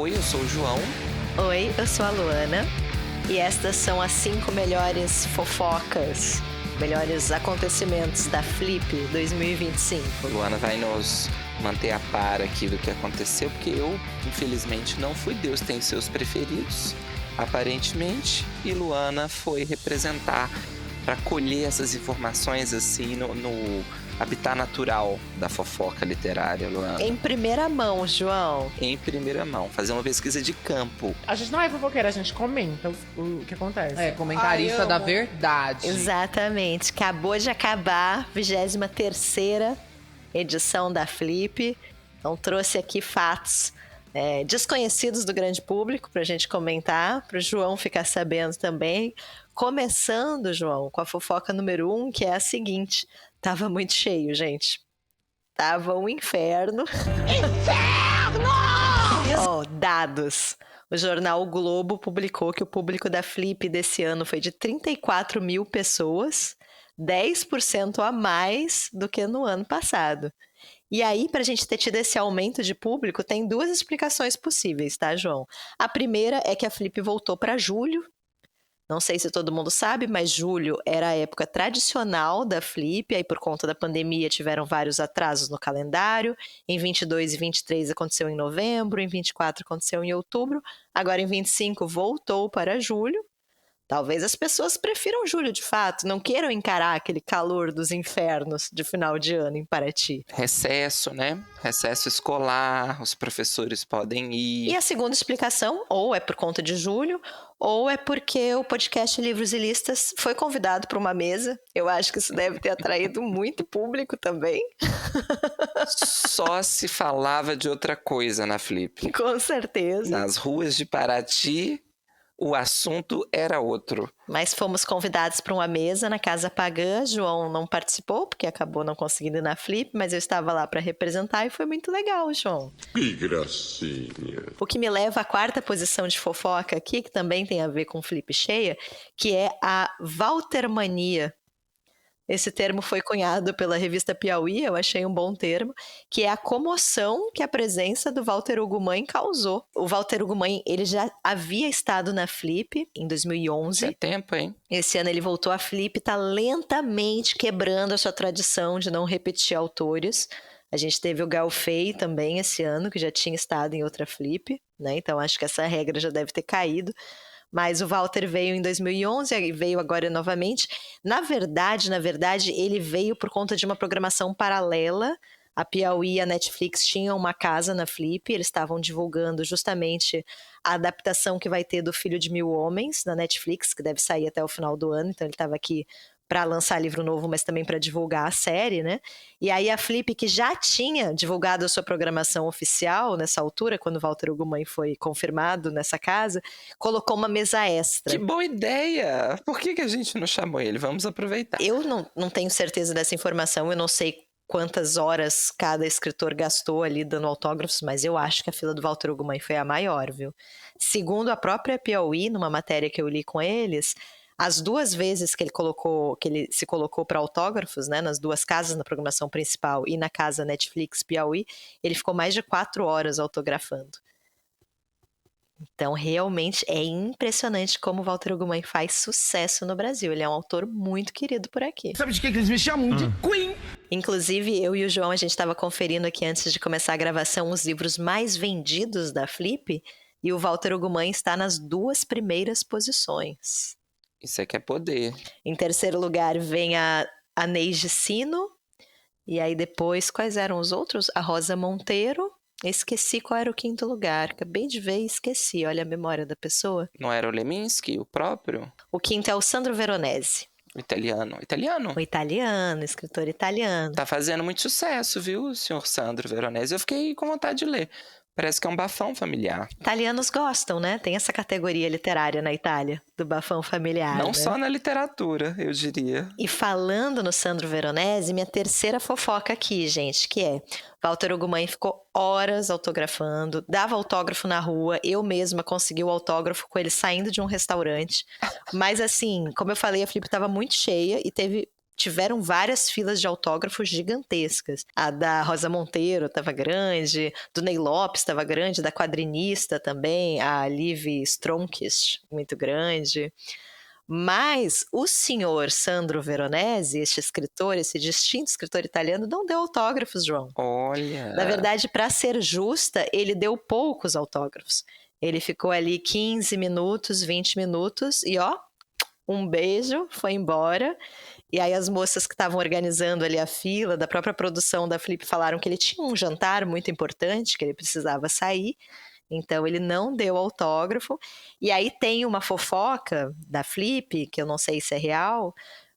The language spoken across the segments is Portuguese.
Oi, eu sou o João. Oi, eu sou a Luana. E estas são as 5 melhores fofocas, melhores acontecimentos da Flip 2025. Luana vai nos manter a par aqui do que aconteceu, porque eu, infelizmente, não fui. Deus tem seus preferidos, aparentemente, e Luana foi representar para colher essas informações assim no habitat natural da fofoca literária, Luana. Em primeira mão, João. Em primeira mão, fazer uma pesquisa de campo. A gente não é fofoqueira, a gente comenta o que acontece. É, comentarista da verdade. Exatamente. Acabou de acabar a 23ª edição da Flip. Então trouxe aqui fatos desconhecidos do grande público pra gente comentar, pro João ficar sabendo também. Começando, João, com a fofoca número 1, que é a seguinte. Tava muito cheio, gente. Tava um inferno. Inferno! Dados. O jornal O Globo publicou que o público da Flip desse ano foi de 34 mil pessoas, 10% a mais do que no ano passado. E aí, para a gente ter tido esse aumento de público, tem 2 explicações possíveis, tá, João? A primeira é que a Flip voltou para julho. Não sei se todo mundo sabe, mas julho era a época tradicional da Flip, aí por conta da pandemia tiveram vários atrasos no calendário. Em 22 e 23 aconteceu em novembro, em 24 aconteceu em outubro, agora em 25 voltou para julho. Talvez as pessoas prefiram julho de fato, não queiram encarar aquele calor dos infernos de final de ano em Paraty. Recesso, né? Recesso escolar, os professores podem ir. E a segunda explicação, ou é por conta de julho, ou é porque o podcast Livros e Listas foi convidado para uma mesa. Eu acho que isso deve ter atraído muito público também. Só se falava de outra coisa na Flip. Com certeza. Nas ruas de Paraty, o assunto era outro. Mas fomos convidados para uma mesa na Casa Pagã. João não participou, porque acabou não conseguindo ir na Flip, mas eu estava lá para representar e foi muito legal, João. Que gracinha. O que me leva à 4ª posição de fofoca aqui, que também tem a ver com Flip cheia, que é a Waltermania. Esse termo foi cunhado pela revista Piauí, eu achei um bom termo, que é a comoção que a presença do Walter Ugumãe causou. O Walter Ugumãe, ele já havia estado na Flip em 2011. É tempo, hein? Esse ano ele voltou à Flip, tá lentamente quebrando a sua tradição de não repetir autores. A gente teve o Galfei também esse ano, que já tinha estado em outra Flip, né? Então acho que essa regra já deve ter caído. Mas o Walter veio em 2011 e veio agora novamente. Na verdade, ele veio por conta de uma programação paralela. A Piauí e a Netflix tinham uma casa na Flip, eles estavam divulgando justamente a adaptação que vai ter do Filho de Mil Homens na Netflix, que deve sair até o final do ano, então ele estava aqui para lançar livro novo, mas também para divulgar a série, né? E aí a Flip, que já tinha divulgado a sua programação oficial nessa altura, quando o Walter Ugumãe foi confirmado nessa casa, colocou uma mesa extra. Que boa ideia! Por que a gente não chamou ele? Vamos aproveitar. Eu não tenho certeza dessa informação, eu não sei quantas horas cada escritor gastou ali dando autógrafos, mas eu acho que a fila do Walter Ugumãe foi a maior, viu? Segundo a própria Piauí, numa matéria que eu li com eles, as 2 vezes que ele se colocou para autógrafos, né, nas 2 casas, na programação principal e na casa Netflix Piauí, ele ficou mais de 4 horas autografando. Então, realmente é impressionante como o Walter Ugumãe faz sucesso no Brasil. Ele é um autor muito querido por aqui. Sabe de que eles me chamam? De Queen! Inclusive, eu e o João, a gente estava conferindo aqui antes de começar a gravação os livros mais vendidos da Flip, e o Walter Ugumãe está nas 2 primeiras posições. Isso aqui é poder. Em terceiro lugar vem a Neide Sino. E aí depois, quais eram os outros? A Rosa Monteiro. Esqueci qual era o 5º lugar. Acabei de ver e esqueci. Olha a memória da pessoa. Não era o Leminski, o próprio? O 5º é o Sandro Veronese. O italiano. Italiano? O italiano, escritor italiano. Tá fazendo muito sucesso, viu, o senhor Sandro Veronese? Eu fiquei com vontade de ler. Parece que é um bafão familiar. Italianos gostam, né? Tem essa categoria literária na Itália, do bafão familiar. Não né? só na literatura, eu diria. E falando no Sandro Veronese, minha terceira fofoca aqui, gente, que é... Walter Ugumãe ficou horas autografando, dava autógrafo na rua, eu mesma consegui o autógrafo com ele saindo de um restaurante. Mas assim, como eu falei, a Flip estava muito cheia e teve tiveram várias filas de autógrafos gigantescas. A da Rosa Monteiro estava grande, do Ney Lopes estava grande, da quadrinista também, a Liv Stromquist, muito grande. Mas o senhor Sandro Veronese, este escritor, esse distinto escritor italiano, não deu autógrafos, João. Olha. Na verdade, para ser justa, ele deu poucos autógrafos. Ele ficou ali 15 minutos, 20 minutos e um beijo, foi embora. E aí as moças que estavam organizando ali a fila da própria produção da Flip falaram que ele tinha um jantar muito importante, que ele precisava sair. Então ele não deu autógrafo. E aí tem uma fofoca da Flip, que eu não sei se é real,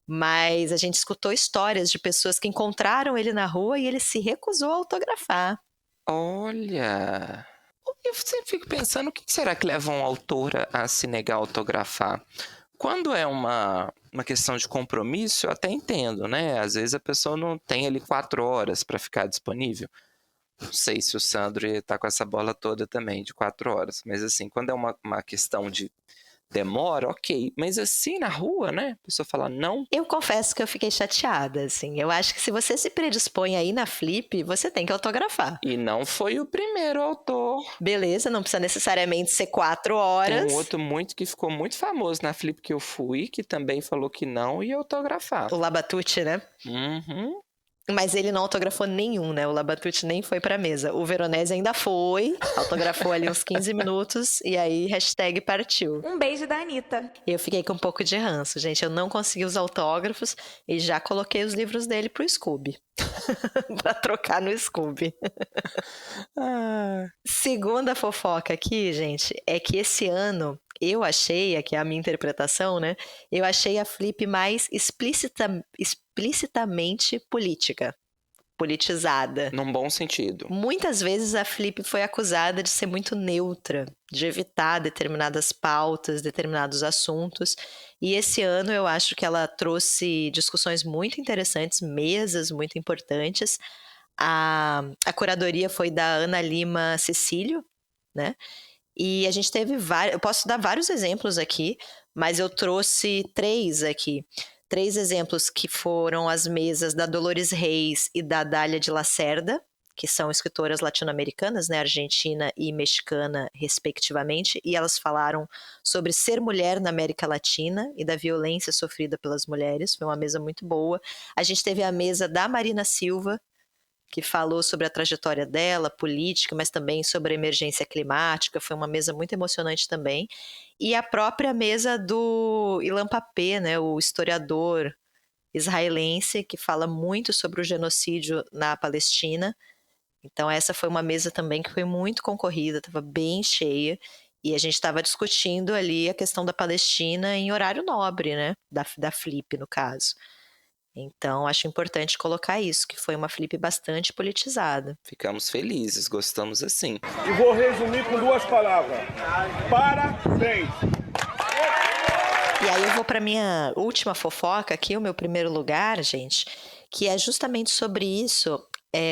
mas a gente escutou histórias de pessoas que encontraram ele na rua e ele se recusou a autografar. Olha. Eu sempre fico pensando, o que será que leva um autor a se negar a autografar? Quando é uma questão de compromisso, eu até entendo, né? Às vezes a pessoa não tem ali 4 horas para ficar disponível. Não sei se o Sandro ia estar com essa bola toda também, de 4 horas. Mas assim, quando é uma questão de demora, ok. Mas assim, na rua, né? A pessoa fala não. Eu confesso que eu fiquei chateada, assim. Eu acho que se você se predispõe aí na Flip, você tem que autografar. E não foi o primeiro autor. Beleza, não precisa necessariamente ser 4 horas. Tem um outro que ficou muito famoso na Flip que eu fui, que também falou que não ia autografar. O Labatute, né? Uhum. Mas ele não autografou nenhum, né? O Labatute nem foi pra mesa. O Veronese ainda foi, autografou ali uns 15 minutos e aí #partiu. Um beijo da Anitta. Eu fiquei com um pouco de ranço, gente. Eu não consegui os autógrafos e já coloquei os livros dele pro Scooby. Pra trocar no Scooby. Segunda fofoca aqui, gente, é que esse ano eu achei, aqui é a minha interpretação, né? Eu achei a Flip mais explicitamente política. Politizada. Num bom sentido. Muitas vezes a Flip foi acusada de ser muito neutra, de evitar determinadas pautas, determinados assuntos. E esse ano eu acho que ela trouxe discussões muito interessantes, mesas muito importantes. A curadoria foi da Ana Lima Cecílio, né? E a gente teve vários. Eu posso dar vários exemplos aqui, mas eu trouxe 3 aqui. 3 exemplos que foram as mesas da Dolores Reis e da Dália de Lacerda, que são escritoras latino-americanas, né, argentina e mexicana, respectivamente, e elas falaram sobre ser mulher na América Latina e da violência sofrida pelas mulheres. Foi uma mesa muito boa. A gente teve a mesa da Marina Silva, que falou sobre a trajetória dela, política, mas também sobre a emergência climática. Foi uma mesa muito emocionante também. E a própria mesa do Ilan Pappé, né, o historiador israelense, que fala muito sobre o genocídio na Palestina. Então essa foi uma mesa também que foi muito concorrida, estava bem cheia. E a gente estava discutindo ali a questão da Palestina em horário nobre, né, da Flip, no caso. Então, acho importante colocar isso, que foi uma Flip bastante politizada. Ficamos felizes, gostamos assim. E vou resumir com 2 palavras. Parabéns! E aí eu vou para minha última fofoca aqui, o meu primeiro lugar, gente, que é justamente sobre isso.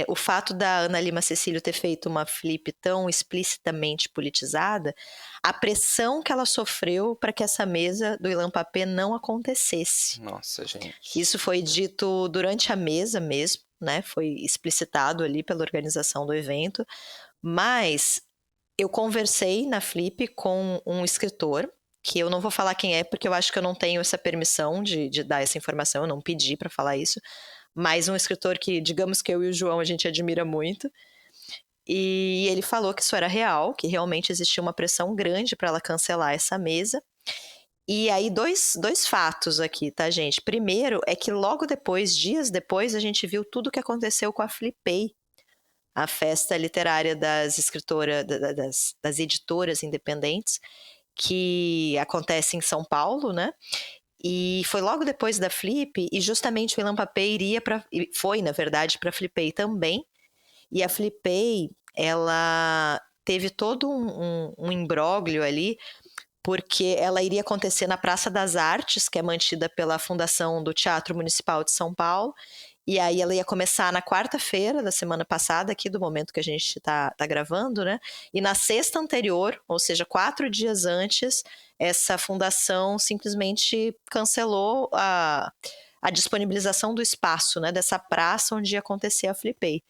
O fato da Ana Lima Cecílio ter feito uma Flip tão explicitamente politizada, a pressão que ela sofreu para que essa mesa do Ilan Pappé não acontecesse. Nossa, gente. Isso foi dito durante a mesa mesmo, né? Foi explicitado ali pela organização do evento, mas eu conversei na Flip com um escritor, que eu não vou falar quem é, porque eu acho que eu não tenho essa permissão de dar essa informação, eu não pedi para falar isso, mas um escritor que, digamos que eu e o João, a gente admira muito. E ele falou que isso era real, que realmente existia uma pressão grande para ela cancelar essa mesa. E aí, dois fatos aqui, tá, gente? Primeiro é que logo depois, dias depois, a gente viu tudo o que aconteceu com a Flipei, a festa literária das escritoras, das editoras independentes, que acontece em São Paulo, né? E foi logo depois da Flip, e justamente o Ilan Pappé foi, na verdade, para a Flipei também. E a Flipei, ela teve todo um imbróglio ali, porque ela iria acontecer na Praça das Artes, que é mantida pela Fundação do Teatro Municipal de São Paulo. E aí ela ia começar na quarta-feira da semana passada, aqui do momento que a gente está gravando, né? E na sexta anterior, ou seja, 4 dias antes, essa fundação simplesmente cancelou a a disponibilização do espaço, né, dessa praça onde ia acontecer a Flipei.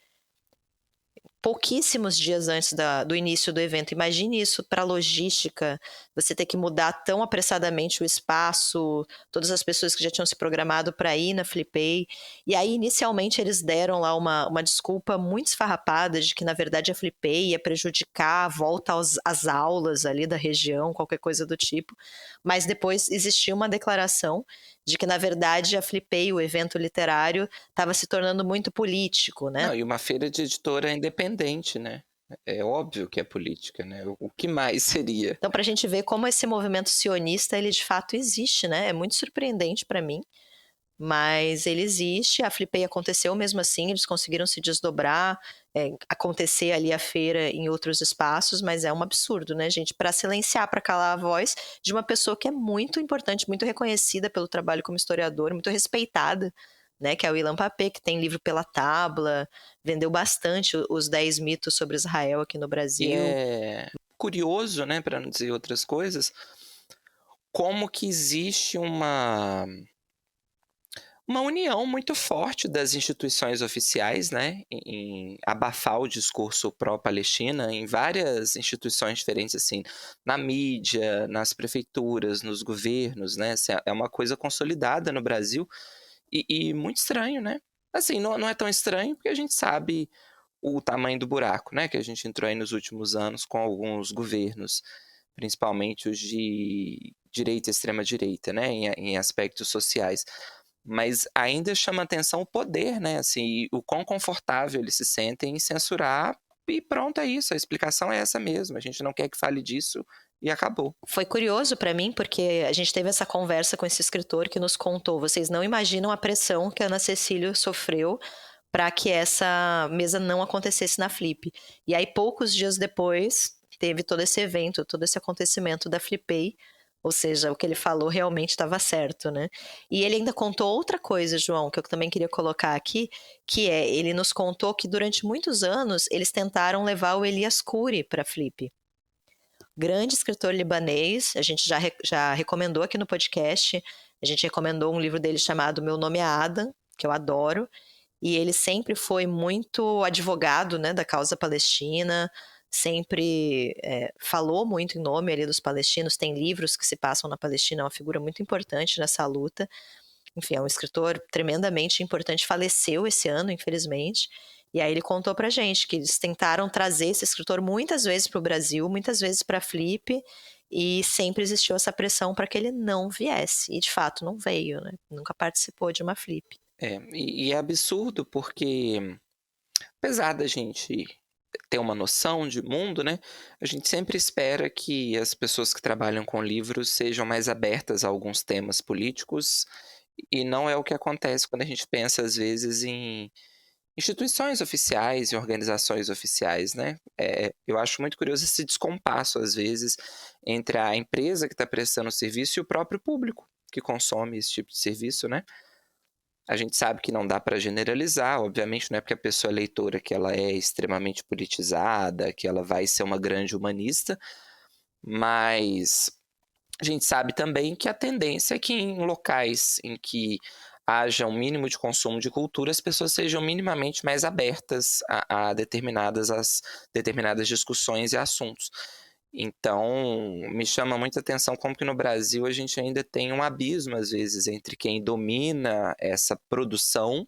Pouquíssimos dias antes do início do evento. Imagine isso para a logística, você ter que mudar tão apressadamente o espaço, todas as pessoas que já tinham se programado para ir na Flipei. E aí, inicialmente, eles deram lá uma desculpa muito esfarrapada de que, na verdade, a Flipei ia prejudicar a volta às aulas ali da região, qualquer coisa do tipo. Mas depois existiu uma declaração de que, na verdade, a Flipei, o evento literário, estava se tornando muito político, né? Não, e uma feira de editora independente, né? É óbvio que é política, né? O que mais seria? Então, para a gente ver como esse movimento sionista, ele de fato existe, né? É muito surpreendente para mim, mas ele existe. A Flipei aconteceu mesmo assim, eles conseguiram se desdobrar, acontecer ali a feira em outros espaços, mas é um absurdo, né, gente? Para silenciar, para calar a voz de uma pessoa que é muito importante, muito reconhecida pelo trabalho como historiador, muito respeitada, né, que é o Ilan Pappé, que tem livro pela Tábua, vendeu bastante os 10 mitos sobre Israel aqui no Brasil. E é curioso, né, para não dizer outras coisas, como que existe uma união muito forte das instituições oficiais, né, em abafar o discurso pró-Palestina em várias instituições diferentes, assim, na mídia, nas prefeituras, nos governos, né, é uma coisa consolidada no Brasil e muito estranho, né? Assim, não é tão estranho porque a gente sabe o tamanho do buraco, né, que a gente entrou aí nos últimos anos com alguns governos, principalmente os de direita e extrema-direita, né, em aspectos sociais. Mas ainda chama atenção o poder, né, assim, o quão confortável eles se sentem em censurar e pronto, é isso, a explicação é essa mesmo, a gente não quer que fale disso e acabou. Foi curioso para mim, porque a gente teve essa conversa com esse escritor que nos contou, vocês não imaginam a pressão que a Ana Cecília sofreu para que essa mesa não acontecesse na Flip. E aí, poucos dias depois, teve todo esse evento, todo esse acontecimento da Flipei, ou seja, o que ele falou realmente estava certo, né? E ele ainda contou outra coisa, João, que eu também queria colocar aqui, que ele nos contou que durante muitos anos eles tentaram levar o Elias Khoury para a Flip. Grande escritor libanês, a gente já recomendou aqui no podcast, a gente recomendou um livro dele chamado Meu Nome é Adam, que eu adoro, e ele sempre foi muito advogado, né, da causa palestina, sempre falou muito em nome ali dos palestinos, tem livros que se passam na Palestina, é uma figura muito importante nessa luta. Enfim, é um escritor tremendamente importante, faleceu esse ano, infelizmente. E aí ele contou pra gente que eles tentaram trazer esse escritor muitas vezes para o Brasil, muitas vezes para a Flip, e sempre existiu essa pressão para que ele não viesse. E de fato não veio, né? Nunca participou de uma Flip. E é absurdo porque, apesar da gente ter uma noção de mundo, né, a gente sempre espera que as pessoas que trabalham com livros sejam mais abertas a alguns temas políticos, e não é o que acontece quando a gente pensa, às vezes, em instituições oficiais e organizações oficiais, né? Eu acho muito curioso esse descompasso, às vezes, entre a empresa que está prestando o serviço e o próprio público que consome esse tipo de serviço, né? A gente sabe que não dá para generalizar, obviamente não é porque a pessoa é leitora que ela é extremamente politizada, que ela vai ser uma grande humanista, mas a gente sabe também que a tendência é que em locais em que haja um mínimo de consumo de cultura, as pessoas sejam minimamente mais abertas a determinadas discussões e assuntos. Então, me chama muita atenção como que no Brasil a gente ainda tem um abismo, às vezes, entre quem domina essa produção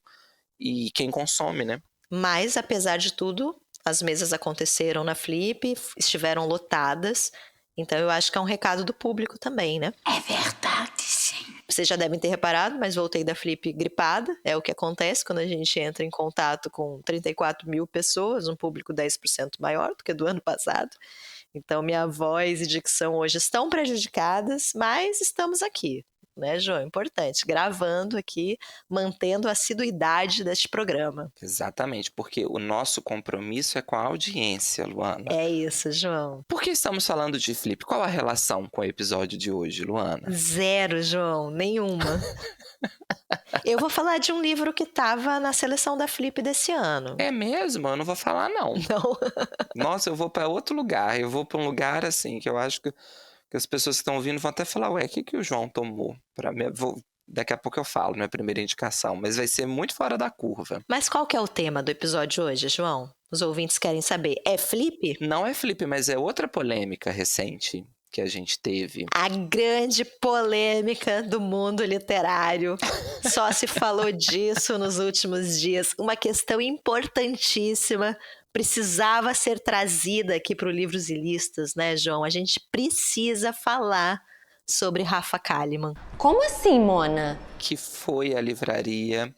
e quem consome, né? Mas, apesar de tudo, as mesas aconteceram na Flip, estiveram lotadas, então eu acho que é um recado do público também, né? É verdade, sim. Vocês já devem ter reparado, mas voltei da Flip gripada, é o que acontece quando a gente entra em contato com 34 mil pessoas, um público 10% maior do que do ano passado. Então, minha voz e dicção hoje estão prejudicadas, mas estamos aqui, né, João? Importante, gravando aqui, mantendo a assiduidade deste programa. Exatamente, porque o nosso compromisso é com a audiência, Luana. É isso, João. Por que estamos falando de Flip? Qual a relação com o episódio de hoje, Luana? Zero, João, nenhuma. Eu vou falar de um livro que estava na seleção da Flip desse ano. É mesmo? Eu não vou falar, não. Não. Nossa, eu vou para outro lugar. Eu vou para um lugar, assim, que eu acho que as pessoas que estão ouvindo vão até falar, ué, o que o João tomou? daqui a pouco eu falo, minha primeira indicação, mas vai ser muito fora da curva. Mas qual que é o tema do episódio hoje, João? Os ouvintes querem saber. É flip? Não é flip, mas é outra polêmica recente que a gente teve. A grande polêmica do mundo literário. Só se falou disso nos últimos dias. Uma questão importantíssima. Precisava ser trazida aqui para o Livros e Listas, né, João? A gente precisa falar sobre Rafa Kalimann. Como assim, Mona? Que foi à livraria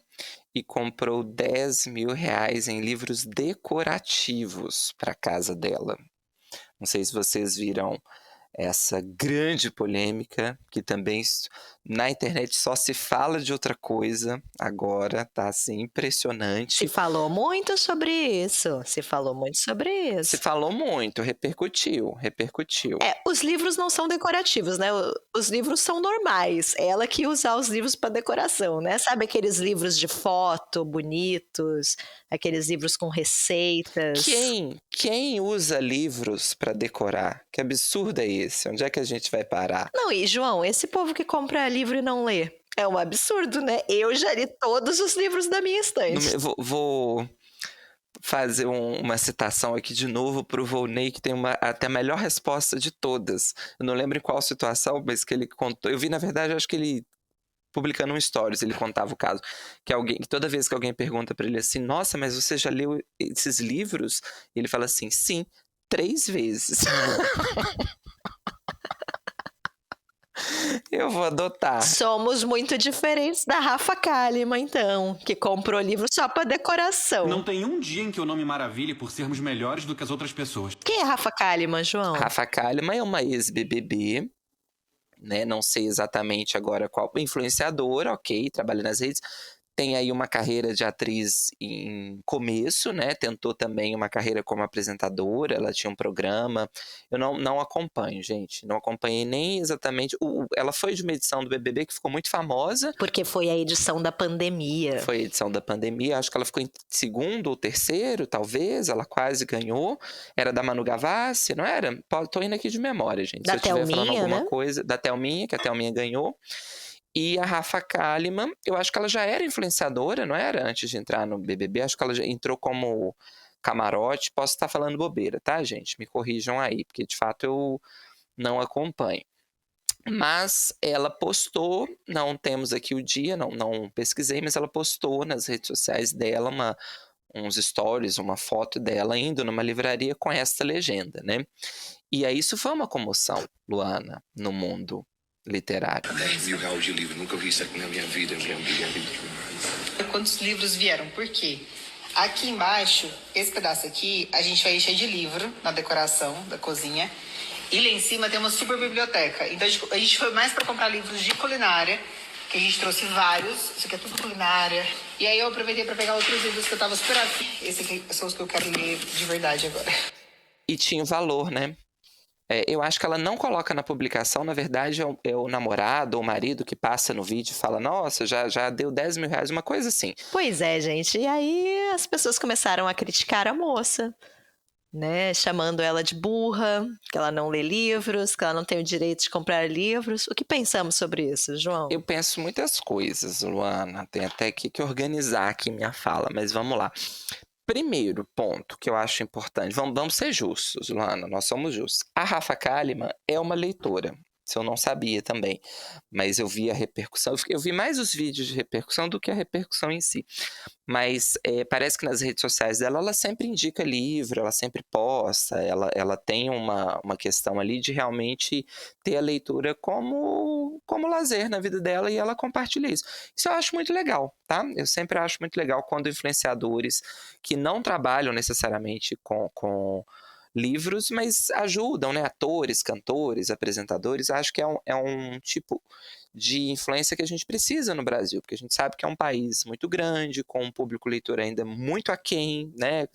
e comprou R$10.000 em livros decorativos para casa dela. Não sei se vocês viram essa grande polêmica, que também na internet só se fala de outra coisa agora, tá assim, impressionante. Se falou muito sobre isso. Se falou muito, repercutiu. Os livros não são decorativos, né? Os livros são normais. Ela que usa os livros para decoração, né? Sabe aqueles livros de foto bonitos, aqueles livros com receitas? Quem usa livros para decorar? Que absurdo é esse? Onde é que a gente vai parar? Não, e João, esse povo que compra livro e não lê, é um absurdo, né? Eu já li todos os livros da minha estante. Vou fazer uma citação aqui de novo pro Volney, que tem até a melhor resposta de todas. Eu não lembro em qual situação, mas que ele contou. Eu vi, na verdade, acho que ele publicando um stories, ele contava o caso, que toda vez que alguém pergunta para ele assim, nossa, mas você já leu esses livros? Ele fala assim, sim, 3 vezes. Eu vou adotar. Somos muito diferentes da Rafa Kalimann, então, que comprou livro só pra decoração. Não tem um dia em que eu não me maravilhe por sermos melhores do que as outras pessoas. Quem é Rafa Kalimann, João? Rafa Kalimann é uma ex-BBB, né? Não sei exatamente agora qual influenciadora, ok, trabalha nas redes. Tem aí uma carreira de atriz em começo, né? Tentou também uma carreira como apresentadora, ela tinha um programa. Eu não acompanho, gente. Não acompanhei nem exatamente. Ela foi de uma edição do BBB que ficou muito famosa. Porque foi a edição da pandemia. Foi a edição da pandemia. Acho que ela ficou em segundo ou terceiro, talvez. Ela quase ganhou. Era da Manu Gavassi, não era? Tô indo aqui de memória, gente. Da Se eu estiver falando alguma né? coisa. Da Thelminha, que a Thelminha ganhou. E a Rafa Kalimann, eu acho que ela já era influenciadora, não era? Antes de entrar no BBB, acho que ela já entrou como camarote. Posso estar falando bobeira, tá, gente? Me corrijam aí, porque de fato eu não acompanho. Mas ela postou, não temos aqui o dia, não pesquisei, mas ela postou nas redes sociais dela uns stories, uma foto dela indo numa livraria com essa legenda, né? E aí isso foi uma comoção, Luana, no mundo literário. R$10.000 de livro, nunca vi isso aqui na minha vida. Quantos livros vieram? Por quê? Aqui embaixo, esse pedaço aqui, a gente vai encher de livro na decoração da cozinha. E lá em cima tem uma super biblioteca. Então a gente foi mais para comprar livros de culinária, que a gente trouxe vários. Isso aqui é tudo culinária. E aí eu aproveitei para pegar outros livros que eu tava super afim. Esse aqui são os que eu quero ler de verdade agora. E tinha o valor, né? Eu acho que ela não coloca na publicação, na verdade é o namorado ou o marido que passa no vídeo e fala, nossa, já deu R$10.000, uma coisa assim. Pois é, gente, e aí as pessoas começaram a criticar a moça, né, chamando ela de burra, que ela não lê livros, que ela não tem o direito de comprar livros. O que pensamos sobre isso, João? Eu penso muitas coisas, Luana, tem até que organizar aqui minha fala, mas vamos lá. Primeiro ponto que eu acho importante, vamos ser justos, Luana, nós somos justos. A Rafa Kalimann é uma leitora, isso eu não sabia também, mas eu vi a repercussão, eu vi mais os vídeos de repercussão do que a repercussão em si. Mas parece que nas redes sociais dela, ela sempre indica livro, ela sempre posta, ela tem uma questão ali de realmente ter a leitura como lazer na vida dela e ela compartilha isso. Isso eu acho muito legal, tá? Eu sempre acho muito legal quando influenciadores que não trabalham necessariamente com livros, mas ajudam, né? Atores, cantores, apresentadores, acho que é um tipo de influência que a gente precisa no Brasil, porque a gente sabe que é um país muito grande, com um público leitor ainda muito aquém, né?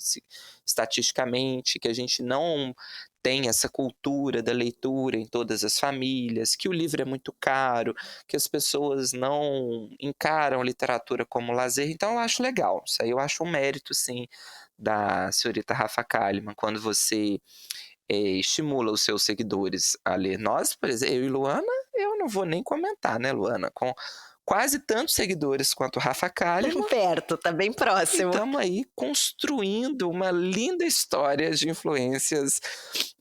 Estatisticamente, que a gente não tem essa cultura da leitura em todas as famílias, que o livro é muito caro, que as pessoas não encaram a literatura como lazer, então eu acho legal, isso aí eu acho um mérito, sim, da senhorita Rafa Kalimann, quando você estimula os seus seguidores a ler. Nós, por exemplo, eu e Luana, eu não vou nem comentar, né, Luana? Com quase tantos seguidores quanto o Rafa Kalimann. Perto, tá bem próximo. Estamos aí construindo uma linda história de influências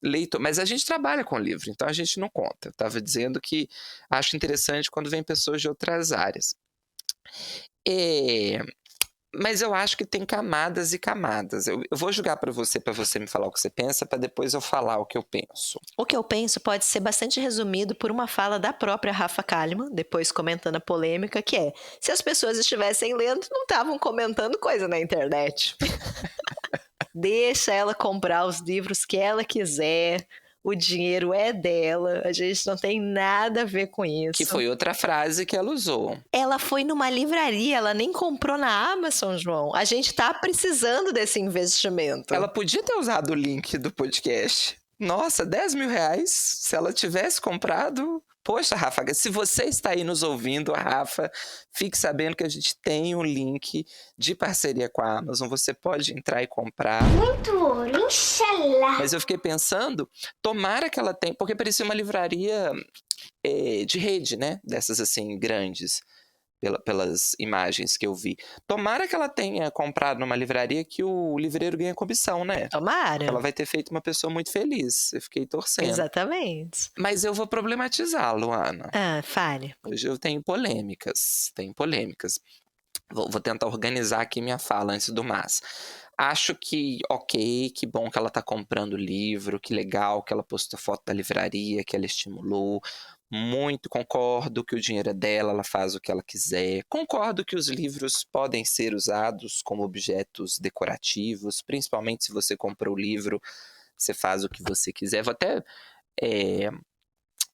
leitor. Mas a gente trabalha com livro, então a gente não conta. Eu estava dizendo que acho interessante quando vem pessoas de outras áreas. Mas eu acho que tem camadas e camadas. Eu vou jogar para você me falar o que você pensa, para depois eu falar o que eu penso. O que eu penso pode ser bastante resumido por uma fala da própria Rafa Kalimann, depois comentando a polêmica, que é: se as pessoas estivessem lendo, não estavam comentando coisa na internet. Deixa ela comprar os livros que ela quiser. O dinheiro é dela, a gente não tem nada a ver com isso. Que foi outra frase que ela usou. Ela foi numa livraria, ela nem comprou na Amazon, João. A gente tá precisando desse investimento. Ela podia ter usado o link do podcast. Nossa, 10 mil reais, se ela tivesse comprado... Poxa, Rafa, se você está aí nos ouvindo, Rafa, fique sabendo que a gente tem um link de parceria com a Amazon. Você pode entrar e comprar. Muito ouro, inshallah. Mas eu fiquei pensando, tomara que ela tenha... Porque parecia uma livraria de rede, né? Dessas assim, grandes. Pelas imagens que eu vi. Tomara que ela tenha comprado numa livraria que o livreiro ganha comissão, né? Tomara. Ela vai ter feito uma pessoa muito feliz. Eu fiquei torcendo. Exatamente. Mas eu vou problematizar, Luana. Fale. Hoje eu tenho polêmicas. Vou tentar organizar aqui minha fala antes do mais. Acho que, ok, que bom que ela tá comprando o livro, que legal que ela postou foto da livraria, que ela estimulou. Muito concordo que o dinheiro é dela, ela faz o que ela quiser. Concordo que os livros podem ser usados como objetos decorativos, principalmente se você comprou o livro, você faz o que você quiser. Vou até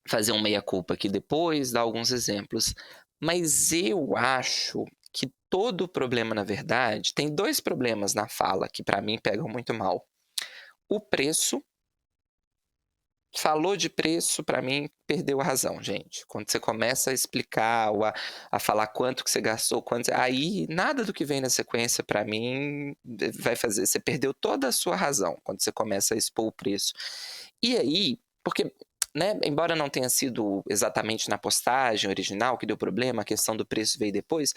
fazer um meia-culpa aqui depois, dar alguns exemplos. Mas eu acho que todo o problema, na verdade, tem 2 problemas na fala que para mim pegam muito mal. O preço. Falou de preço, para mim, perdeu a razão, gente. Quando você começa a explicar ou a falar quanto que você gastou, aí nada do que vem na sequência, para mim, vai fazer. Você perdeu toda a sua razão quando você começa a expor o preço. E aí, porque, né, embora não tenha sido exatamente na postagem original que deu problema, a questão do preço veio depois.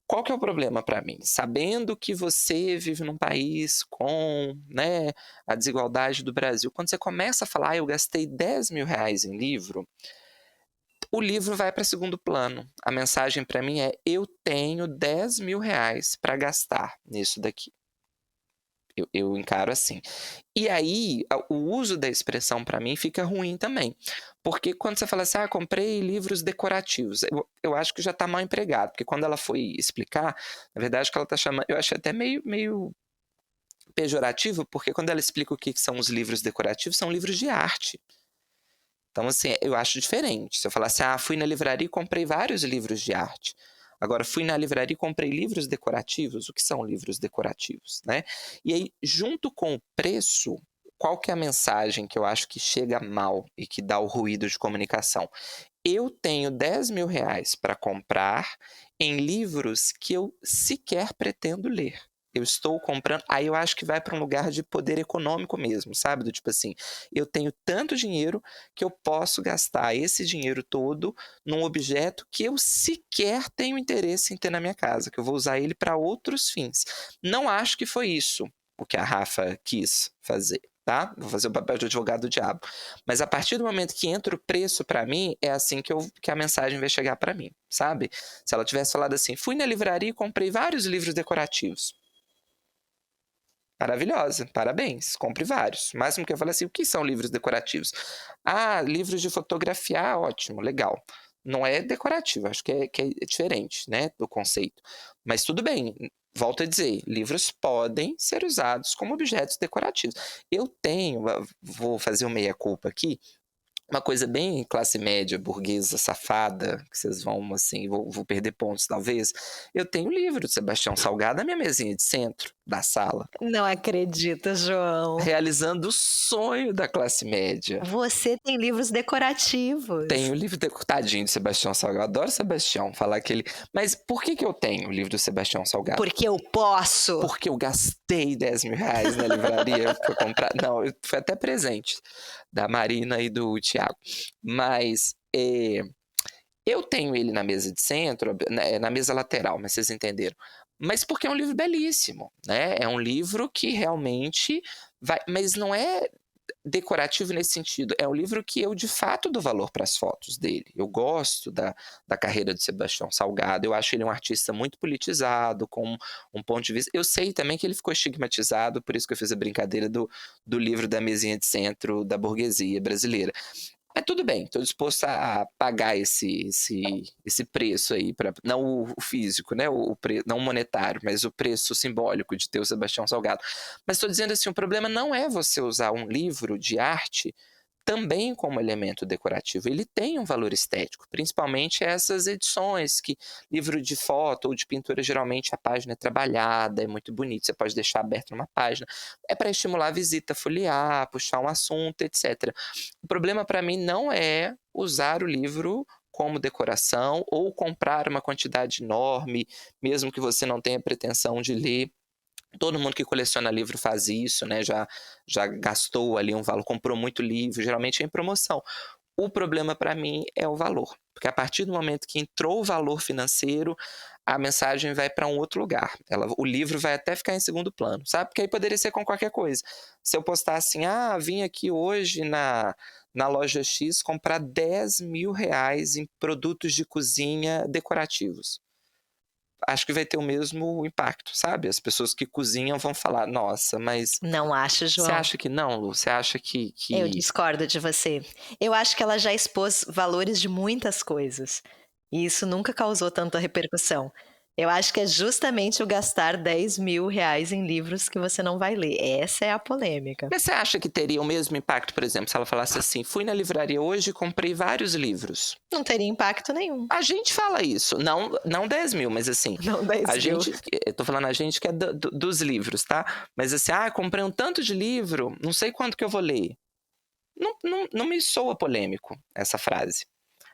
Qual que é o problema para mim? Sabendo que você vive num país com, né, a desigualdade do Brasil, quando você começa a falar, eu gastei 10 mil reais em livro, o livro vai para segundo plano. A mensagem para mim é, eu tenho 10 mil reais para gastar nisso daqui. Eu encaro assim. E aí, o uso da expressão para mim fica ruim também. Porque quando você fala assim, comprei livros decorativos, eu acho que já está mal empregado. Porque quando ela foi explicar, na verdade, o que ela está chamando, eu achei até meio pejorativo, porque quando ela explica o que são os livros decorativos, são livros de arte. Então, assim, eu acho diferente. Se eu falar assim, fui na livraria e comprei vários livros de arte. Agora, fui na livraria e comprei livros decorativos. O que são livros decorativos, né? E aí, junto com o preço, qual que é a mensagem que eu acho que chega mal e que dá o ruído de comunicação? Eu tenho 10 mil reais para comprar em livros que eu sequer pretendo ler. Eu estou comprando, aí eu acho que vai para um lugar de poder econômico mesmo, sabe? Do tipo assim, eu tenho tanto dinheiro que eu posso gastar esse dinheiro todo num objeto que eu sequer tenho interesse em ter na minha casa, que eu vou usar ele para outros fins. Não acho que foi isso o que a Rafa quis fazer, tá? Vou fazer o papel de advogado do diabo. Mas a partir do momento que entra o preço para mim, é assim que a mensagem vai chegar para mim, sabe? Se ela tivesse falado assim, fui na livraria e comprei vários livros decorativos. Maravilhosa, parabéns, compre vários. Mas que eu falei assim, o que são livros decorativos? Livros de fotografia, ótimo, legal. Não é decorativo, acho que é diferente, né, do conceito. Mas tudo bem, volto a dizer, livros podem ser usados como objetos decorativos. Vou fazer uma meia-culpa aqui, uma coisa bem classe média, burguesa, safada, que vocês vão, assim, vou perder pontos talvez. Eu tenho o livro do Sebastião Salgado na minha mesinha de centro da sala. Não acredita, João. Realizando o sonho da classe média. Você tem livros decorativos. Tenho o livro tadinho do Sebastião Salgado. Adoro Sebastião, falar que ele... Mas por que eu tenho o livro do Sebastião Salgado? Porque eu posso. Porque eu gastei 10 mil reais na livraria pra comprar. Não, foi até presente da Marina e do Thiago. Mas Eu tenho ele na mesa de centro, na mesa lateral, mas vocês entenderam. Mas porque é um livro belíssimo, né? É um livro que realmente vai... Mas não é decorativo nesse sentido. É um livro que eu, de fato, dou valor para as fotos dele. Eu gosto da carreira do Sebastião Salgado. Eu acho ele um artista muito politizado, com um ponto de vista... Eu sei também que ele ficou estigmatizado, por isso que eu fiz a brincadeira do livro da mesinha de centro da burguesia brasileira. Mas tudo bem, estou disposto a pagar esse preço aí, não o físico, né? Não o monetário, mas o preço simbólico de ter o Sebastião Salgado. Mas estou dizendo assim, o problema não é você usar um livro de arte também como elemento decorativo. Ele tem um valor estético, principalmente essas edições, que livro de foto ou de pintura, geralmente a página é trabalhada, é muito bonito, você pode deixar aberto numa página. É para estimular a visita, folhear, puxar um assunto, etc. O problema para mim não é usar o livro como decoração ou comprar uma quantidade enorme, mesmo que você não tenha pretensão de ler. Todo mundo que coleciona livro faz isso, né? Já gastou ali um valor, comprou muito livro, geralmente é em promoção. O problema para mim é o valor, porque a partir do momento que entrou o valor financeiro, a mensagem vai para um outro lugar. O livro vai até ficar em segundo plano, sabe? Porque aí poderia ser com qualquer coisa. Se eu postar assim, vim aqui hoje na loja X comprar R$10.000 em produtos de cozinha decorativos. Acho que vai ter o mesmo impacto, sabe? As pessoas que cozinham vão falar, nossa, mas... Não acho, João. Você acha que não, Lu? Você acha que... Eu discordo de você. Eu acho que ela já expôs valores de muitas coisas. E isso nunca causou tanta repercussão. Eu acho que é justamente o gastar R$10.000 em livros que você não vai ler. Essa é a polêmica. Mas você acha que teria o mesmo impacto, por exemplo, se ela falasse assim, fui na livraria hoje e comprei vários livros? Não teria impacto nenhum. A gente fala isso, não 10 mil, mas assim... Não 10 mil. Gente, eu tô falando a gente que é dos livros, tá? Mas assim, comprei um tanto de livro, não sei quanto que eu vou ler. Não me soa polêmico essa frase.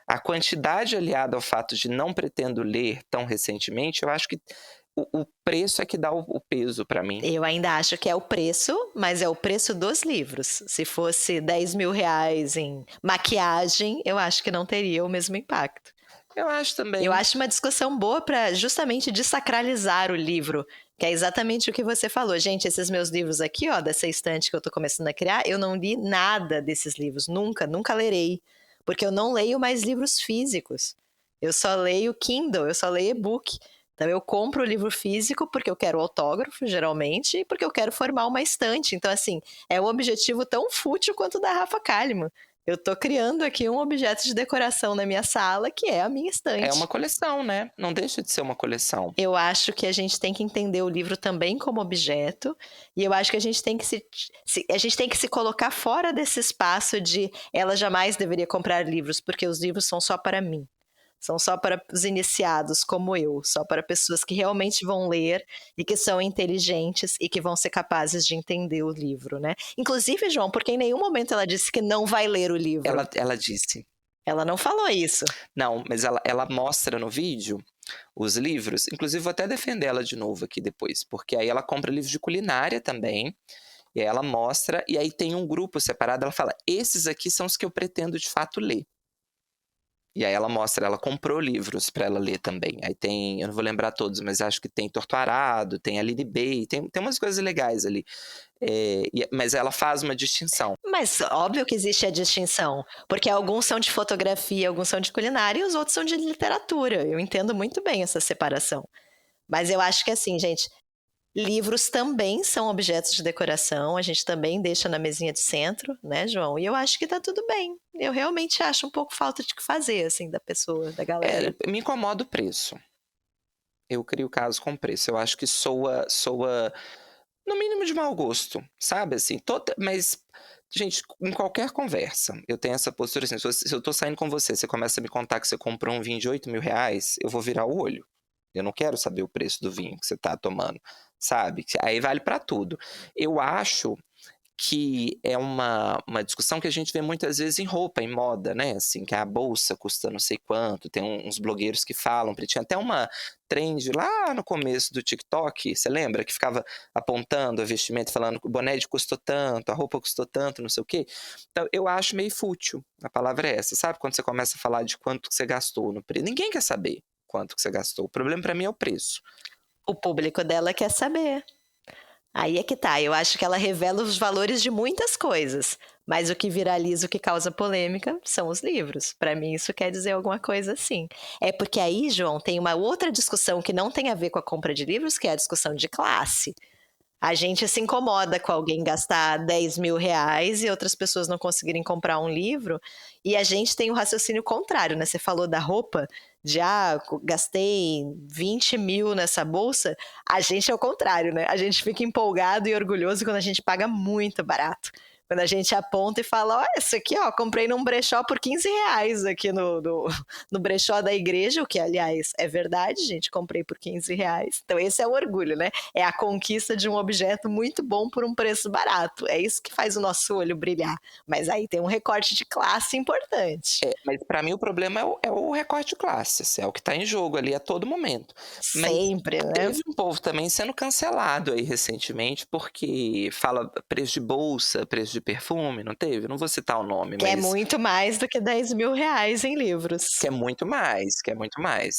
A quantidade aliada ao fato de não pretendo ler tão recentemente, eu acho que o preço é que dá o peso para mim. Eu ainda acho que é o preço, mas é o preço dos livros. Se fosse R$10.000 em maquiagem, eu acho que não teria o mesmo impacto. Eu acho também. Eu acho uma discussão boa para justamente desacralizar o livro, que é exatamente o que você falou. Gente, esses meus livros aqui, dessa estante que eu tô começando a criar, eu não li nada desses livros, nunca lerei. Porque eu não leio mais livros físicos. Eu só leio Kindle, eu só leio e-book. Então eu compro o livro físico porque eu quero autógrafo, geralmente, e porque eu quero formar uma estante. Então, assim, é um objetivo tão fútil quanto o da Rafa Kalimann. Eu tô criando aqui um objeto de decoração na minha sala, que é a minha estante. É uma coleção, né? Não deixa de ser uma coleção. Eu acho que a gente tem que entender o livro também como objeto, e eu acho que a gente tem que se colocar fora desse espaço de ela jamais deveria comprar livros, porque os livros são só para mim. São só para os iniciados, como eu. Só para pessoas que realmente vão ler e que são inteligentes e que vão ser capazes de entender o livro, né? Inclusive, João, porque em nenhum momento ela disse que não vai ler o livro. Ela disse. Ela não falou isso. Não, mas ela mostra no vídeo os livros. Inclusive, vou até defender ela de novo aqui depois. Porque aí ela compra livros de culinária também. E aí ela mostra. E aí tem um grupo separado. Ela fala, esses aqui são os que eu pretendo de fato ler. E aí ela mostra, ela comprou livros para ela ler também. Aí tem, eu não vou lembrar todos, mas acho que tem Torto Arado, tem a Lily Bay, tem umas coisas legais ali. Mas ela faz uma distinção. Mas óbvio que existe a distinção, porque alguns são de fotografia, alguns são de culinária e os outros são de literatura. Eu entendo muito bem essa separação. Mas eu acho que assim, gente, livros também são objetos de decoração, a gente também deixa na mesinha de centro, né, João? E eu acho que tá tudo bem. Eu realmente acho um pouco falta de que fazer, assim, da pessoa, da galera. Me incomoda o preço. Eu crio caso com preço. Eu acho que soa no mínimo de mau gosto, sabe? Assim, mas, gente, em qualquer conversa, eu tenho essa postura assim, se eu tô saindo com você começa a me contar que você comprou um vinho de R$8.000, eu vou virar o olho. Eu não quero saber o preço do vinho que você tá tomando, sabe? Aí vale pra tudo. Eu acho que é uma discussão que a gente vê muitas vezes em roupa, em moda, né? Assim, que a bolsa custa não sei quanto, tem uns blogueiros que falam, tinha até uma trend lá no começo do TikTok, você lembra? Que ficava apontando a vestimenta, falando que o boné custou tanto, a roupa custou tanto, não sei o quê. Então, eu acho meio fútil, a palavra é essa, sabe? Quando você começa a falar de quanto que você gastou no preço. Ninguém quer saber quanto que você gastou. O problema pra mim é o preço. O público dela quer saber. Aí é que tá, eu acho que ela revela os valores de muitas coisas, mas o que viraliza, o que causa polêmica, são os livros. Pra mim isso quer dizer alguma coisa assim. É porque aí, João, tem uma outra discussão que não tem a ver com a compra de livros, que é a discussão de classe. A gente se incomoda com alguém gastar 10 mil reais e outras pessoas não conseguirem comprar um livro, e a gente tem o raciocínio contrário, né? Você falou da roupa, gastei 20 mil nessa bolsa, a gente é o contrário, né? A gente fica empolgado e orgulhoso quando a gente paga muito barato. Quando a gente aponta e fala, olha, isso aqui, ó, comprei num brechó por 15 reais aqui no brechó da igreja, o que, aliás, é verdade, gente, comprei por 15 reais. Então esse é o orgulho, né? É a conquista de um objeto muito bom por um preço barato. É isso que faz o nosso olho brilhar. Mas aí tem um recorte de classe importante. Mas pra mim o problema é o recorte de classes, é o que tá em jogo ali a todo momento. Sempre, mas né? Teve um povo também sendo cancelado aí recentemente, porque fala preço de bolsa, preço de perfume, não teve? Não vou citar o nome, que mas... é muito mais do que 10 mil reais em livros. Que é muito mais,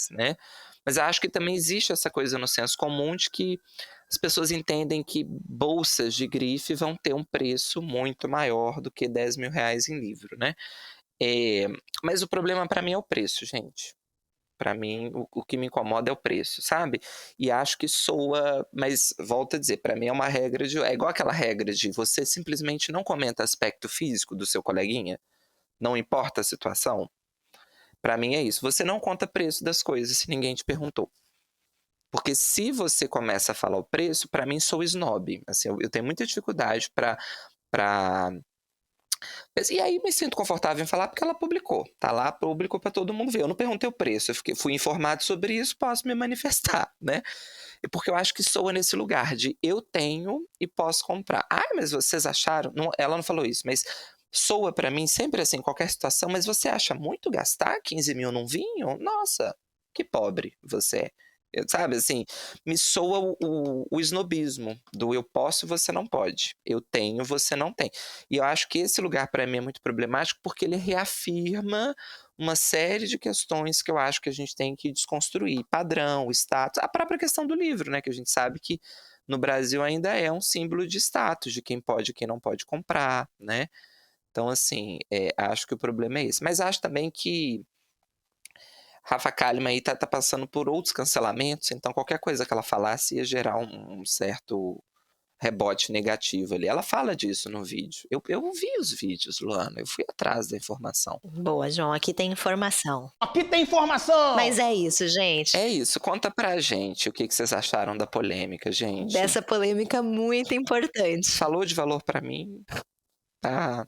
né? Mas eu acho que também existe essa coisa no senso comum de que as pessoas entendem que bolsas de grife vão ter um preço muito maior do que 10 mil reais em livro, né? Mas o problema para mim é o preço, gente. Para mim, o que me incomoda é o preço, sabe? E acho que soa, mas volto a dizer, para mim é uma regra é igual aquela regra de você simplesmente não comenta aspecto físico do seu coleguinha, não importa a situação. Para mim é isso. Você não conta preço das coisas se ninguém te perguntou. Porque se você começa a falar o preço, para mim sou snob. Assim, eu tenho muita dificuldade para E aí me sinto confortável em falar porque ela publicou. Tá lá, publicou para todo mundo ver. Eu não perguntei o preço, fui informado sobre isso, posso me manifestar, né? Porque eu acho que soa nesse lugar de eu tenho e posso comprar. Mas vocês acharam? Não, ela não falou isso, mas soa para mim sempre assim, em qualquer situação. Mas você acha muito gastar 15 mil num vinho? Nossa, que pobre você é. Sabe, assim, me soa o snobismo do eu posso, você não pode. Eu tenho, você não tem. E eu acho que esse lugar para mim é muito problemático porque ele reafirma uma série de questões que eu acho que a gente tem que desconstruir. Padrão, status, a própria questão do livro, né? Que a gente sabe que no Brasil ainda é um símbolo de status, de quem pode e quem não pode comprar, né? Então, assim, acho que o problema é esse. Mas acho também que Rafa Kalimann aí tá passando por outros cancelamentos, então qualquer coisa que ela falasse ia gerar um certo rebote negativo ali. Ela fala disso no vídeo. Eu vi os vídeos, Luana, eu fui atrás da informação. Boa, João, aqui tem informação. Aqui tem informação! Mas é isso, gente. É isso, conta pra gente o que vocês acharam da polêmica, gente. Dessa polêmica muito importante. Falou de valor pra mim, tá...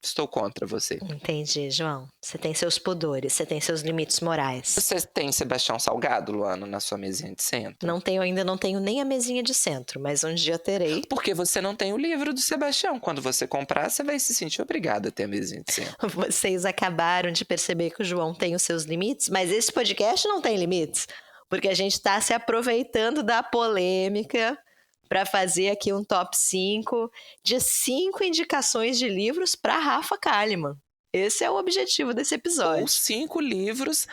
Estou contra você. Entendi, João. Você tem seus pudores, você tem seus limites morais. Você tem Sebastião Salgado, Luana, na sua mesinha de centro? Não tenho, ainda não tenho nem a mesinha de centro, mas um dia terei. Porque você não tem o livro do Sebastião. Quando você comprar, você vai se sentir obrigada a ter a mesinha de centro. Vocês acabaram de perceber que o João tem os seus limites, mas esse podcast não tem limites. Porque a gente está se aproveitando da polêmica para fazer aqui um top 5 de 5 indicações de livros para Rafa Kalimann. Esse é o objetivo desse episódio. Ou 5 livros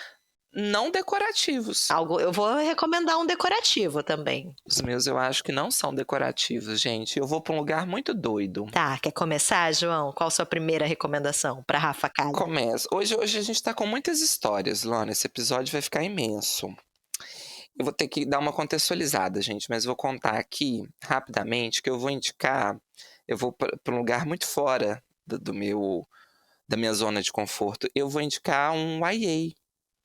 não decorativos. Eu vou recomendar um decorativo também. Os meus eu acho que não são decorativos, gente. Eu vou para um lugar muito doido. Tá, quer começar, João? Qual a sua primeira recomendação para Rafa Kalimann? Começa. Hoje a gente tá com muitas histórias, Luana. Esse episódio vai ficar imenso. Eu vou ter que dar uma contextualizada, gente, mas vou contar aqui rapidamente que eu vou indicar, eu vou para um lugar muito fora da minha zona de conforto. Eu vou indicar um YA,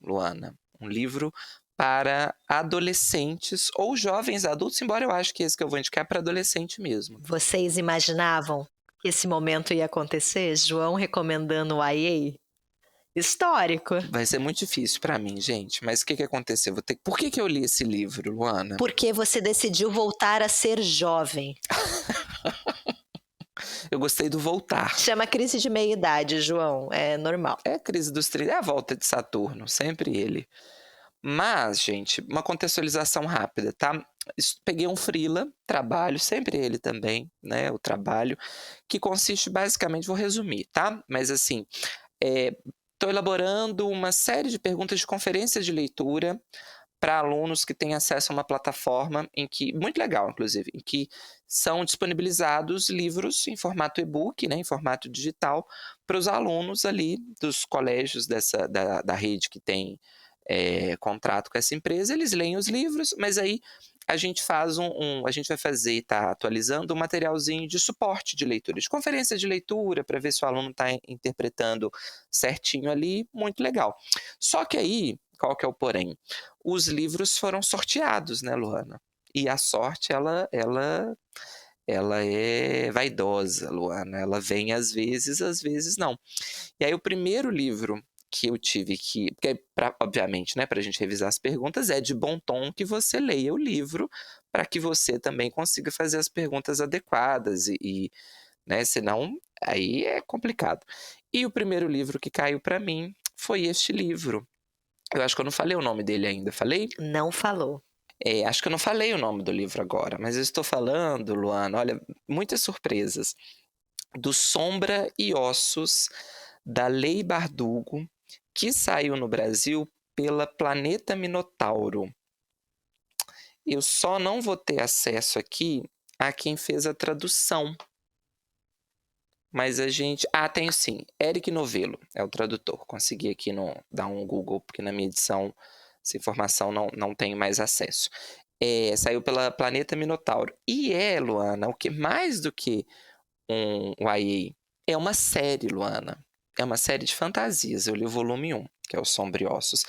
Luana, um livro para adolescentes ou jovens adultos, embora eu acho que esse que eu vou indicar é para adolescente mesmo. Vocês imaginavam que esse momento ia acontecer? João recomendando o YA? Histórico. Vai ser muito difícil pra mim, gente. Mas o que aconteceu? Por que eu li esse livro, Luana? Porque você decidiu voltar a ser jovem. Eu gostei do voltar. Chama crise de meia-idade, João. É normal. É a crise dos 30, é a volta de Saturno, sempre ele. Mas, gente, uma contextualização rápida, tá? Peguei um freela, trabalho, sempre ele também, né? O trabalho, que consiste basicamente, vou resumir, tá? Mas assim, estou elaborando uma série de perguntas de conferências de leitura para alunos que têm acesso a uma plataforma muito legal, inclusive, em que são disponibilizados livros em formato e-book, né, em formato digital, para os alunos ali dos colégios da rede que tem contrato com essa empresa. Eles leem os livros, mas aí a gente faz a gente vai fazer, tá atualizando um materialzinho de suporte de leitura, de conferência de leitura, para ver se o aluno está interpretando certinho ali, muito legal. Só que aí, qual que é o porém? Os livros foram sorteados, né, Luana? E a sorte, ela é vaidosa, Luana. Ela vem às vezes não. E aí o primeiro livro que eu tive porque obviamente, né, para a gente revisar as perguntas, é de bom tom que você leia o livro para que você também consiga fazer as perguntas adequadas né, senão aí é complicado. E o primeiro livro que caiu para mim foi este livro. Eu acho que eu não falei o nome dele ainda, falei? Não falou. Acho que eu não falei o nome do livro agora, mas eu estou falando, Luana, olha, muitas surpresas, do Sombra e Ossos, da Lei Bardugo, que saiu no Brasil pela Planeta Minotauro. Eu só não vou ter acesso aqui a quem fez a tradução. Mas a gente... tenho sim. Eric Novello é o tradutor. Consegui aqui dar um Google, porque na minha edição essa informação não tenho mais acesso. Saiu pela Planeta Minotauro. E Luana, o que mais do que um YA, é uma série, Luana. É uma série de fantasias. Eu li o volume 1, que é o Sombra e Ossos.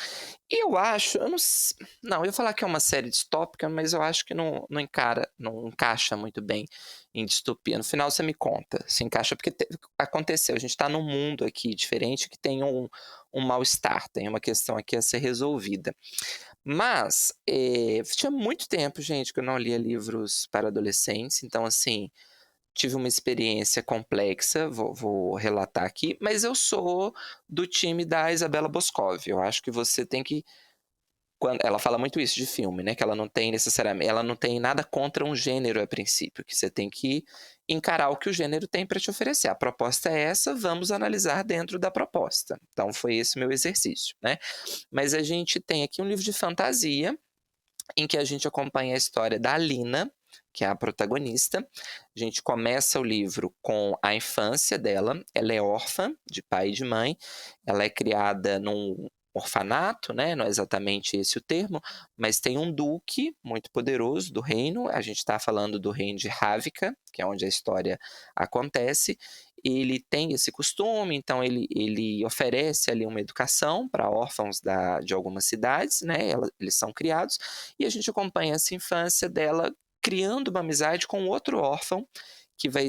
E eu acho... eu ia falar que é uma série distópica, mas eu acho que não encaixa muito bem em distopia. No final você me conta se encaixa, porque aconteceu. A gente está num mundo aqui diferente que tem um mal-estar, tem uma questão aqui a ser resolvida. Mas tinha muito tempo, gente, que eu não lia livros para adolescentes. Então, assim... tive uma experiência complexa, vou relatar aqui, mas eu sou do time da Isabella Boscov. Eu acho que você tem que... ela fala muito isso de filme, né? Que ela não tem nada contra um gênero a princípio, que você tem que encarar o que o gênero tem para te oferecer. A proposta é essa, vamos analisar dentro da proposta. Então foi esse o meu exercício, né? Mas a gente tem aqui um livro de fantasia, em que a gente acompanha a história da Alina, que é a protagonista. A gente começa o livro com a infância dela. Ela é órfã de pai e de mãe. Ela é criada num orfanato, né? Não é exatamente esse o termo, mas tem um duque muito poderoso do reino. A gente está falando do reino de Ravika, que é onde a história acontece. Ele tem esse costume, então ele oferece ali uma educação para órfãos de algumas cidades, né? Eles são criados, e a gente acompanha essa infância dela criando uma amizade com outro órfão que vai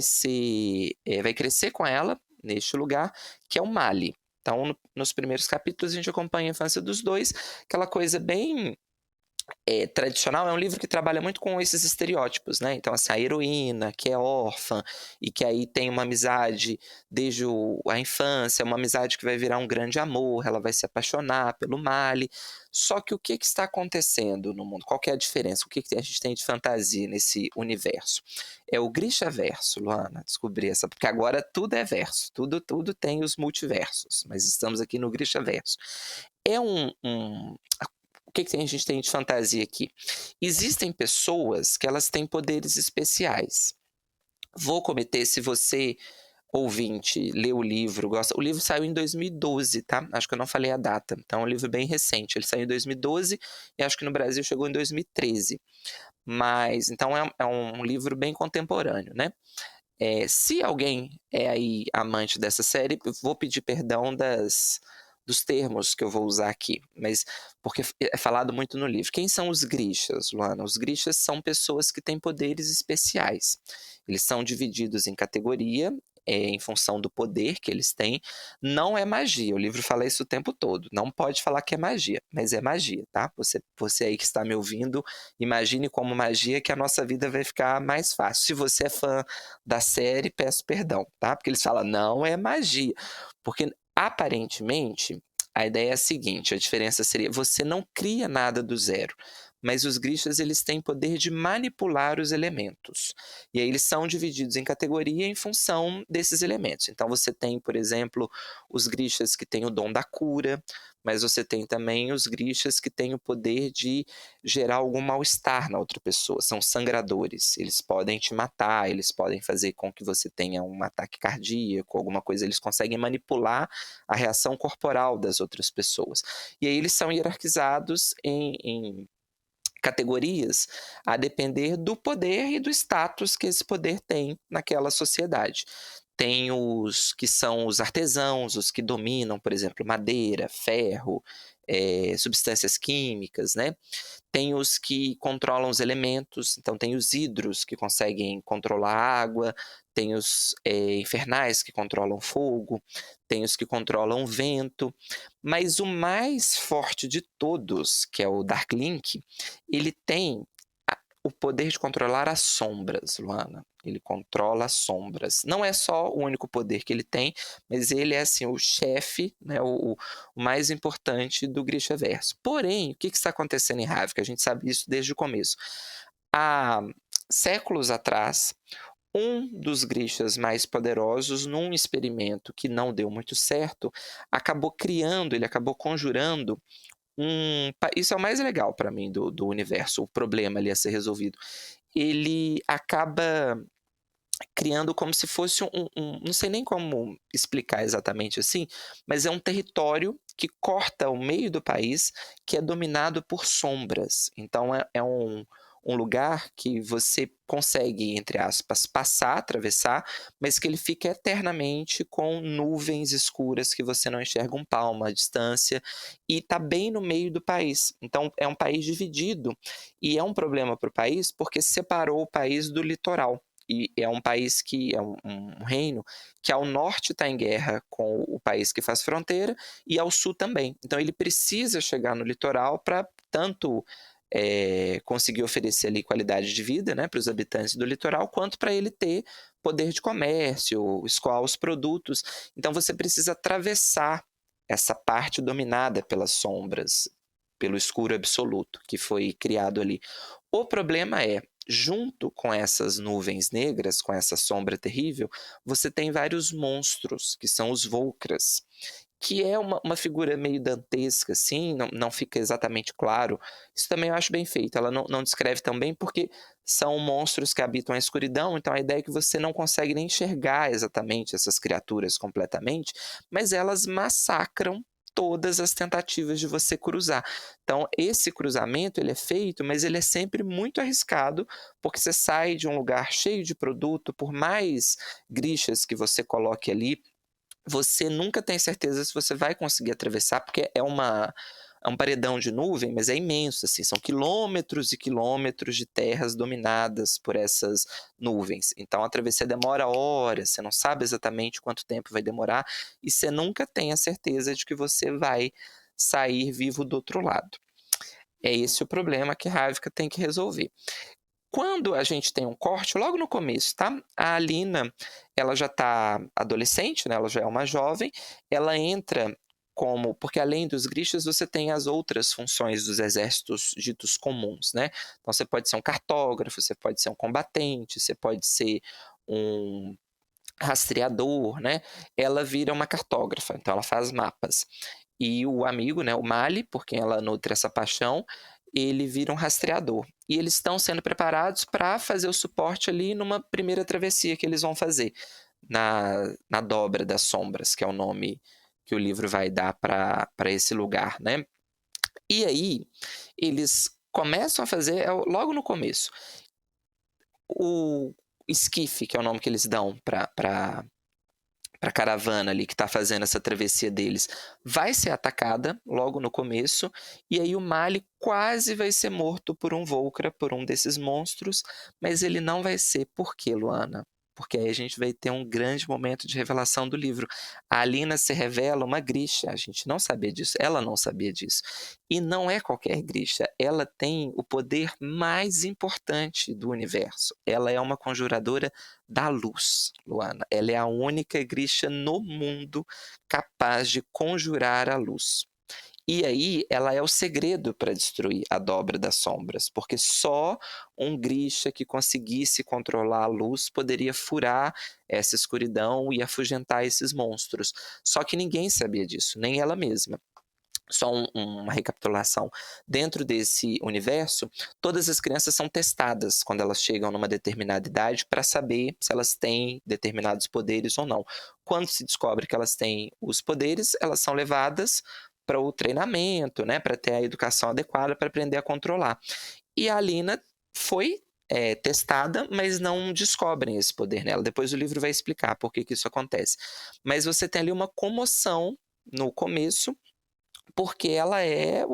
crescer com ela neste lugar, que é o Mali. Então, nos primeiros capítulos, a gente acompanha a infância dos dois, aquela coisa bem tradicional. É um livro que trabalha muito com esses estereótipos, né? Então, assim, a heroína, que é órfã e que aí tem uma amizade desde a infância, uma amizade que vai virar um grande amor, ela vai se apaixonar pelo Mali. Só que o que está acontecendo no mundo? Qual que é a diferença? O que a gente tem de fantasia nesse universo? É o Grishaverso, Luana, descobri essa, porque agora tudo é verso, tudo tem os multiversos, mas estamos aqui no Grishaverso. É o que a gente tem de fantasia aqui? Existem pessoas que elas têm poderes especiais. Vou cometer, se você, ouvinte, lê o livro, gosta... O livro saiu em 2012, tá? Acho que eu não falei a data. Então é um livro bem recente. Ele saiu em 2012 e acho que no Brasil chegou em 2013. Mas, então é um livro bem contemporâneo, né? Se alguém é aí amante dessa série, eu vou pedir perdão dos termos que eu vou usar aqui, mas porque é falado muito no livro. Quem são os Grishas, Luana? Os Grishas são pessoas que têm poderes especiais. Eles são divididos em categoria, em função do poder que eles têm. Não é magia, o livro fala isso o tempo todo. Não pode falar que é magia, mas é magia, tá? Você aí que está me ouvindo, imagine como magia que a nossa vida vai ficar mais fácil. Se você é fã da série, peço perdão, tá? Porque eles falam, não é magia. Porque, aparentemente, a ideia é a seguinte, a diferença seria, você não cria nada do zero, mas os Grishas eles têm poder de manipular os elementos. E aí eles são divididos em categoria em função desses elementos. Então você tem, por exemplo, os Grishas que têm o dom da cura, mas você tem também os Grishas que têm o poder de gerar algum mal-estar na outra pessoa. São sangradores, eles podem te matar, eles podem fazer com que você tenha um ataque cardíaco, alguma coisa, eles conseguem manipular a reação corporal das outras pessoas. E aí eles são hierarquizados em categorias a depender do poder e do status que esse poder tem naquela sociedade. Tem os que são os artesãos, os que dominam, por exemplo, madeira, ferro, substâncias químicas, né? Tem os que controlam os elementos, então tem os hidros que conseguem controlar a água, tem os infernais que controlam fogo, tem os que controlam o vento, mas o mais forte de todos, que é o Dark Link, ele tem o poder de controlar as sombras, Luana. Ele controla as sombras. Não é só o único poder que ele tem, mas ele é assim, o chefe, né, o mais importante do Grishaverso. Porém, o que está acontecendo em Ravka? A gente sabe isso desde o começo. Há séculos atrás, um dos Grishas mais poderosos, num experimento que não deu muito certo, acabou conjurando isso é o mais legal para mim do universo, o problema ali a ser resolvido. Ele acaba criando como se fosse não sei nem como explicar exatamente assim, mas é um território que corta o meio do país, que é dominado por sombras. Então é um lugar que você consegue, entre aspas, atravessar, mas que ele fica eternamente com nuvens escuras que você não enxerga um palmo à distância, e está bem no meio do país. Então é um país dividido, e é um problema para o país porque separou o país do litoral. E é um país que é um reino que ao norte está em guerra com o país que faz fronteira e ao sul também. Então ele precisa chegar no litoral para tanto conseguir oferecer ali qualidade de vida, né, para os habitantes do litoral, quanto para ele ter poder de comércio, escoar os produtos. Então você precisa atravessar essa parte dominada pelas sombras, pelo escuro absoluto que foi criado ali. O problema é, junto com essas nuvens negras, com essa sombra terrível, você tem vários monstros, que são os Volcras, que é uma figura meio dantesca, assim, não fica exatamente claro. Isso também eu acho bem feito, ela não descreve tão bem, porque são monstros que habitam a escuridão, então a ideia é que você não consegue nem enxergar exatamente essas criaturas completamente, mas elas massacram todas as tentativas de você cruzar. Então, esse cruzamento ele é feito, mas ele é sempre muito arriscado, porque você sai de um lugar cheio de produto, por mais Grishas que você coloque ali, você nunca tem certeza se você vai conseguir atravessar, porque é um paredão de nuvem, mas é imenso, assim, são quilômetros e quilômetros de terras dominadas por essas nuvens. Então a travessia demora horas, você não sabe exatamente quanto tempo vai demorar, e você nunca tem a certeza de que você vai sair vivo do outro lado. É esse o problema que Ravka tem que resolver. Quando a gente tem um corte, logo no começo, tá? A Alina, ela já está adolescente, né? Ela já é uma jovem, ela entra porque além dos Grishas, você tem as outras funções dos exércitos ditos comuns, né? Então você pode ser um cartógrafo, você pode ser um combatente, você pode ser um rastreador, né? Ela vira uma cartógrafa, então ela faz mapas. E o amigo, né, o Mali, por quem ela nutre essa paixão, ele vira um rastreador. E eles estão sendo preparados para fazer o suporte ali numa primeira travessia que eles vão fazer, na Dobra das Sombras, que é o nome que o livro vai dar para esse lugar, né? E aí, eles começam a fazer, logo no começo, o esquife, que é o nome que eles dão para a caravana ali que está fazendo essa travessia deles, vai ser atacada logo no começo, e aí o Mali quase vai ser morto por um Volcra, por um desses monstros, mas ele não vai ser. Por quê, Luana? porque aí a gente vai ter um grande momento de revelação do livro. A Alina se revela uma Grisha, a gente não sabia disso, ela não sabia disso. E não é qualquer Grisha, ela tem o poder mais importante do universo. Ela é uma conjuradora da luz, Luana. Ela é a única Grisha no mundo capaz de conjurar a luz. E aí ela é o segredo para destruir a dobra das sombras, porque só um Grisha que conseguisse controlar a luz poderia furar essa escuridão e afugentar esses monstros. Só que ninguém sabia disso, nem ela mesma. Só uma recapitulação. Dentro desse universo, todas as crianças são testadas quando elas chegam numa determinada idade para saber se elas têm determinados poderes ou não. Quando se descobre que elas têm os poderes, elas são levadas para o treinamento, né, para ter a educação adequada para aprender a controlar. E a Alina foi testada, mas não descobrem esse poder nela. Depois o livro vai explicar por que isso acontece. Mas você tem ali uma comoção no começo, porque ela é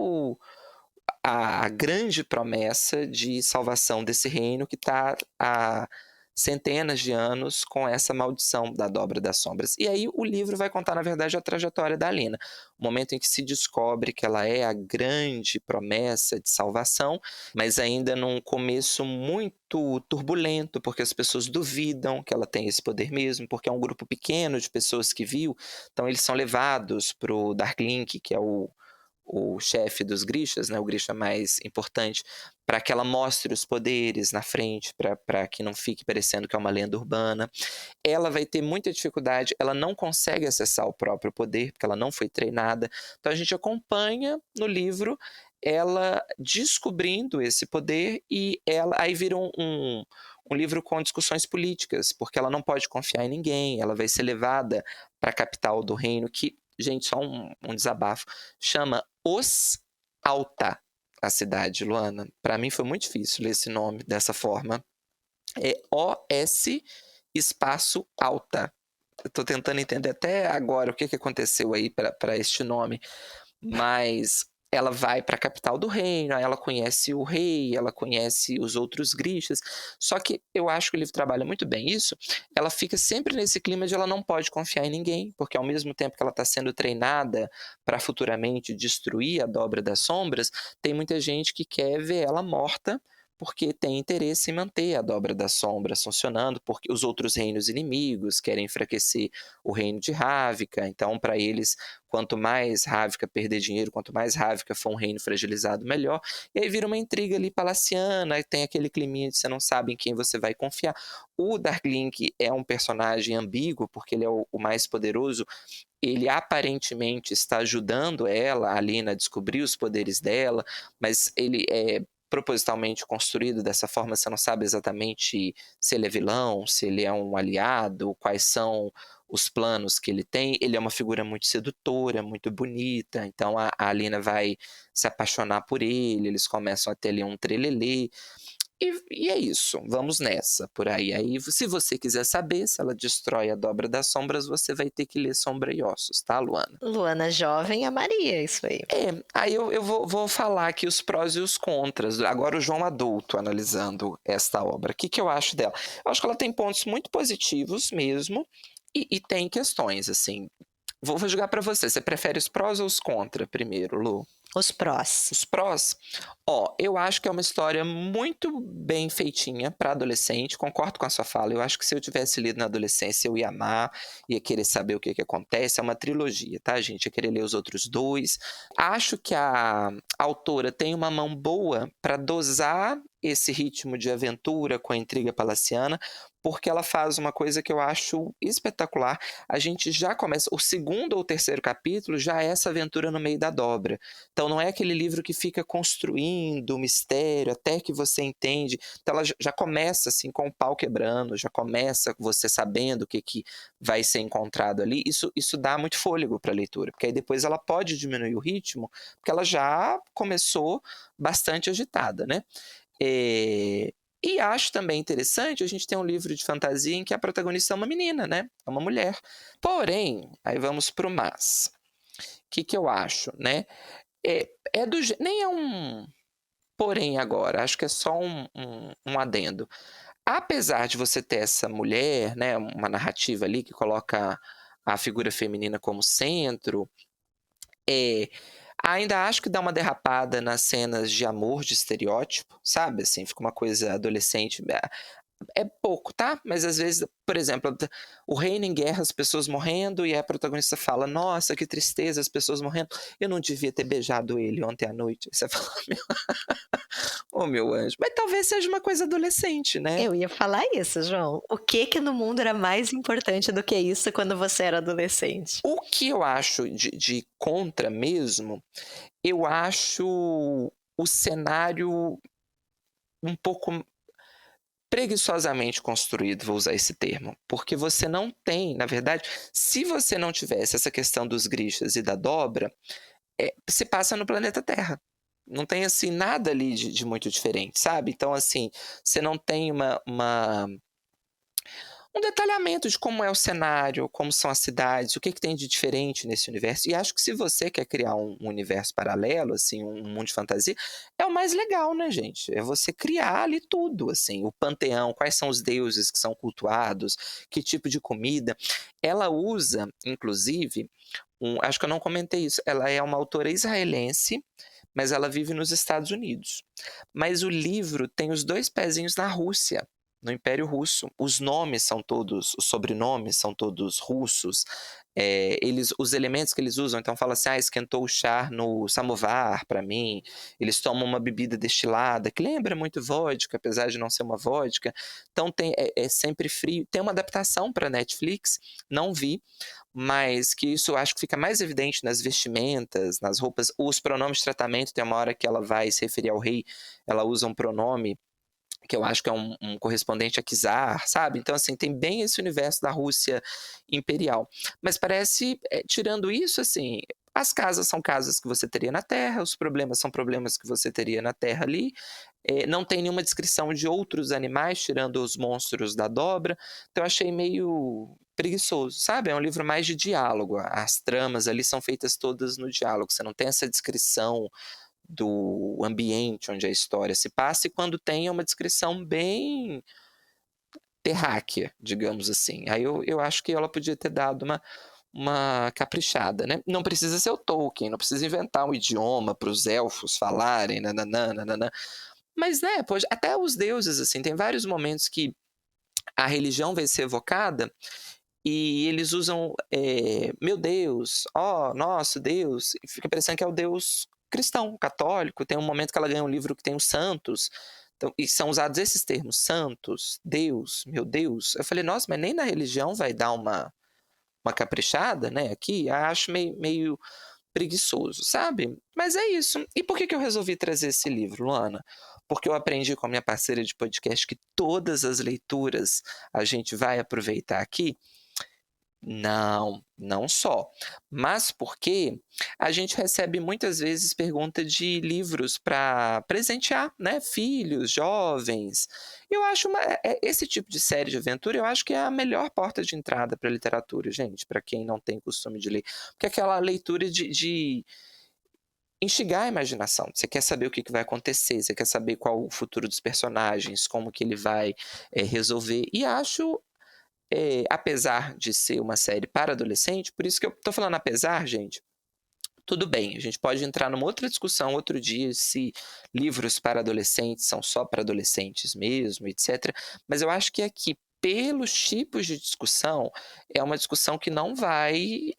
a grande promessa de salvação desse reino que está há centenas de anos com essa maldição da dobra das sombras. E aí o livro vai contar, na verdade, a trajetória da Alina. O momento em que se descobre que ela é a grande promessa de salvação, mas ainda num começo muito turbulento, porque as pessoas duvidam que ela tem esse poder mesmo, porque é um grupo pequeno de pessoas que viu, então eles são levados para o Darklink, que é o chefe dos Grishas, né, o Grisha mais importante, para que ela mostre os poderes na frente, para que não fique parecendo que é uma lenda urbana. Ela vai ter muita dificuldade, ela não consegue acessar o próprio poder, porque ela não foi treinada. Então a gente acompanha no livro ela descobrindo esse poder e ela aí vira um livro com discussões políticas, porque ela não pode confiar em ninguém, ela vai ser levada para a capital do reino, que, gente, só um desabafo, chama Os Alta, a cidade, Luana. Para mim foi muito difícil ler esse nome dessa forma. É O-S espaço Alta. Eu tô tentando entender até agora o que aconteceu aí para este nome, mas ela vai para a capital do reino, aí ela conhece o rei, ela conhece os outros Grishas, só que eu acho que o livro trabalha muito bem isso, ela fica sempre nesse clima de ela não pode confiar em ninguém, porque ao mesmo tempo que ela está sendo treinada para futuramente destruir a dobra das sombras, tem muita gente que quer ver ela morta, porque tem interesse em manter a dobra das sombras funcionando, porque os outros reinos inimigos querem enfraquecer o reino de Ravika, então para eles, quanto mais Ravika perder dinheiro, quanto mais Ravika for um reino fragilizado, melhor. E aí vira uma intriga ali palaciana, e tem aquele climinha de você não sabe em quem você vai confiar. O Darklink é um personagem ambíguo, porque ele é o mais poderoso, ele aparentemente está ajudando ela, a Alina, a descobrir os poderes dela, mas ele é propositalmente construído dessa forma, você não sabe exatamente se ele é vilão, se ele é um aliado, quais são os planos que ele tem. Ele é uma figura muito sedutora, muito bonita, então a Alina vai se apaixonar por ele, eles começam a ter ali um trelelê, e é isso, vamos nessa, por aí. Aí, se você quiser saber se ela destrói a dobra das sombras, você vai ter que ler Sombra e Ossos, tá, Luana? Luana jovem amaria isso aí. Aí eu vou falar aqui os prós e os contras. Agora o João adulto analisando esta obra. O que eu acho dela? Eu acho que ela tem pontos muito positivos mesmo, e tem questões, assim. Vou jogar para você. Você prefere os prós ou os contras primeiro, Lu? Os prós. Os prós? Eu acho que é uma história muito bem feitinha para adolescente, concordo com a sua fala, eu acho que se eu tivesse lido na adolescência eu ia amar, ia querer saber o que acontece, é uma trilogia, tá, gente? Ia querer ler os outros dois. Acho que a autora tem uma mão boa para dosar esse ritmo de aventura com a intriga palaciana, porque ela faz uma coisa que eu acho espetacular. A gente já começa, o segundo ou terceiro capítulo já é essa aventura no meio da dobra. Então não é aquele livro que fica construindo o mistério até que você entende. Então ela já começa assim com o pau quebrando, já começa você sabendo o que vai ser encontrado ali. Isso dá muito fôlego para a leitura, porque aí depois ela pode diminuir o ritmo, porque ela já começou bastante agitada, né? E acho também interessante, a gente tem um livro de fantasia em que a protagonista é uma menina, né? É uma mulher. Porém, aí vamos pro mas. O que eu acho, né? Nem é um porém agora, acho que é só um adendo. apesar de você ter essa mulher, né, uma narrativa ali que coloca a figura feminina como centro, ainda acho que dá uma derrapada nas cenas de amor de estereótipo, sabe? Assim, fica uma coisa adolescente. É pouco, tá? Mas às vezes, por exemplo, o Reino em Guerra, as pessoas morrendo, e a protagonista fala: nossa, que tristeza, as pessoas morrendo. Eu não devia ter beijado ele ontem à noite. Você fala: oh, meu anjo. Mas talvez seja uma coisa adolescente, né? Eu ia falar isso, João. O que no mundo era mais importante do que isso quando você era adolescente? O que eu acho de contra mesmo, eu acho o cenário um pouco preguiçosamente construído, vou usar esse termo, porque você não tem, na verdade, se você não tivesse essa questão dos Grishas e da dobra, se passa no planeta Terra. Não tem, assim, nada ali de muito diferente, sabe? Então, assim, você não tem um detalhamento de como é o cenário, como são as cidades, o que tem de diferente nesse universo. E acho que se você quer criar um universo paralelo, assim, um mundo de fantasia, é o mais legal, né, gente? É você criar ali tudo, assim, o panteão, quais são os deuses que são cultuados, que tipo de comida. Ela usa, inclusive, acho que eu não comentei isso, ela é uma autora israelense, mas ela vive nos Estados Unidos. Mas o livro tem os 2 pezinhos na Rússia, no Império Russo. Os nomes são todos, os sobrenomes são todos russos. Os elementos que eles usam, então fala assim: esquentou o chá no samovar para mim. Eles tomam uma bebida destilada que lembra muito vodka, apesar de não ser uma vodka. Então é sempre frio. Tem uma adaptação para Netflix, não vi, mas que isso eu acho que fica mais evidente nas vestimentas, nas roupas. Os pronomes de tratamento, tem uma hora que ela vai se referir ao rei, ela usa um pronome que eu acho que é um correspondente a czar, sabe? Então, assim, tem bem esse universo da Rússia imperial. Mas parece, tirando isso, assim, as casas são casas que você teria na Terra, os problemas são problemas que você teria na Terra ali, não tem nenhuma descrição de outros animais, tirando os monstros da dobra, então eu achei meio preguiçoso, sabe? É um livro mais de diálogo, as tramas ali são feitas todas no diálogo, você não tem essa descrição do ambiente onde a história se passa, e quando tem é uma descrição bem terráquea, digamos assim. Aí eu acho que ela podia ter dado uma caprichada, né? Não precisa ser o Tolkien, não precisa inventar um idioma para os elfos falarem, nananã. Mas, né, até os deuses, assim, tem vários momentos que a religião vai ser evocada e eles usam, meu Deus, nosso Deus, e fica parecendo que é o Deus cristão, católico. Tem um momento que ela ganha um livro que tem os santos, então, e são usados esses termos, santos, Deus, meu Deus. Eu falei, nossa, mas nem na religião vai dar uma caprichada, né, aqui? Eu acho meio preguiçoso, sabe? Mas é isso. E por que eu resolvi trazer esse livro, Luana? Porque eu aprendi com a minha parceira de podcast que todas as leituras a gente vai aproveitar aqui. Não só, mas porque a gente recebe muitas vezes pergunta de livros para presentear, né, filhos, jovens. Eu acho esse tipo de série de aventura, eu acho que é a melhor porta de entrada para a literatura, gente, para quem não tem costume de ler, porque é aquela leitura de instigar a imaginação. Você quer saber o que vai acontecer, você quer saber qual o futuro dos personagens, como que ele vai resolver, e acho apesar de ser uma série para adolescente, por isso que eu tô falando apesar, gente, tudo bem, a gente pode entrar numa outra discussão outro dia se livros para adolescentes são só para adolescentes mesmo, etc. Mas eu acho que aqui, pelos tipos de discussão, é uma discussão que não vai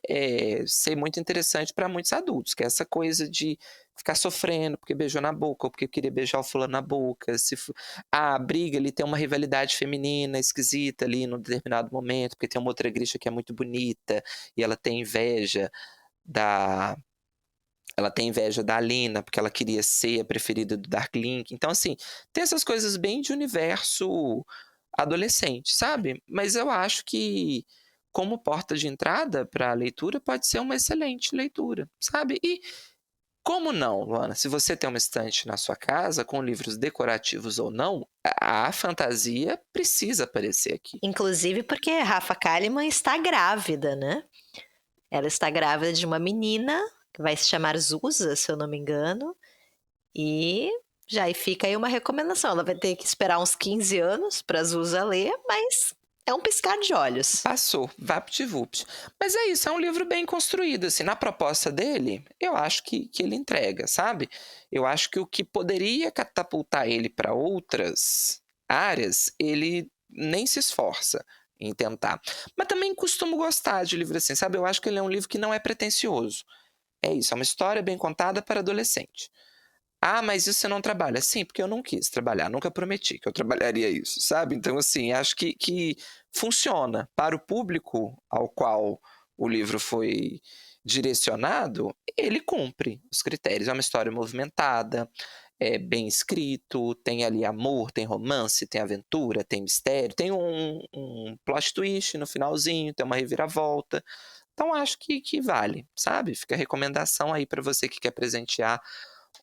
ser muito interessante para muitos adultos, que é essa coisa de ficar sofrendo porque beijou na boca, ou porque queria beijar o fulano na boca, a briga ali tem uma rivalidade feminina esquisita ali num determinado momento, porque tem uma outra Grisha que é muito bonita, e ela tem inveja da Alina, porque ela queria ser a preferida do Dark Link. Então, assim, tem essas coisas bem de universo adolescente, sabe? Mas eu acho que, como porta de entrada para a leitura, pode ser uma excelente leitura, sabe? E como não, Luana? Se você tem uma estante na sua casa, com livros decorativos ou não, a fantasia precisa aparecer aqui. Inclusive porque Rafa Kalimann está grávida, né? Ela está grávida de uma menina que vai se chamar Zusa, se eu não me engano. E Já aí fica aí uma recomendação. Ela vai ter que esperar uns 15 anos para Zusa ler, mas é um piscar de olhos. Passou, vapt-vupt. Mas é isso, é um livro bem construído, assim, na proposta dele, eu acho que ele entrega, sabe? Eu acho que o que poderia catapultar ele para outras áreas, ele nem se esforça em tentar. Mas também costumo gostar de livro assim, sabe? Eu acho que ele é um livro que não é pretensioso. É isso, é uma história bem contada para adolescente. Ah, mas isso você não trabalha? Sim, porque eu não quis trabalhar, nunca prometi que eu trabalharia isso, sabe? Então, assim, acho que funciona para o público ao qual o livro foi direcionado, ele cumpre os critérios. É uma história movimentada, é bem escrito, tem ali amor, tem romance, tem aventura, tem mistério, tem um plot twist no finalzinho, tem uma reviravolta. Então, acho que vale, sabe? Fica a recomendação aí para você que quer presentear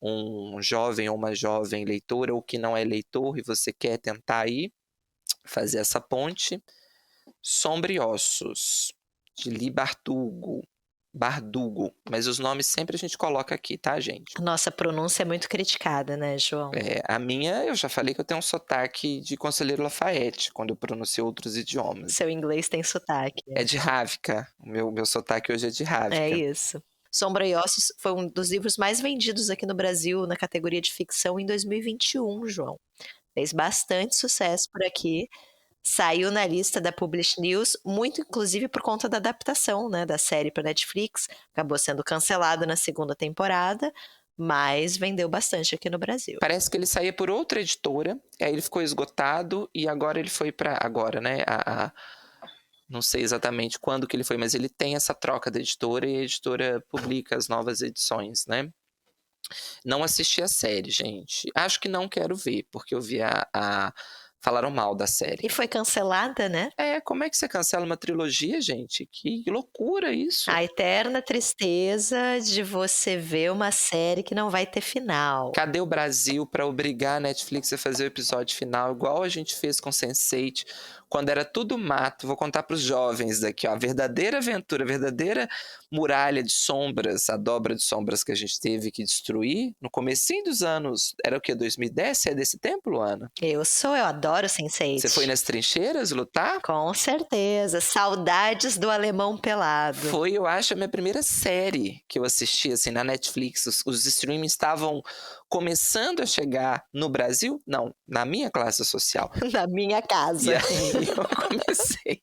um jovem ou uma jovem leitora ou que não é leitor e você quer tentar aí fazer essa ponte. Sombra e Ossos, de Li Bardugo, mas os nomes sempre a gente coloca aqui, tá, gente? A nossa pronúncia é muito criticada, né, João? A minha, eu já falei que eu tenho um sotaque de Conselheiro Lafayette, quando eu pronuncio outros idiomas. Seu inglês tem sotaque. É de Rávica, o meu sotaque hoje é de Rávica. É isso. Sombra e Ossos foi um dos livros mais vendidos aqui no Brasil na categoria de ficção em 2021, João. Fez bastante sucesso por aqui. Saiu na lista da Publish News, muito inclusive por conta da adaptação, né, da série para Netflix. Acabou sendo cancelado na segunda temporada, mas vendeu bastante aqui no Brasil. Parece que ele saía por outra editora, aí ele ficou esgotado e agora ele foi para agora, né? Não sei exatamente quando que ele foi, mas ele tem essa troca da editora e a editora publica as novas edições, né? Não assisti a série, gente. Acho que não quero ver, porque eu vi falaram mal da série. E foi cancelada, né? Como é que você cancela uma trilogia, gente? Que loucura isso. A eterna tristeza de você ver uma série que não vai ter final. Cadê o Brasil para obrigar a Netflix a fazer o episódio final, igual a gente fez com Sense8, quando era tudo mato? Vou contar para os jovens daqui, ó, a verdadeira aventura, a verdadeira muralha de sombras, a dobra de sombras que a gente teve que destruir no comecinho dos anos, era o quê? 2010? Você é desse tempo, Luana? Eu adoro Sense8. Você foi nas trincheiras lutar? Com certeza, saudades do Alemão Pelado. Foi, eu acho, a minha primeira série que eu assisti, assim, na Netflix. Os streamings estavam começando a chegar no Brasil, não, na minha classe social. Na minha casa. E aí eu comecei.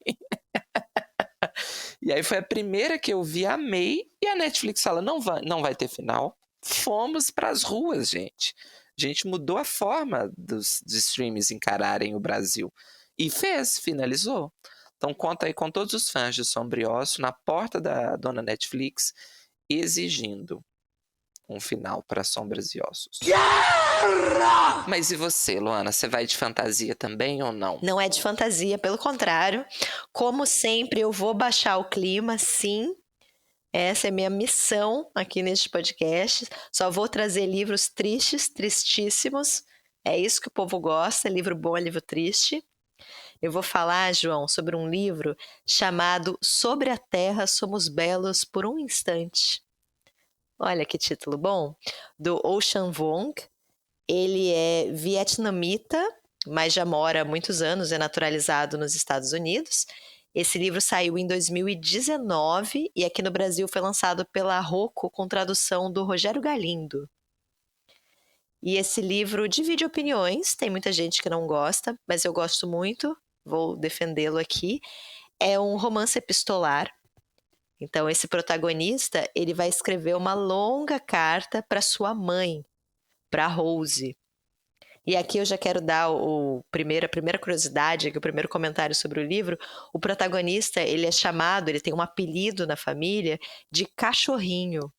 E aí foi a primeira que eu vi, amei, e a Netflix fala, não vai ter final. Fomos pras ruas, gente. A gente mudou a forma dos streams encararem o Brasil. E finalizou. Então conta aí com todos os fãs de Sombra e Osso na porta da dona Netflix, exigindo um final para Sombras e Ossos. Guerra! Mas e você, Luana? Você vai de fantasia também ou não? Não é de fantasia, pelo contrário. Como sempre, eu vou baixar o clima, sim. Essa é minha missão aqui neste podcast. Só vou trazer livros tristes, tristíssimos. É isso que o povo gosta, livro bom é livro triste. Eu vou falar, João, sobre um livro chamado Sobre a Terra Somos Belos por um Instante. Olha que título bom. Do Ocean Vuong. Ele é vietnamita, mas já mora há muitos anos, é naturalizado nos Estados Unidos. Esse livro saiu em 2019 e aqui no Brasil foi lançado pela Rocco com tradução do Rogério Galindo. E esse livro divide opiniões, tem muita gente que não gosta, mas eu gosto muito, vou defendê-lo aqui. É um romance epistolar. Então esse protagonista, ele vai escrever uma longa carta para sua mãe, para Rose. E aqui eu já quero dar a primeira curiosidade, o primeiro comentário sobre o livro. O protagonista, ele é chamado, ele tem um apelido na família de Cachorrinho,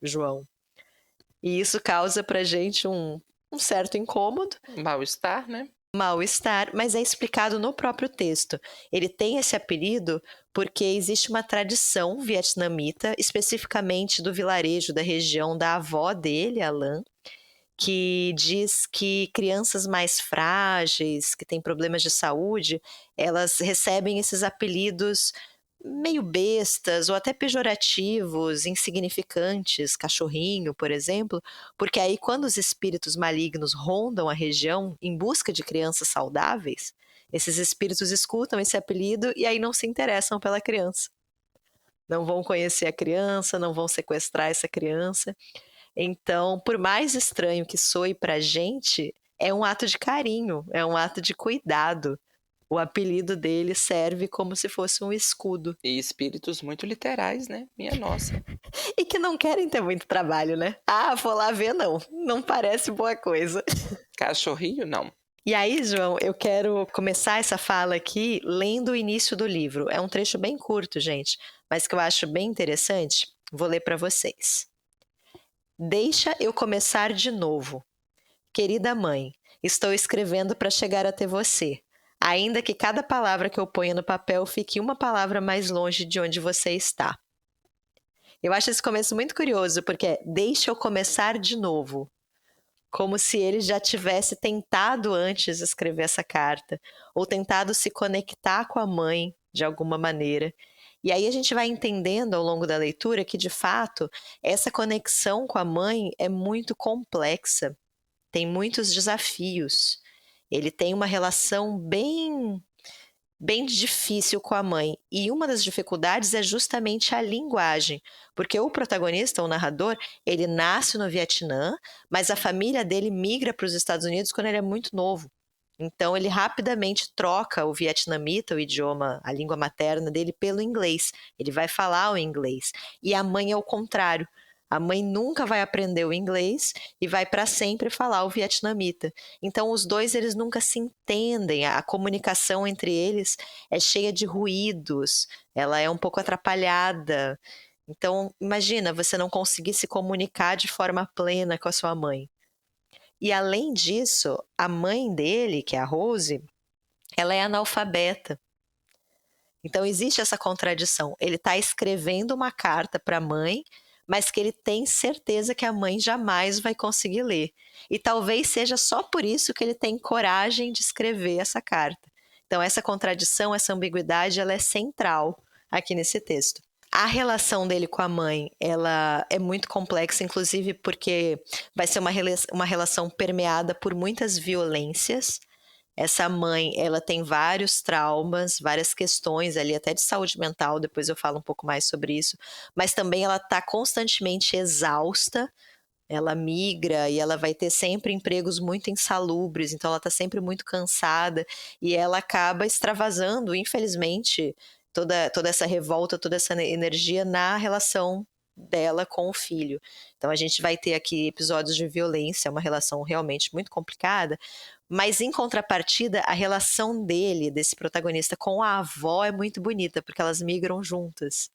João. E isso causa pra gente um certo incômodo. Mal-estar, né? Mal-estar, mas é explicado no próprio texto. Ele tem esse apelido porque existe uma tradição vietnamita, especificamente do vilarejo da região da avó dele, Alan, que diz que crianças mais frágeis, que têm problemas de saúde, elas recebem esses apelidos meio bestas ou até pejorativos, insignificantes, cachorrinho, por exemplo, porque aí quando os espíritos malignos rondam a região em busca de crianças saudáveis, esses espíritos escutam esse apelido e aí não se interessam pela criança. Não vão conhecer a criança, não vão sequestrar essa criança. Então, por mais estranho que soe pra gente, é um ato de carinho, é um ato de cuidado. O apelido dele serve como se fosse um escudo. E espíritos muito literais, né? Minha nossa. E que não querem ter muito trabalho, né? Ah, vou lá ver, não. Não parece boa coisa. Cachorrinho, não. E aí, João, eu quero começar essa fala aqui lendo o início do livro. É um trecho bem curto, gente, mas que eu acho bem interessante. Vou ler para vocês. Deixa eu começar de novo. Querida mãe, estou escrevendo para chegar até você, ainda que cada palavra que eu ponha no papel fique uma palavra mais longe de onde você está. Eu acho esse começo muito curioso, porque é deixa eu começar de novo. Como se ele já tivesse tentado antes escrever essa carta, ou tentado se conectar com a mãe de alguma maneira. E aí a gente vai entendendo ao longo da leitura que, de fato, essa conexão com a mãe é muito complexa, tem muitos desafios. Ele tem uma relação bem difícil com a mãe. E uma das dificuldades é justamente a linguagem, porque o protagonista, o narrador, ele nasce no Vietnã, mas a família dele migra para os Estados Unidos quando ele é muito novo. Então ele rapidamente troca o vietnamita, o idioma, a língua materna dele, pelo inglês. Ele vai falar o inglês. E a mãe é o contrário. A mãe nunca vai aprender o inglês e vai para sempre falar o vietnamita. Então os dois eles nunca se entendem, a comunicação entre eles é cheia de ruídos, ela é um pouco atrapalhada. Então imagina você não conseguir se comunicar de forma plena com a sua mãe. E além disso, a mãe dele, que é a Rose, ela é analfabeta. Então existe essa contradição. Ele está escrevendo uma carta para a mãe, mas que ele tem certeza que a mãe jamais vai conseguir ler. E talvez seja só por isso que ele tem coragem de escrever essa carta. Então essa contradição, essa ambiguidade, ela é central aqui nesse texto. A relação dele com a mãe, ela é muito complexa, inclusive porque vai ser uma relação permeada por muitas violências. Essa mãe, ela tem vários traumas, várias questões ali, até de saúde mental, depois eu falo um pouco mais sobre isso, mas também ela está constantemente exausta, ela migra e ela vai ter sempre empregos muito insalubres, então ela está sempre muito cansada e ela acaba extravasando, infelizmente, toda essa revolta, toda essa energia na relação dela com o filho. Então a gente vai ter aqui episódios de violência, uma relação realmente muito complicada, mas em contrapartida, a relação dele, desse protagonista, com a avó é muito bonita, porque elas migram juntas.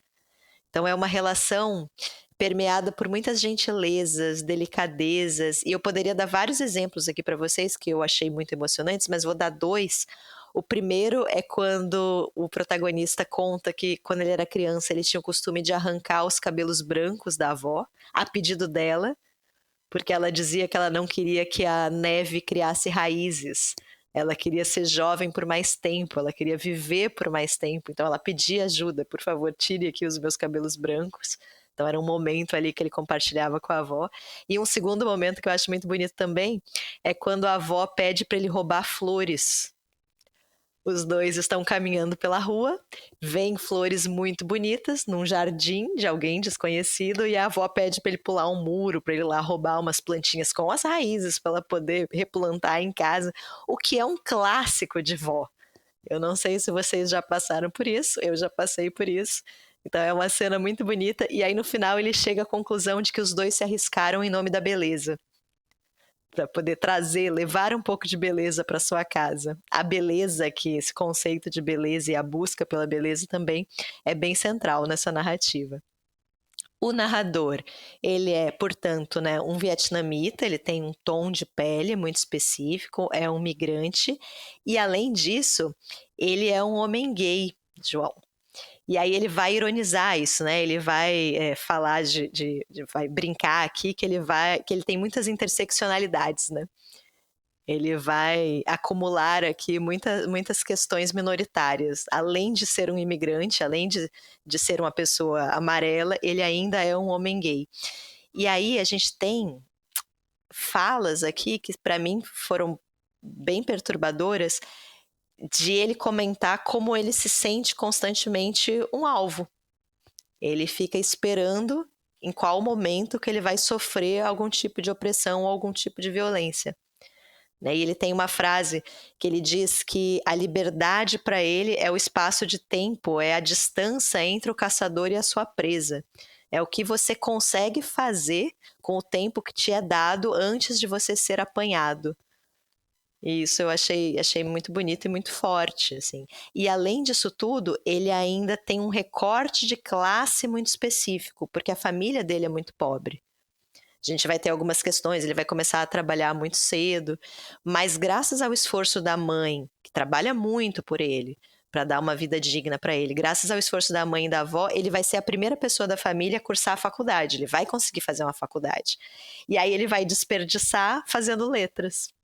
Então é uma relação permeada por muitas gentilezas, delicadezas, e eu poderia dar vários exemplos aqui para vocês que eu achei muito emocionantes, mas vou dar 2. O primeiro é quando o protagonista conta que quando ele era criança ele tinha o costume de arrancar os cabelos brancos da avó, a pedido dela, porque ela dizia que ela não queria que a neve criasse raízes. Ela queria ser jovem por mais tempo, ela queria viver por mais tempo. Então ela pedia ajuda, por favor, tire aqui os meus cabelos brancos. Então era um momento ali que ele compartilhava com a avó. E um segundo momento que eu acho muito bonito também é quando a avó pede para ele roubar flores. Os dois estão caminhando pela rua, veem flores muito bonitas num jardim de alguém desconhecido e a avó pede para ele pular um muro, para ele ir lá roubar umas plantinhas com as raízes para ela poder replantar em casa, o que é um clássico de vó. Eu não sei se vocês já passaram por isso, eu já passei por isso. Então é uma cena muito bonita e aí no final ele chega à conclusão de que os dois se arriscaram em nome da beleza. Para poder trazer, levar um pouco de beleza para sua casa. A beleza, que esse conceito de beleza e a busca pela beleza também é bem central nessa narrativa. O narrador, ele é, portanto, né, um vietnamita, ele tem um tom de pele muito específico, é um migrante, e além disso, ele é um homem gay, João. E aí ele vai ironizar isso, né? Ele vai falar vai brincar aqui que ele tem muitas interseccionalidades, né? Ele vai acumular aqui muitas questões minoritárias. Além de ser um imigrante, além de ser uma pessoa amarela, ele ainda é um homem gay. E aí a gente tem falas aqui que para mim foram bem perturbadoras, de ele comentar como ele se sente constantemente um alvo. Ele fica esperando em qual momento que ele vai sofrer algum tipo de opressão ou algum tipo de violência. E ele tem uma frase que ele diz que a liberdade para ele é o espaço de tempo, é a distância entre o caçador e a sua presa. É o que você consegue fazer com o tempo que te é dado antes de você ser apanhado. E isso eu achei muito bonito e muito forte, assim. E além disso tudo, ele ainda tem um recorte de classe muito específico, porque a família dele é muito pobre. A gente vai ter algumas questões, ele vai começar a trabalhar muito cedo, mas graças ao esforço da mãe, que trabalha muito por ele, para dar uma vida digna para ele, graças ao esforço da mãe e da avó, ele vai ser a primeira pessoa da família a cursar a faculdade, ele vai conseguir fazer uma faculdade. E aí ele vai desperdiçar fazendo letras.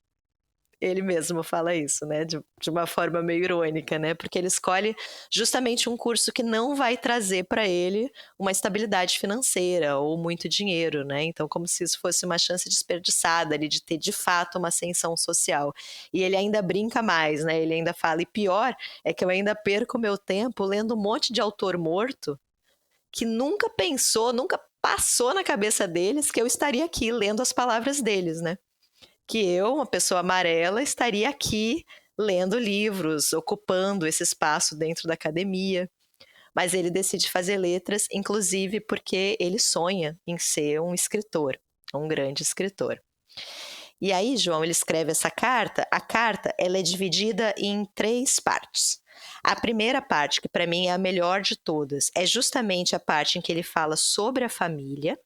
Ele mesmo fala isso, né? De uma forma meio irônica, né? Porque ele escolhe justamente um curso que não vai trazer para ele uma estabilidade financeira ou muito dinheiro, né? Então, como se isso fosse uma chance desperdiçada ali de ter, de fato, uma ascensão social. E ele ainda brinca mais, né? Ele ainda fala, e pior é que eu ainda perco meu tempo lendo um monte de autor morto que nunca pensou, nunca passou na cabeça deles que eu estaria aqui lendo as palavras deles, né? Que eu, uma pessoa amarela, estaria aqui lendo livros, ocupando esse espaço dentro da academia. Mas ele decide fazer letras, inclusive porque ele sonha em ser um escritor, um grande escritor. E aí, João, ele escreve essa carta. A carta ela é dividida em 3 partes. A primeira parte, que para mim é a melhor de todas, é justamente a parte em que ele fala sobre a família.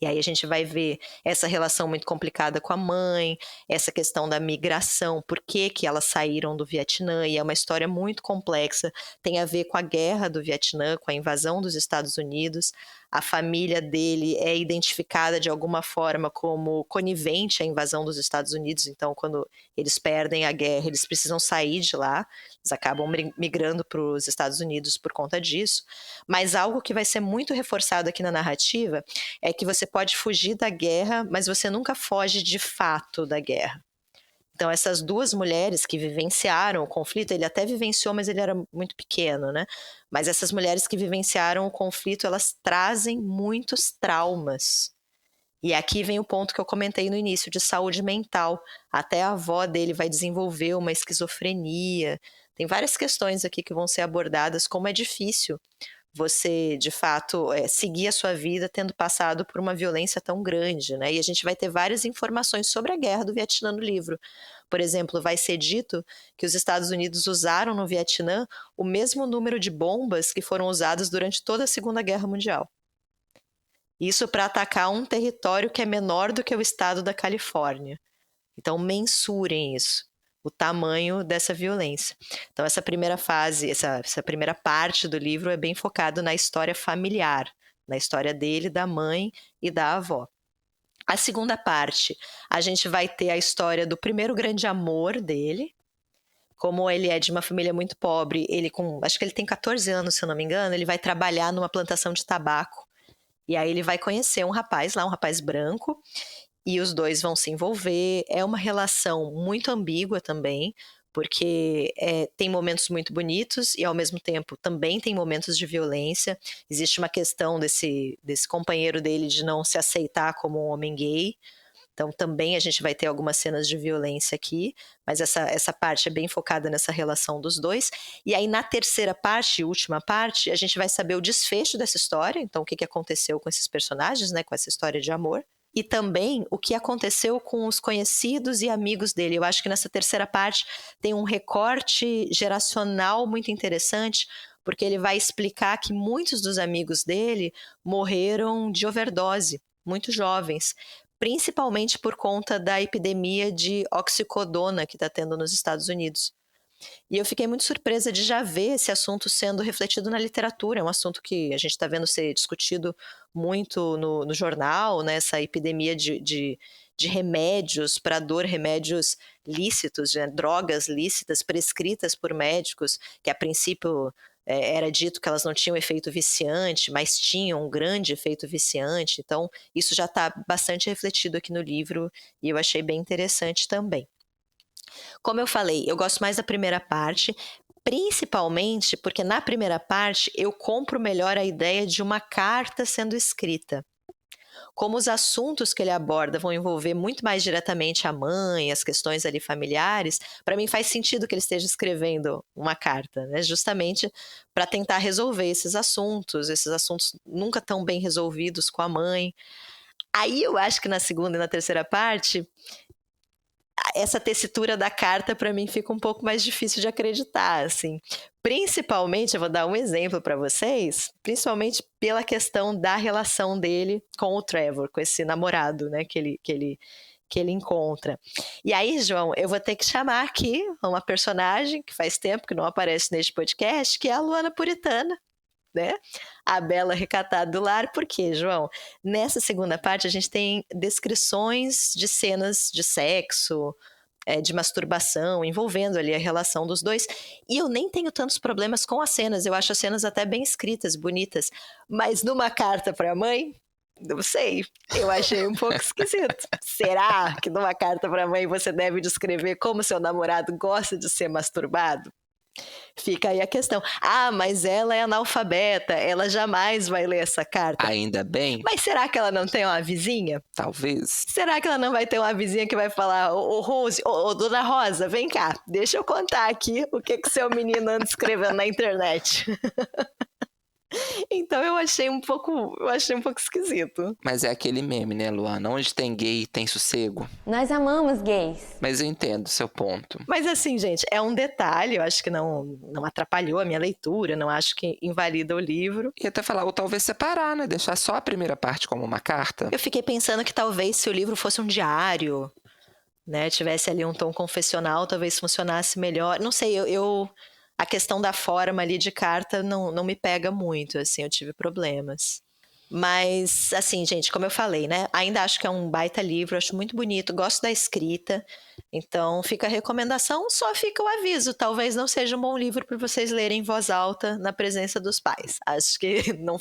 E aí a gente vai ver essa relação muito complicada com a mãe, essa questão da migração, por que elas saíram do Vietnã, e é uma história muito complexa, tem a ver com a guerra do Vietnã, com a invasão dos Estados Unidos. A família dele é identificada de alguma forma como conivente à invasão dos Estados Unidos, então quando eles perdem a guerra, eles precisam sair de lá, eles acabam migrando para os Estados Unidos por conta disso. Mas algo que vai ser muito reforçado aqui na narrativa é que você pode fugir da guerra, mas você nunca foge de fato da guerra. Então, essas 2 mulheres que vivenciaram o conflito, ele até vivenciou, mas ele era muito pequeno, né? Mas essas mulheres que vivenciaram o conflito, elas trazem muitos traumas. E aqui vem o ponto que eu comentei no início, de saúde mental. Até a avó dele vai desenvolver uma esquizofrenia. Tem várias questões aqui que vão ser abordadas, como é difícil você, de fato, seguir a sua vida tendo passado por uma violência tão grande, né? E a gente vai ter várias informações sobre a guerra do Vietnã no livro. Por exemplo, vai ser dito que os Estados Unidos usaram no Vietnã o mesmo número de bombas que foram usadas durante toda a Segunda Guerra Mundial. Isso para atacar um território que é menor do que o estado da Califórnia. Então, mensurem isso, o tamanho dessa violência. Então, essa primeira fase, essa primeira parte do livro é bem focado na história familiar, na história dele, da mãe e da avó. A segunda parte, a gente vai ter a história do primeiro grande amor dele. Como ele é de uma família muito pobre, acho que ele tem 14 anos, se eu não me engano, ele vai trabalhar numa plantação de tabaco. E aí ele vai conhecer um rapaz lá, um rapaz branco, e os 2 vão se envolver. É uma relação muito ambígua também, porque tem momentos muito bonitos e, ao mesmo tempo, também tem momentos de violência. Existe uma questão desse companheiro dele de não se aceitar como um homem gay. Então, também a gente vai ter algumas cenas de violência aqui, mas essa parte é bem focada nessa relação dos 2. E aí, na terceira parte, última parte, a gente vai saber o desfecho dessa história, então o que aconteceu com esses personagens, né, com essa história de amor. E também o que aconteceu com os conhecidos e amigos dele. Eu acho que nessa terceira parte tem um recorte geracional muito interessante, porque ele vai explicar que muitos dos amigos dele morreram de overdose, muito jovens, principalmente por conta da epidemia de oxicodona que está tendo nos Estados Unidos. E eu fiquei muito surpresa de já ver esse assunto sendo refletido na literatura. É um assunto que a gente está vendo ser discutido muito no jornal, né? Essa epidemia de de remédios para dor, remédios lícitos, né? Drogas lícitas prescritas por médicos, que a princípio era dito que elas não tinham efeito viciante, mas tinham um grande efeito viciante. Então, isso já está bastante refletido aqui no livro e eu achei bem interessante também. Como eu falei, eu gosto mais da primeira parte, principalmente porque na primeira parte eu compro melhor a ideia de uma carta sendo escrita. Como os assuntos que ele aborda vão envolver muito mais diretamente a mãe, as questões ali familiares, para mim faz sentido que ele esteja escrevendo uma carta, né? Justamente para tentar resolver esses assuntos nunca tão bem resolvidos com a mãe. Aí eu acho que na segunda e na terceira parte, essa tessitura da carta para mim fica um pouco mais difícil de acreditar, assim. Principalmente, eu vou dar um exemplo para vocês, principalmente pela questão da relação dele com o Trevor, com esse namorado, né, que ele encontra. E aí, João, eu vou ter que chamar aqui uma personagem que faz tempo que não aparece neste podcast, que é a Luana Puritana, né? A bela recatada do lar. Por quê, João? Nessa segunda parte a gente tem descrições de cenas de sexo, de masturbação, envolvendo ali a relação dos dois. E eu nem tenho tantos problemas com as cenas, eu acho as cenas até bem escritas, bonitas. Mas numa carta para a mãe, não sei, eu achei um pouco esquisito. Será que numa carta para a mãe você deve descrever como seu namorado gosta de ser masturbado? Fica aí a questão. Ah, mas ela é analfabeta, ela jamais vai ler essa carta. Ainda bem. Mas será que ela não tem uma vizinha? Talvez. Será que ela não vai ter uma vizinha que vai falar: ô Rose, ô Dona Rosa, vem cá, deixa eu contar aqui o que seu menino anda escrevendo na internet. Então eu achei um pouco esquisito. Mas é aquele meme, né, Luana? Onde tem gay, tem sossego. Nós amamos gays. Mas eu entendo o seu ponto. Mas assim, gente, é um detalhe, eu acho que não atrapalhou a minha leitura, não acho que invalida o livro. E até falar, ou talvez separar, né? Deixar só a primeira parte como uma carta. Eu fiquei pensando que talvez se o livro fosse um diário, né, tivesse ali um tom confessional, talvez funcionasse melhor. Não sei, a questão da forma ali de carta não me pega muito, assim, eu tive problemas. Mas, assim, gente, como eu falei, né, ainda acho que é um baita livro, acho muito bonito, gosto da escrita, então fica a recomendação, só fica o aviso, talvez não seja um bom livro para vocês lerem em voz alta na presença dos pais. Acho que não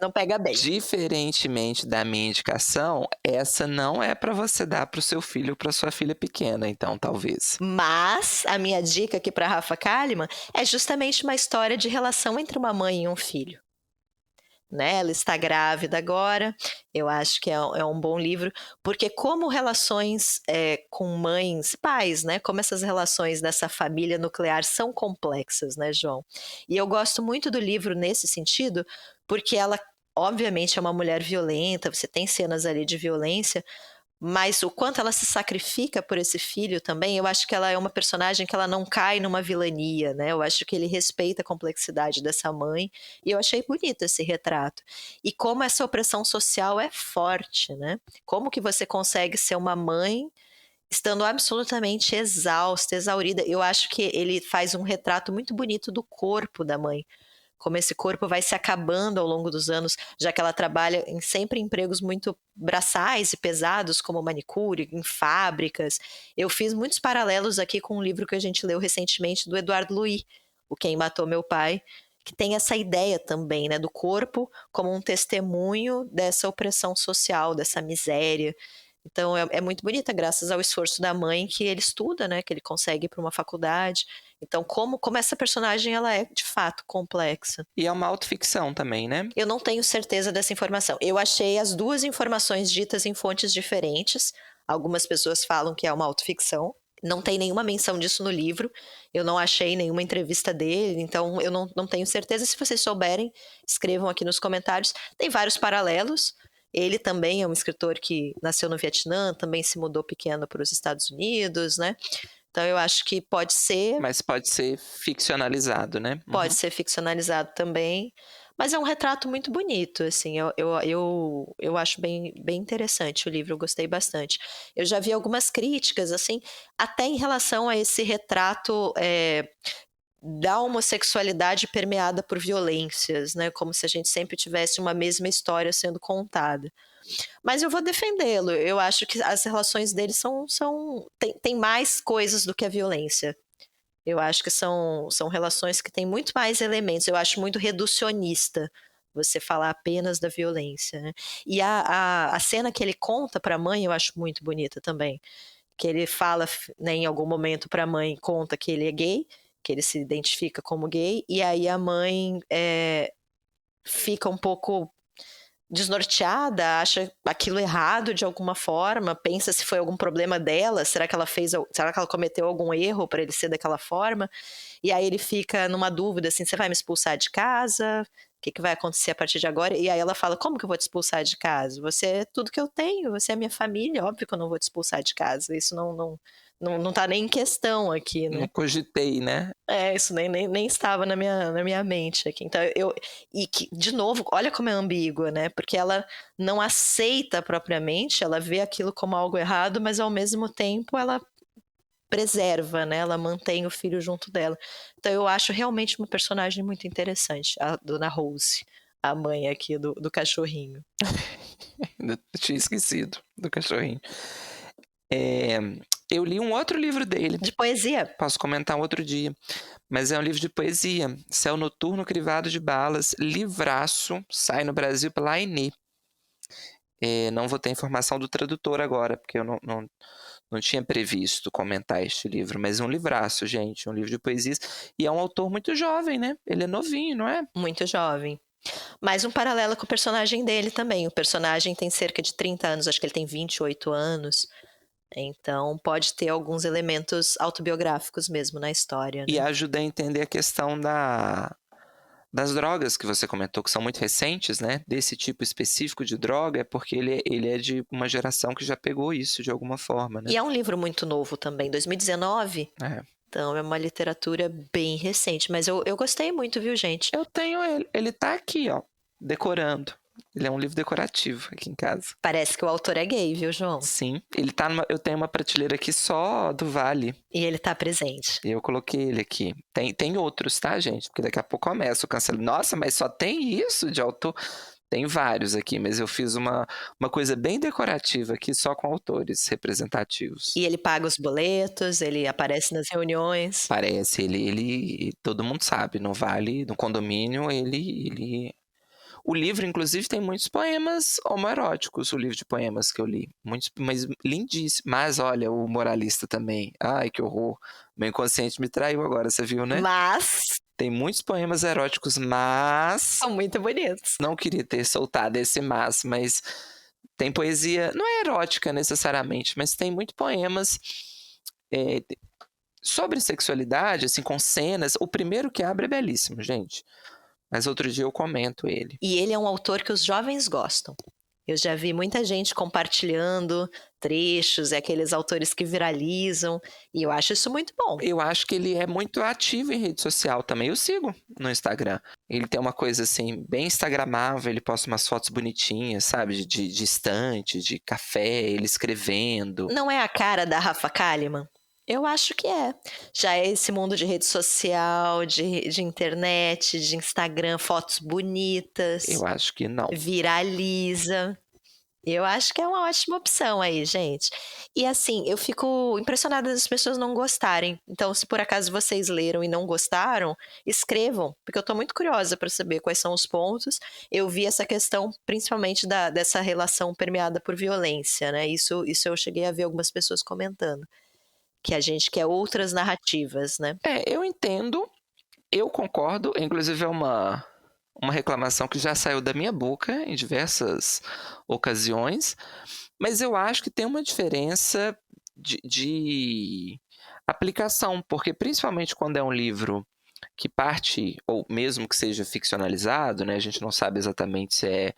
pega bem. Diferentemente da minha indicação, essa não é para você dar para o seu filho ou para sua filha pequena, então, talvez. Mas a minha dica aqui para Rafa Kalimann é justamente uma história de relação entre uma mãe e um filho. Né? Ela está grávida agora, eu acho que é um bom livro, porque como relações com mães, pais, né? Como essas relações dessa família nuclear são complexas, né, João? E eu gosto muito do livro nesse sentido, porque ela, obviamente, é uma mulher violenta, você tem cenas ali de violência, mas o quanto ela se sacrifica por esse filho também, eu acho que ela é uma personagem que ela não cai numa vilania, né? Eu acho que ele respeita a complexidade dessa mãe, e eu achei bonito esse retrato. E como essa opressão social é forte, né? Como que você consegue ser uma mãe estando absolutamente exausta, exaurida? Eu acho que ele faz um retrato muito bonito do corpo da mãe. Como esse corpo vai se acabando ao longo dos anos, já que ela trabalha sempre em empregos muito braçais e pesados, como manicure, em fábricas. Eu fiz muitos paralelos aqui com um livro que a gente leu recentemente do Eduardo Louis, O Quem Matou Meu Pai, que tem essa ideia também, né, do corpo como um testemunho dessa opressão social, dessa miséria. Então é muito bonita, graças ao esforço da mãe, que ele estuda, né, que ele consegue ir para uma faculdade. Então como essa personagem ela é de fato complexa. E é uma autoficção também, né? Eu não tenho certeza dessa informação. Eu achei as duas informações ditas em fontes diferentes. Algumas pessoas falam que é uma autoficção. Não tem nenhuma menção disso no livro. Eu não achei nenhuma entrevista dele, então eu não tenho certeza. Se vocês souberem, escrevam aqui nos comentários. Tem vários paralelos. Ele também é um escritor que nasceu no Vietnã, também se mudou pequeno para os Estados Unidos, né? Então eu acho que pode ser... Mas pode ser ficcionalizado, né? Pode ser ficcionalizado também. Mas é um retrato muito bonito, assim. Eu acho bem interessante o livro, eu gostei bastante. Eu já vi algumas críticas, assim, até em relação a esse retrato... da homossexualidade permeada por violências, né? Como se a gente sempre tivesse uma mesma história sendo contada. Mas eu vou defendê-lo. Eu acho que as relações dele tem mais coisas do que a violência. Eu acho que são relações que têm muito mais elementos. Eu acho muito reducionista você falar apenas da violência, né? E a cena que ele conta para a mãe eu acho muito bonita também. Que ele fala, né, em algum momento para a mãe, conta que ele é gay, que ele se identifica como gay, e aí a mãe fica um pouco desnorteada, acha aquilo errado de alguma forma, pensa se foi algum problema dela, será que ela cometeu algum erro para ele ser daquela forma? E aí ele fica numa dúvida, assim, você vai me expulsar de casa? O que vai acontecer a partir de agora? E aí ela fala, como que eu vou te expulsar de casa? Você é tudo que eu tenho, você é minha família, óbvio que eu não vou te expulsar de casa, isso não tá nem em questão aqui, né? Não cogitei, né? Isso nem estava na minha mente aqui. Então, de novo, olha como é ambígua, né? Porque ela não aceita propriamente, ela vê aquilo como algo errado, mas ao mesmo tempo ela preserva, né? Ela mantém o filho junto dela. Então, eu acho realmente uma personagem muito interessante, a Dona Rose, a mãe aqui do cachorrinho. Eu tinha esquecido do cachorrinho. Eu li um outro livro dele. De poesia. Posso comentar um outro dia. Mas é um livro de poesia. Céu Noturno Crivado de Balas. Livraço. Sai no Brasil pela Aenê. Não vou ter informação do tradutor agora, porque eu não tinha previsto comentar este livro. Mas é um livraço, gente. Um livro de poesias. E é um autor muito jovem, né? Ele é novinho, não é? Muito jovem. Mas um paralelo com o personagem dele também. O personagem tem cerca de 30 anos. Acho que ele tem 28 anos. Então, pode ter alguns elementos autobiográficos mesmo na história, né? E ajuda a entender a questão das drogas que você comentou, que são muito recentes, né? Desse tipo específico de droga, porque ele é de uma geração que já pegou isso de alguma forma, né? E é um livro muito novo também, 2019. Então, é uma literatura bem recente. Mas eu gostei muito, viu, gente? Eu tenho ele. Ele tá aqui, ó, decorando. Ele é um livro decorativo aqui em casa. Parece que o autor é gay, viu, João? Sim. Ele tá eu tenho uma prateleira aqui só do Vale. E ele tá presente. E eu coloquei ele aqui. Tem outros, tá, gente? Porque daqui a pouco começa o cancelamento. Nossa, mas só tem isso de autor? Tem vários aqui, mas eu fiz uma coisa bem decorativa aqui, só com autores representativos. E ele paga os boletos, ele aparece nas reuniões. Parece, ele todo mundo sabe, no Vale, no condomínio, ele... O livro, inclusive, tem muitos poemas homoeróticos, o livro de poemas que eu li. Muitos, mas lindíssimo. Mas, olha, o moralista também. Ai, que horror. Meu inconsciente me traiu agora, você viu, né? Mas... Tem muitos poemas eróticos, mas... São muito bonitos. Não queria ter soltado esse mas tem poesia, não é erótica necessariamente, mas tem muitos poemas sobre sexualidade, assim, com cenas. O primeiro que abre é belíssimo, gente. Mas outro dia eu comento ele. E ele é um autor que os jovens gostam. Eu já vi muita gente compartilhando trechos, aqueles autores que viralizam, e eu acho isso muito bom. Eu acho que ele é muito ativo em rede social também. Eu sigo no Instagram. Ele tem uma coisa assim, bem instagramável, ele posta umas fotos bonitinhas, sabe? De estante, de café, ele escrevendo. Não é a cara da Rafa Kalimann? Eu acho que é. Já é esse mundo de rede social, de internet, de Instagram, fotos bonitas. Eu acho que não. Viraliza. Eu acho que é uma ótima opção aí, gente. E assim, eu fico impressionada das pessoas não gostarem. Então, se por acaso vocês leram e não gostaram, escrevam, porque eu tô muito curiosa para saber quais são os pontos. Eu vi essa questão, principalmente dessa relação permeada por violência, né? Isso eu cheguei a ver algumas pessoas comentando. Que a gente quer outras narrativas, né? Eu entendo, eu concordo, inclusive é uma reclamação que já saiu da minha boca em diversas ocasiões, mas eu acho que tem uma diferença de aplicação, porque principalmente quando é um livro que parte, ou mesmo que seja ficcionalizado, né, a gente não sabe exatamente se é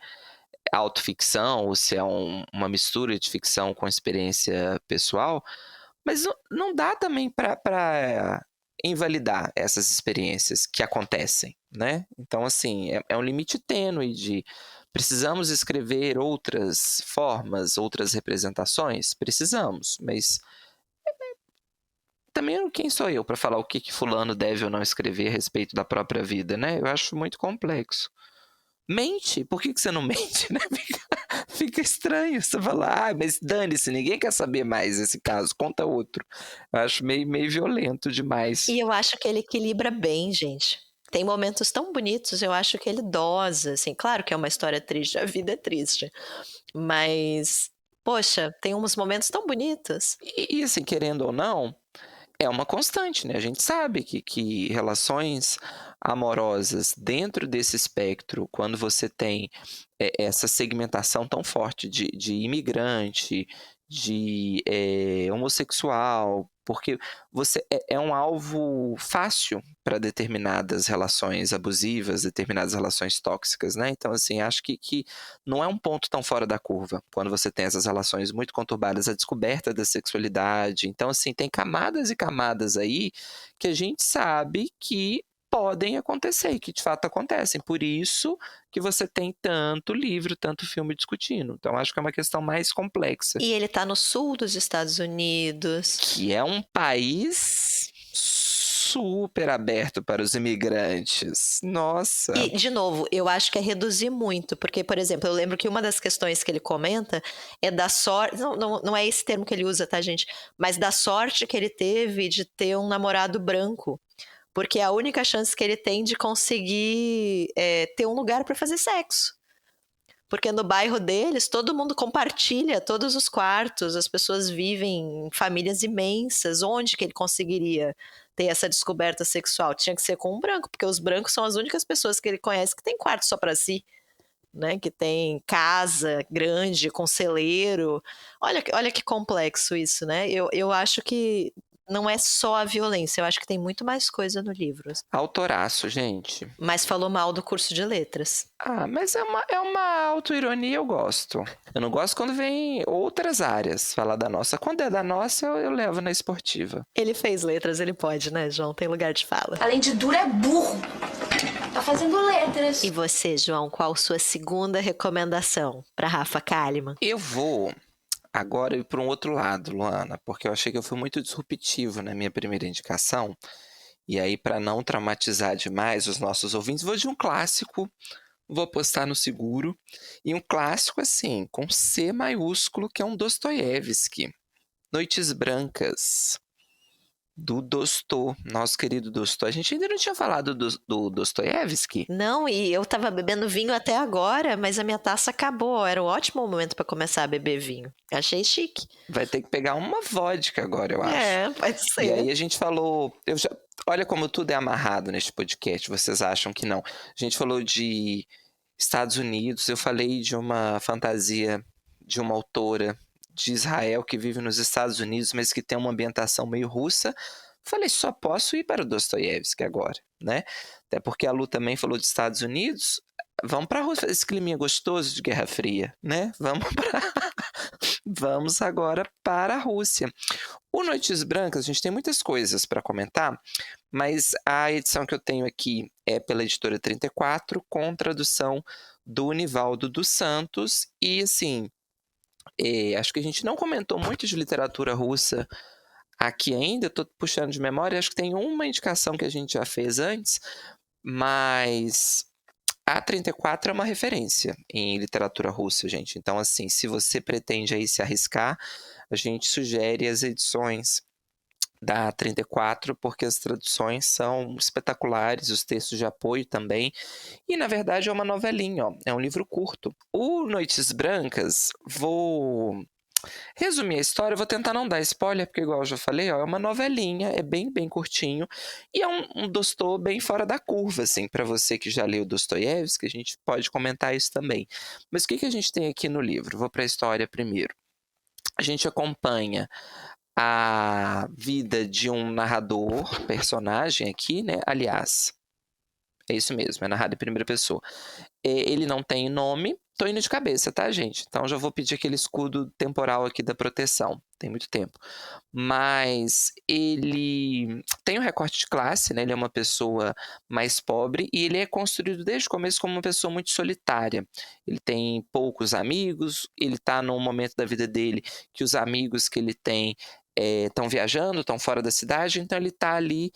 autoficção ou se é uma mistura de ficção com experiência pessoal, mas não dá também para invalidar essas experiências que acontecem, né? Então, assim, é um limite tênue de precisamos escrever outras formas, outras representações? Precisamos, mas também quem sou eu para falar o que fulano deve ou não escrever a respeito da própria vida, né? Eu acho muito complexo. Mente? Por que você não mente, né? fica estranho. Você fala, mas dane-se, ninguém quer saber mais esse caso, conta outro. Eu acho meio violento demais. E eu acho que ele equilibra bem, gente. Tem momentos tão bonitos, eu acho que ele dosa, assim. Claro que é uma história triste, a vida é triste. Mas, poxa, tem uns momentos tão bonitos. E assim, querendo ou não, é uma constante, né? A gente sabe que relações amorosas dentro desse espectro, quando você tem essa segmentação tão forte de imigrante, de homossexual, porque você é um alvo fácil para determinadas relações abusivas, determinadas relações tóxicas, né? Então, assim, acho que não é um ponto tão fora da curva quando você tem essas relações muito conturbadas, a descoberta da sexualidade. Então, assim, tem camadas e camadas aí que a gente sabe que podem acontecer e que de fato acontecem. Por isso que você tem tanto livro, tanto filme discutindo. Então, acho que é uma questão mais complexa. E ele tá no sul dos Estados Unidos. Que é um país super aberto para os imigrantes. Nossa! E, de novo, eu acho que é reduzir muito, porque, por exemplo, eu lembro que uma das questões que ele comenta é da sorte, não é esse termo que ele usa, tá, gente? Mas da sorte que ele teve de ter um namorado branco, porque é a única chance que ele tem de conseguir ter um lugar para fazer sexo. Porque no bairro deles, todo mundo compartilha todos os quartos, as pessoas vivem em famílias imensas. Onde que ele conseguiria ter essa descoberta sexual? Tinha que ser com um branco, porque os brancos são as únicas pessoas que ele conhece que tem quarto só para si, né? Que tem casa grande, com celeiro. Olha que complexo isso, né? Eu acho que não é só a violência, eu acho que tem muito mais coisa no livro. Autoraço, gente. Mas falou mal do curso de letras. Mas é uma autoironia, eu gosto. Eu não gosto quando vem outras áreas falar da nossa. Quando é da nossa, eu levo na esportiva. Ele fez letras, ele pode, né, João? Tem lugar de fala. Além de duro, é burro. Tá fazendo letras. E você, João, qual sua segunda recomendação para Rafa Kalimann? Eu vou agora ir para um outro lado, Luana, porque eu achei que eu fui muito disruptivo na minha primeira indicação. E aí, para não traumatizar demais os nossos ouvintes, vou de um clássico, vou apostar no seguro. E um clássico, assim, com C maiúsculo, que é um Dostoiévski. Noites Brancas, do Dostô, nosso querido Dostô. A gente ainda não tinha falado do Dostoiévski? Não, e eu tava bebendo vinho até agora, mas a minha taça acabou. Era um ótimo momento para começar a beber vinho. Achei chique. Vai ter que pegar uma vodka agora, eu acho. Pode ser. E aí a gente falou... Olha como tudo é amarrado neste podcast, vocês acham que não. A gente falou de Estados Unidos, eu falei de uma fantasia de uma autora de Israel que vive nos Estados Unidos, mas que tem uma ambientação meio russa. Falei, só posso ir para o Dostoiévski agora, né? Até porque a Lu também falou de Estados Unidos. Vamos para a Rússia, esse climinha gostoso de Guerra Fria, né? Vamos agora para a Rússia. O Noites Brancas, a gente tem muitas coisas para comentar, mas a edição que eu tenho aqui é pela editora 34, com tradução do Nivaldo dos Santos. E, assim, acho que a gente não comentou muito de literatura russa aqui ainda, estou puxando de memória, acho que tem uma indicação que a gente já fez antes, mas a 34 é uma referência em literatura russa, gente. Então, assim, se você pretende aí se arriscar, a gente sugere as edições da 34, porque as traduções são espetaculares, os textos de apoio também. E, na verdade, é uma novelinha, ó, é um livro curto. O Noites Brancas, vou resumir a história, vou tentar não dar spoiler, porque igual eu já falei, ó, é uma novelinha, é bem curtinho, e é um Dostô bem fora da curva, assim, para você que já leu Dostoiévski, a gente pode comentar isso também. Mas o que a gente tem aqui no livro? Vou para a história primeiro. A gente acompanha a vida de um narrador, personagem aqui, né? Aliás, é isso mesmo, é narrado em primeira pessoa. Ele não tem nome, tô indo de cabeça, tá, gente? Então já vou pedir aquele escudo temporal aqui da proteção, tem muito tempo. Mas ele tem um recorte de classe, né? Ele é uma pessoa mais pobre e ele é construído desde o começo como uma pessoa muito solitária. Ele tem poucos amigos, ele tá num momento da vida dele que os amigos que ele tem estão viajando, estão fora da cidade, então ele está ali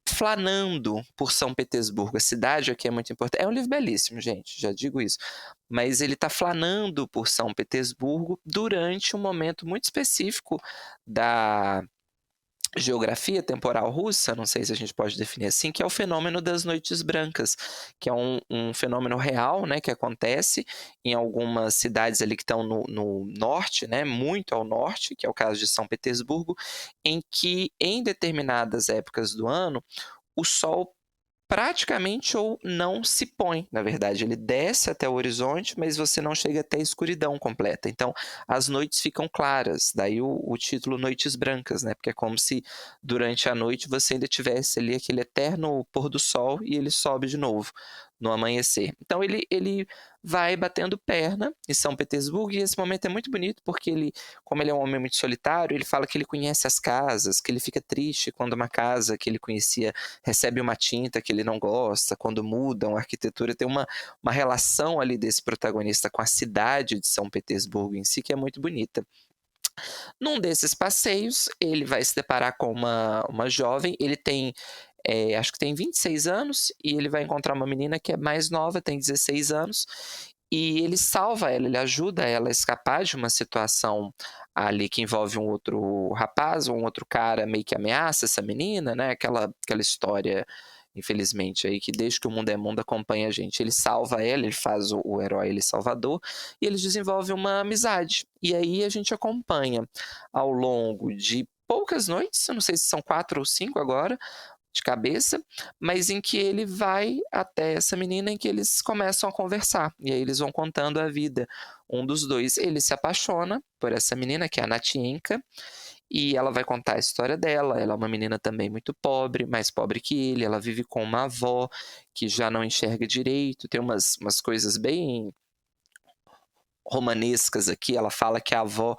flanando por São Petersburgo. A cidade aqui é muito importante. É um livro belíssimo, gente, já digo isso. Mas ele está flanando por São Petersburgo durante um momento muito específico da geografia temporal russa, não sei se a gente pode definir assim, que é o fenômeno das noites brancas, que é um fenômeno real, né, que acontece em algumas cidades ali que estão no norte, né, muito ao norte, que é o caso de São Petersburgo, em que em determinadas épocas do ano o sol praticamente ou não se põe, na verdade. Ele desce até o horizonte, mas você não chega até a escuridão completa. Então, as noites ficam claras. Daí o título Noites Brancas, né? Porque é como se durante a noite você ainda tivesse ali aquele eterno pôr do sol e ele sobe de novo no amanhecer. Então, ele vai batendo perna em São Petersburgo, e esse momento é muito bonito porque ele, como ele é um homem muito solitário, ele fala que ele conhece as casas, que ele fica triste quando uma casa que ele conhecia recebe uma tinta que ele não gosta, quando mudam a arquitetura. Tem uma relação ali desse protagonista com a cidade de São Petersburgo em si que é muito bonita. Num desses passeios, ele vai se deparar com uma jovem, ele tem, acho que tem 26 anos, e ele vai encontrar uma menina que é mais nova, tem 16 anos, e ele salva ela, ele ajuda ela a escapar de uma situação ali que envolve um outro rapaz, ou um outro cara meio que ameaça essa menina, né? Aquela história, infelizmente, aí que desde que o mundo é mundo acompanha a gente. Ele salva ela, ele faz o herói, ele salvador, e eles desenvolvem uma amizade. E aí a gente acompanha ao longo de poucas noites, eu não sei se são 4 ou 5 agora, de cabeça, mas em que ele vai até essa menina, em que eles começam a conversar, e aí eles vão contando a vida um dos dois. Ele se apaixona por essa menina, que é a Natienka, e ela vai contar a história dela. Ela é uma menina também muito pobre, mais pobre que ele, ela vive com uma avó que já não enxerga direito, tem umas coisas bem romanescas aqui. Ela fala que a avó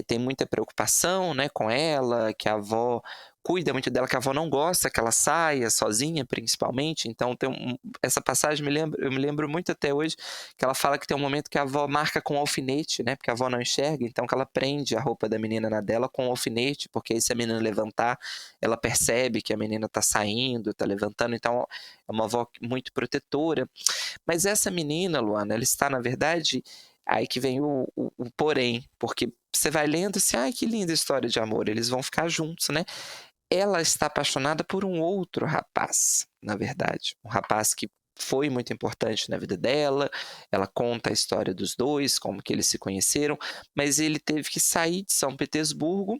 tem muita preocupação, né, com ela, que a avó cuida muito dela, que a avó não gosta que ela saia sozinha, principalmente. Então essa passagem eu me lembro muito até hoje, que ela fala que tem um momento que a avó marca com um alfinete, né, porque a avó não enxerga, então que ela prende a roupa da menina na dela com um alfinete, porque aí se a menina levantar, ela percebe que a menina está saindo, está levantando. Então é uma avó muito protetora. Mas essa menina, Luana, ela está, na verdade, aí que vem o porém, porque você vai lendo assim, ai, que linda história de amor, eles vão ficar juntos, né? Ela está apaixonada por um outro rapaz, na verdade. Um rapaz que foi muito importante na vida dela. Ela conta a história dos dois, como que eles se conheceram, mas ele teve que sair de São Petersburgo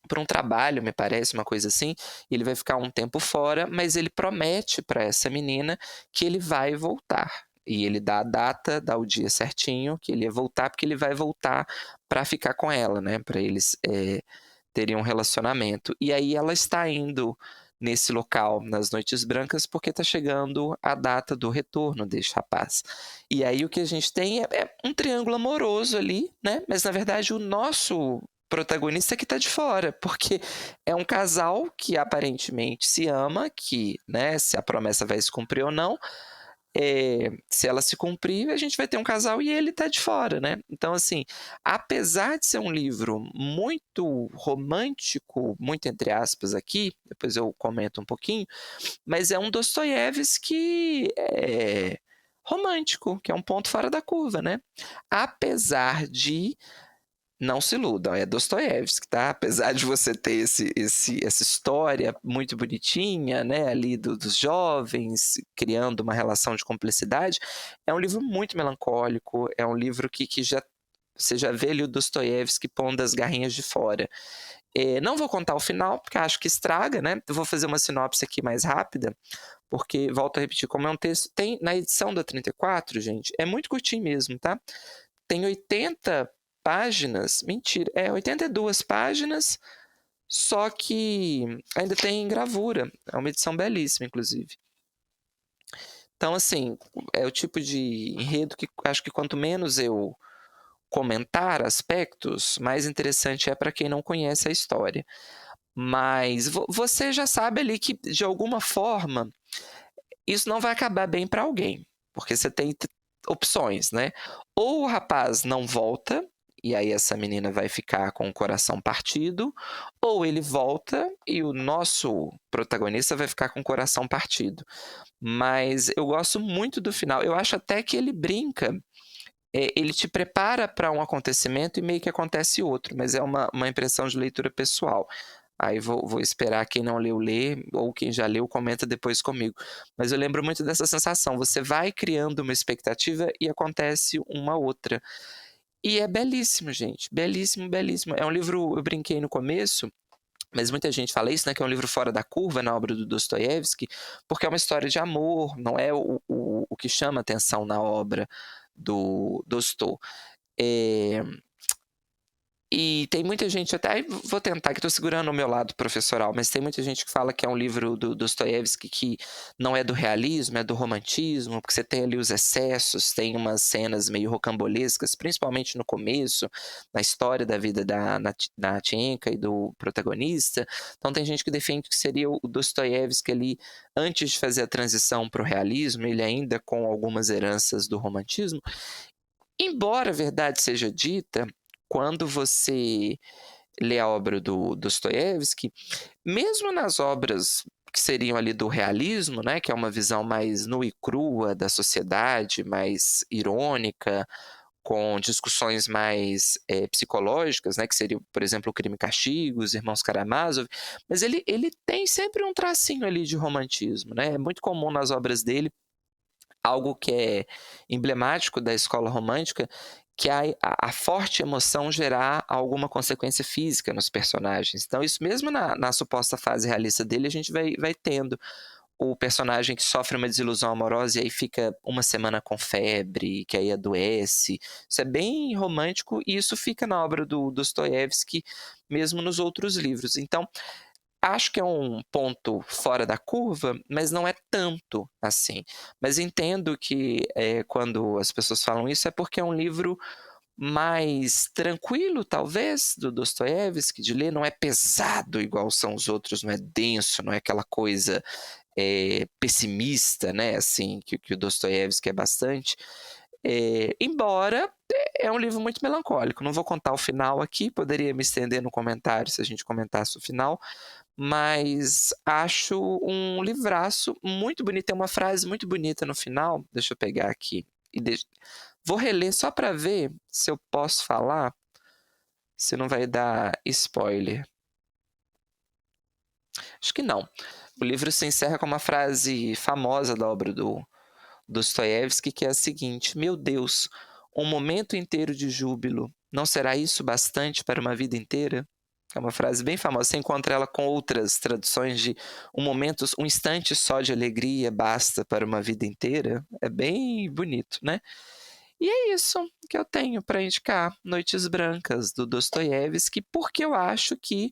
por um trabalho, me parece, uma coisa assim. Ele vai ficar um tempo fora, mas ele promete para essa menina que ele vai voltar. E ele dá a data, dá o dia certinho que ele ia voltar, porque ele vai voltar para ficar com ela, né? Para eles terem um relacionamento. E aí ela está indo nesse local nas Noites Brancas porque está chegando a data do retorno deste rapaz. E aí o que a gente tem é um triângulo amoroso ali, né? Mas na verdade o nosso protagonista que está de fora, porque é um casal que aparentemente se ama, que, né, se a promessa vai se cumprir ou não, se ela se cumprir, a gente vai ter um casal e ele tá de fora, né? Então, assim, apesar de ser um livro muito romântico, muito entre aspas aqui, depois eu comento um pouquinho, mas é um Dostoiévski romântico, que é um ponto fora da curva, né? Apesar de... Não se iludam, é Dostoiévski, tá? Apesar de você ter essa história muito bonitinha, né, ali dos jovens, criando uma relação de cumplicidade, é um livro muito melancólico, é um livro que você já vê ali o Dostoiévski pondo as garrinhas de fora. Não vou contar o final, porque acho que estraga, né? Eu vou fazer uma sinopse aqui mais rápida, porque, volto a repetir, como é um texto... Tem na edição da 34, gente, é muito curtinho mesmo, tá? Tem 80 páginas, mentira, 82 páginas, só que ainda tem gravura, é uma edição belíssima, inclusive. Então, assim, é o tipo de enredo que acho que quanto menos eu comentar aspectos, mais interessante é para quem não conhece a história. Mas você já sabe ali que, de alguma forma, isso não vai acabar bem para alguém, porque você tem opções, né? Ou o rapaz não volta, e aí essa menina vai ficar com o coração partido, ou ele volta e o nosso protagonista vai ficar com o coração partido. Mas eu gosto muito do final. Eu acho até que ele brinca. Ele te prepara para um acontecimento e meio que acontece outro, mas é uma impressão de leitura pessoal. Aí vou esperar quem não leu ler, ou quem já leu comenta depois comigo. Mas eu lembro muito dessa sensação. Você vai criando uma expectativa e acontece uma outra. E é belíssimo, gente. Belíssimo, belíssimo. É um livro, eu brinquei no começo, mas muita gente fala isso, né? Que é um livro fora da curva na obra do Dostoiévski, porque é uma história de amor, não é o que chama atenção na obra do Dostô. E tem muita gente, até vou tentar, que estou segurando o meu lado professoral, mas tem muita gente que fala que é um livro do Dostoiévski que não é do realismo, é do romantismo, porque você tem ali os excessos, tem umas cenas meio rocambolescas, principalmente no começo, na história da vida da Natienka e do protagonista. Então tem gente que defende que seria o Dostoiévski ali, antes de fazer a transição para o realismo, ele ainda com algumas heranças do romantismo. Embora a verdade seja dita, quando você lê a obra do Dostoiévski, mesmo nas obras que seriam ali do realismo, né, que é uma visão mais nua e crua da sociedade, mais irônica, com discussões mais psicológicas, né, que seria, por exemplo, o Crime e Castigo, os Irmãos Karamazov, mas ele tem sempre um tracinho ali de romantismo, né? É muito comum nas obras dele algo que é emblemático da escola romântica, que a forte emoção gerar alguma consequência física nos personagens. Então, isso mesmo na suposta fase realista dele, a gente vai tendo o personagem que sofre uma desilusão amorosa e aí fica uma semana com febre, que aí adoece. Isso é bem romântico e isso fica na obra do Dostoiévski, mesmo nos outros livros. Então, acho que é um ponto fora da curva, mas não é tanto assim. Mas entendo que quando as pessoas falam isso é porque é um livro mais tranquilo, talvez, do Dostoiévski, de ler. Não é pesado igual são os outros, não é denso, não é aquela coisa pessimista, né? Assim, que o Dostoiévski é bastante. Embora é um livro muito melancólico. Não vou contar o final aqui, poderia me estender no comentário se a gente comentasse o final, mas acho um livraço muito bonito. Tem uma frase muito bonita no final, deixa eu pegar aqui. Vou reler só para ver se eu posso falar, se não vai dar spoiler. Acho que não. O livro se encerra com uma frase famosa da obra do Dostoiévski, que é a seguinte: meu Deus, um momento inteiro de júbilo, não será isso bastante para uma vida inteira? É uma frase bem famosa. Você encontra ela com outras traduções de um instante só de alegria basta para uma vida inteira. É bem bonito, né? E é isso que eu tenho para indicar. Noites Brancas, do Dostoiévski, porque eu acho que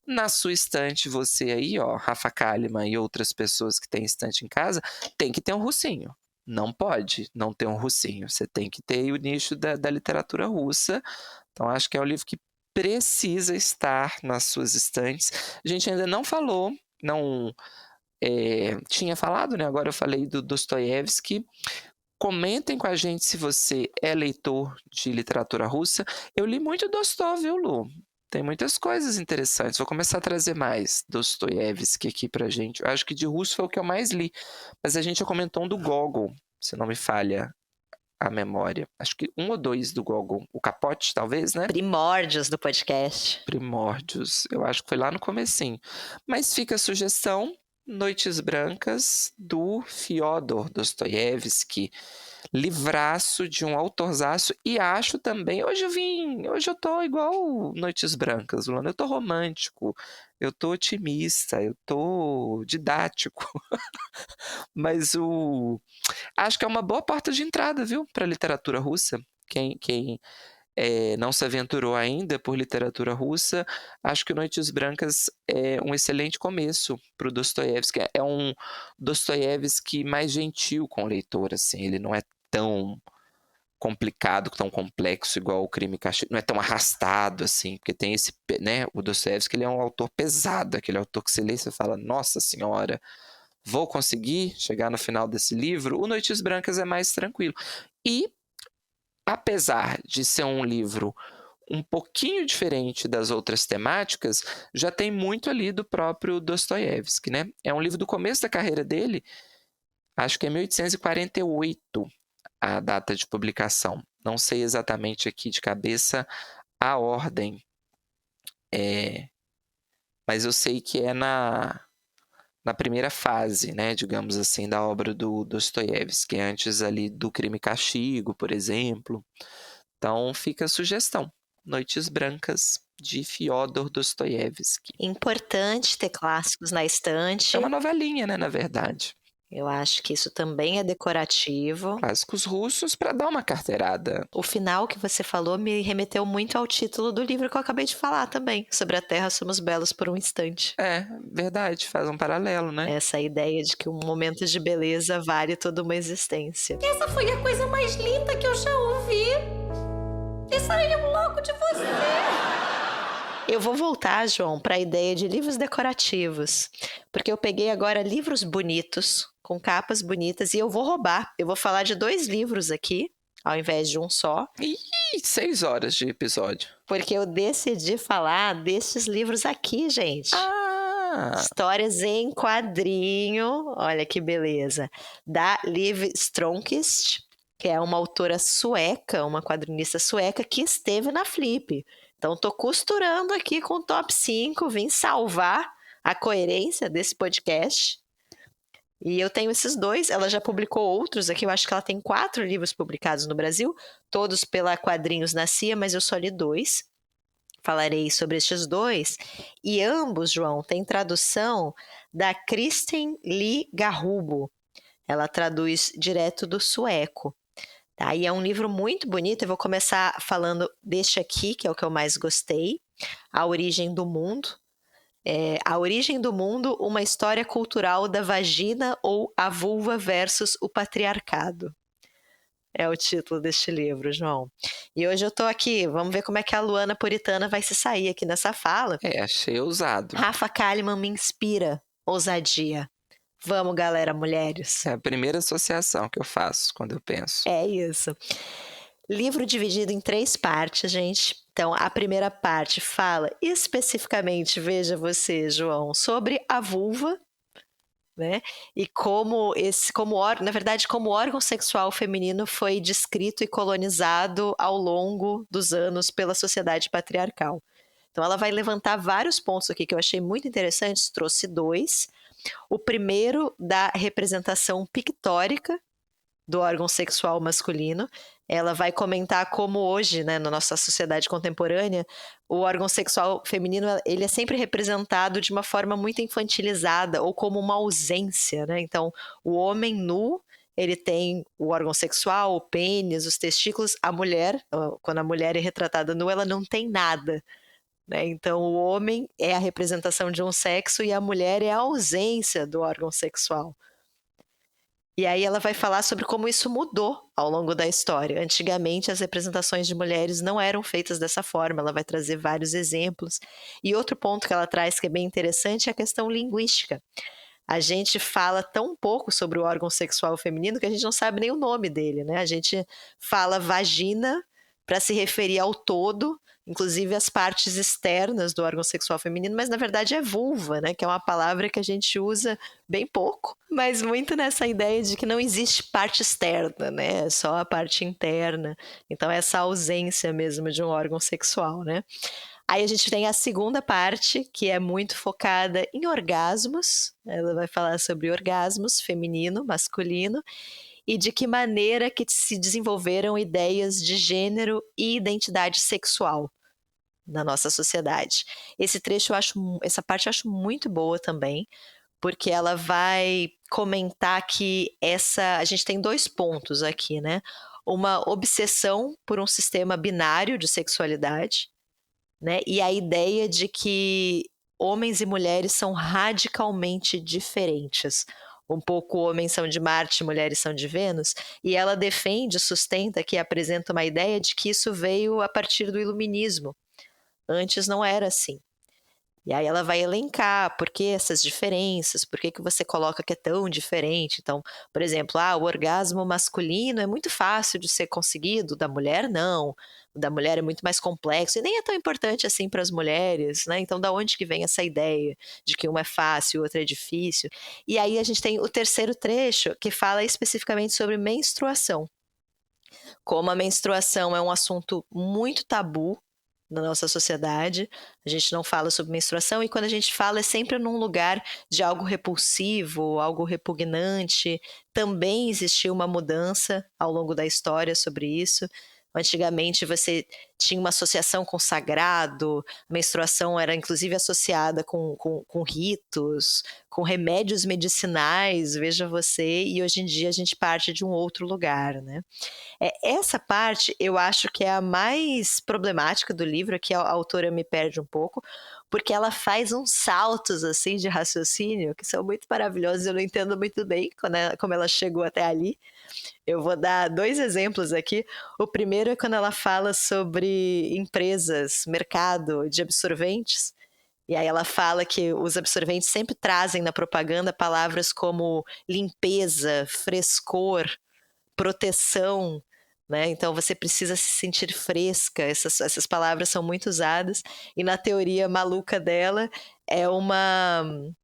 na sua estante, você aí, ó, Rafa Kalimann e outras pessoas que têm estante em casa, tem que ter um russinho. Não pode não ter um russinho. Você tem que ter o nicho da literatura russa. Então, acho que é um livro que precisa estar nas suas estantes. A gente ainda não falou, não tinha falado, né? Agora eu falei do Dostoiévski. Comentem com a gente se você é leitor de literatura russa. Eu li muito Dostô, viu, Lu? Tem muitas coisas interessantes. Vou começar a trazer mais Dostoiévski aqui pra gente. Eu acho que de russo foi o que eu mais li. Mas a gente já comentou um do Gogol, se não me falha a memória. Acho que 1 ou 2 do Gogol. O Capote, talvez, né? Primórdios do podcast. Primórdios. Eu acho que foi lá no comecinho. Mas fica a sugestão: Noites Brancas, do Fyodor Dostoiévski. Livraço de um autorzaço. E acho também, hoje eu tô igual Noites Brancas, Luana. Eu tô romântico, eu tô otimista, eu tô didático. Mas acho que é uma boa porta de entrada, viu, para literatura russa. Quem não se aventurou ainda por literatura russa, acho que Noites Brancas é um excelente começo para o Dostoiévski. É um Dostoiévski mais gentil com o leitor, assim. Ele não é tão complicado, tão complexo igual o Crime e Castigo, não é tão arrastado assim, porque tem esse, né, o Dostoiévski, ele é um autor pesado, aquele autor que você lê e você fala, nossa senhora, vou conseguir chegar no final desse livro. O Noites Brancas é mais tranquilo. E apesar de ser um livro um pouquinho diferente das outras temáticas, já tem muito ali do próprio Dostoiévski, né? É um livro do começo da carreira dele, acho que é 1848 a data de publicação. Não sei exatamente aqui de cabeça a ordem, mas eu sei que é na primeira fase, né, digamos assim, da obra do Dostoiévski, antes ali do Crime e Castigo, por exemplo. Então fica a sugestão. Noites Brancas, de Fyodor Dostoiévski. Importante ter clássicos na estante. É uma novelinha, né, na verdade. Eu acho que isso também é decorativo. Clássicos russos para dar uma carteirada. O final que você falou me remeteu muito ao título do livro que eu acabei de falar também, sobre a Terra Somos Belos por um Instante. É, verdade, faz um paralelo, né? Essa ideia de que um momento de beleza vale toda uma existência. Essa foi a coisa mais linda que eu já ouvi. Eu saí louco de você. Eu vou voltar, João, para a ideia de livros decorativos, porque eu peguei agora livros bonitos, com capas bonitas, e eu vou roubar. Eu vou falar de 2 livros aqui, ao invés de um só. Ih, 6 horas de episódio. Porque eu decidi falar desses livros aqui, gente. Histórias em quadrinho, olha que beleza. Da Liv Strömquist, que é uma autora sueca, uma quadrinista sueca que esteve na Flip. Então, tô costurando aqui com o top 5, vim salvar a coerência desse podcast. E eu tenho esses 2, ela já publicou outros aqui, eu acho que ela tem 4 livros publicados no Brasil, todos pela Quadrinhos na CIA, mas eu só li 2. Falarei sobre estes 2. E ambos, João, têm tradução da Kristen Lee Garrubo. Ela traduz direto do sueco. Tá? E é um livro muito bonito, eu vou começar falando deste aqui, que é o que eu mais gostei, A Origem do Mundo. A Origem do Mundo, uma história cultural da vagina ou a vulva versus o patriarcado. É o título deste livro, João. E hoje eu tô aqui, vamos ver como é que a Luana Puritana vai se sair aqui nessa fala. Achei ousado. Rafa Kalimann me inspira, ousadia. Vamos, galera, mulheres. É a primeira associação que eu faço quando eu penso. É isso. Livro dividido em 3 partes, gente. Então, a primeira parte fala especificamente, veja você, João, sobre a vulva, né? E como como o órgão sexual feminino foi descrito e colonizado ao longo dos anos pela sociedade patriarcal. Então, ela vai levantar vários pontos aqui que eu achei muito interessantes, trouxe 2. O primeiro, da representação pictórica do órgão sexual masculino. Ela vai comentar como hoje, né, na nossa sociedade contemporânea, o órgão sexual feminino ele é sempre representado de uma forma muito infantilizada ou como uma ausência, né? Então, o homem nu, ele tem o órgão sexual, o pênis, os testículos. A mulher, quando a mulher é retratada nua, ela não tem nada. Né? Então, o homem é a representação de um sexo e a mulher é a ausência do órgão sexual. E aí ela vai falar sobre como isso mudou ao longo da história. Antigamente, as representações de mulheres não eram feitas dessa forma. Ela vai trazer vários exemplos. E outro ponto que ela traz que é bem interessante é a questão linguística. A gente fala tão pouco sobre o órgão sexual feminino que a gente não sabe nem o nome dele, né? A gente fala vagina para se referir ao todo, inclusive as partes externas do órgão sexual feminino, mas na verdade é vulva, né? Que é uma palavra que a gente usa bem pouco, mas muito nessa ideia de que não existe parte externa, né? É só a parte interna. Então essa ausência mesmo de um órgão sexual, né? Aí a gente tem a segunda parte, que é muito focada em orgasmos. Ela vai falar sobre orgasmos feminino, masculino, e de que maneira que se desenvolveram ideias de gênero e identidade sexual na nossa sociedade. Essa parte eu acho muito boa também, porque ela vai comentar que a gente tem 2 pontos aqui, né? Uma obsessão por um sistema binário de sexualidade, né? E a ideia de que homens e mulheres são radicalmente diferentes. Um pouco homens são de Marte, mulheres são de Vênus, e ela defende, sustenta, que apresenta uma ideia de que isso veio a partir do iluminismo. Antes não era assim. E aí ela vai elencar por que essas diferenças, por que você coloca que é tão diferente. Então, por exemplo, o orgasmo masculino é muito fácil de ser conseguido, o da mulher não. O da mulher é muito mais complexo e nem é tão importante assim para as mulheres, né? Então, da onde que vem essa ideia de que uma é fácil, outra é difícil? E aí a gente tem o terceiro trecho que fala especificamente sobre menstruação. Como a menstruação é um assunto muito tabu na nossa sociedade, a gente não fala sobre menstruação e quando a gente fala é sempre num lugar de algo repulsivo, algo repugnante. Também existiu uma mudança ao longo da história sobre isso. Antigamente você tinha uma associação com o sagrado, a menstruação era inclusive associada com ritos, com remédios medicinais, veja você, e hoje em dia a gente parte de um outro lugar, né? Essa parte eu acho que é a mais problemática do livro, que a autora me perde um pouco, porque ela faz uns saltos assim de raciocínio que são muito maravilhosos, eu não entendo muito bem como ela chegou até ali. Eu vou dar 2 exemplos aqui. O primeiro é quando ela fala sobre empresas, mercado de absorventes. E aí ela fala que os absorventes sempre trazem na propaganda palavras como limpeza, frescor, proteção, né? Então você precisa se sentir fresca. Essas palavras são muito usadas. E na teoria maluca dela é uma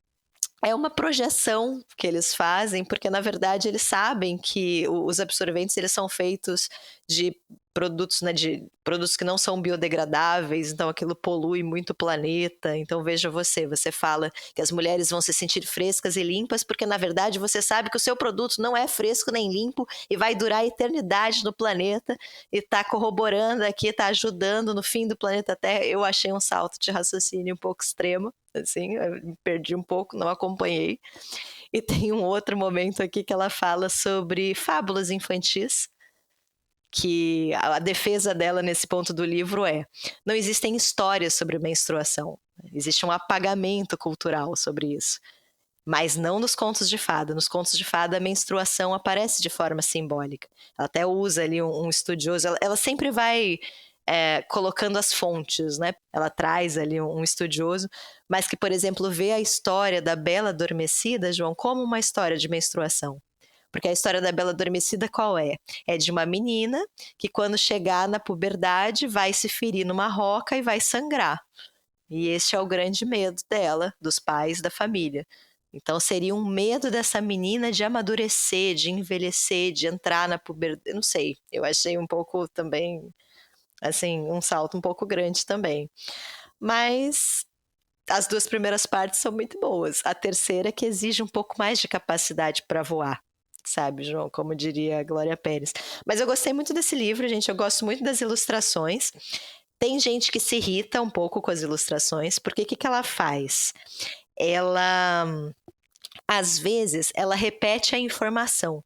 projeção que eles fazem, porque na verdade eles sabem que os absorventes eles são feitos de produtos, né, de produtos que não são biodegradáveis, então aquilo polui muito o planeta. Então veja você fala que as mulheres vão se sentir frescas e limpas, porque na verdade você sabe que o seu produto não é fresco nem limpo e vai durar a eternidade no planeta, e está corroborando aqui, está ajudando no fim do planeta Terra. Eu achei um salto de raciocínio um pouco extremo, assim, eu me perdi um pouco, não acompanhei. E tem um outro momento aqui que ela fala sobre fábulas infantis, que a defesa dela nesse ponto do livro não existem histórias sobre menstruação, existe um apagamento cultural sobre isso, mas não nos contos de fada. Nos contos de fada a menstruação aparece de forma simbólica, ela até usa ali um estudioso, ela sempre vai colocando as fontes, né? Ela traz ali um estudioso, mas que, por exemplo, vê a história da Bela Adormecida, João, como uma história de menstruação. Porque a história da Bela Adormecida qual é? É de uma menina que quando chegar na puberdade vai se ferir numa roca e vai sangrar. E esse é o grande medo dela, dos pais, da família. Então seria um medo dessa menina de amadurecer, de envelhecer, de entrar na puberdade. Eu não sei, eu achei um pouco também, assim, um salto um pouco grande também. Mas as 2 primeiras partes são muito boas. A terceira é que exige um pouco mais de capacidade para voar, sabe, João? Como diria a Glória Pérez. Mas eu gostei muito desse livro, gente. Eu gosto muito das ilustrações. Tem gente que se irrita um pouco com as ilustrações, porque o que ela faz? Ela, às vezes, ela repete a informação.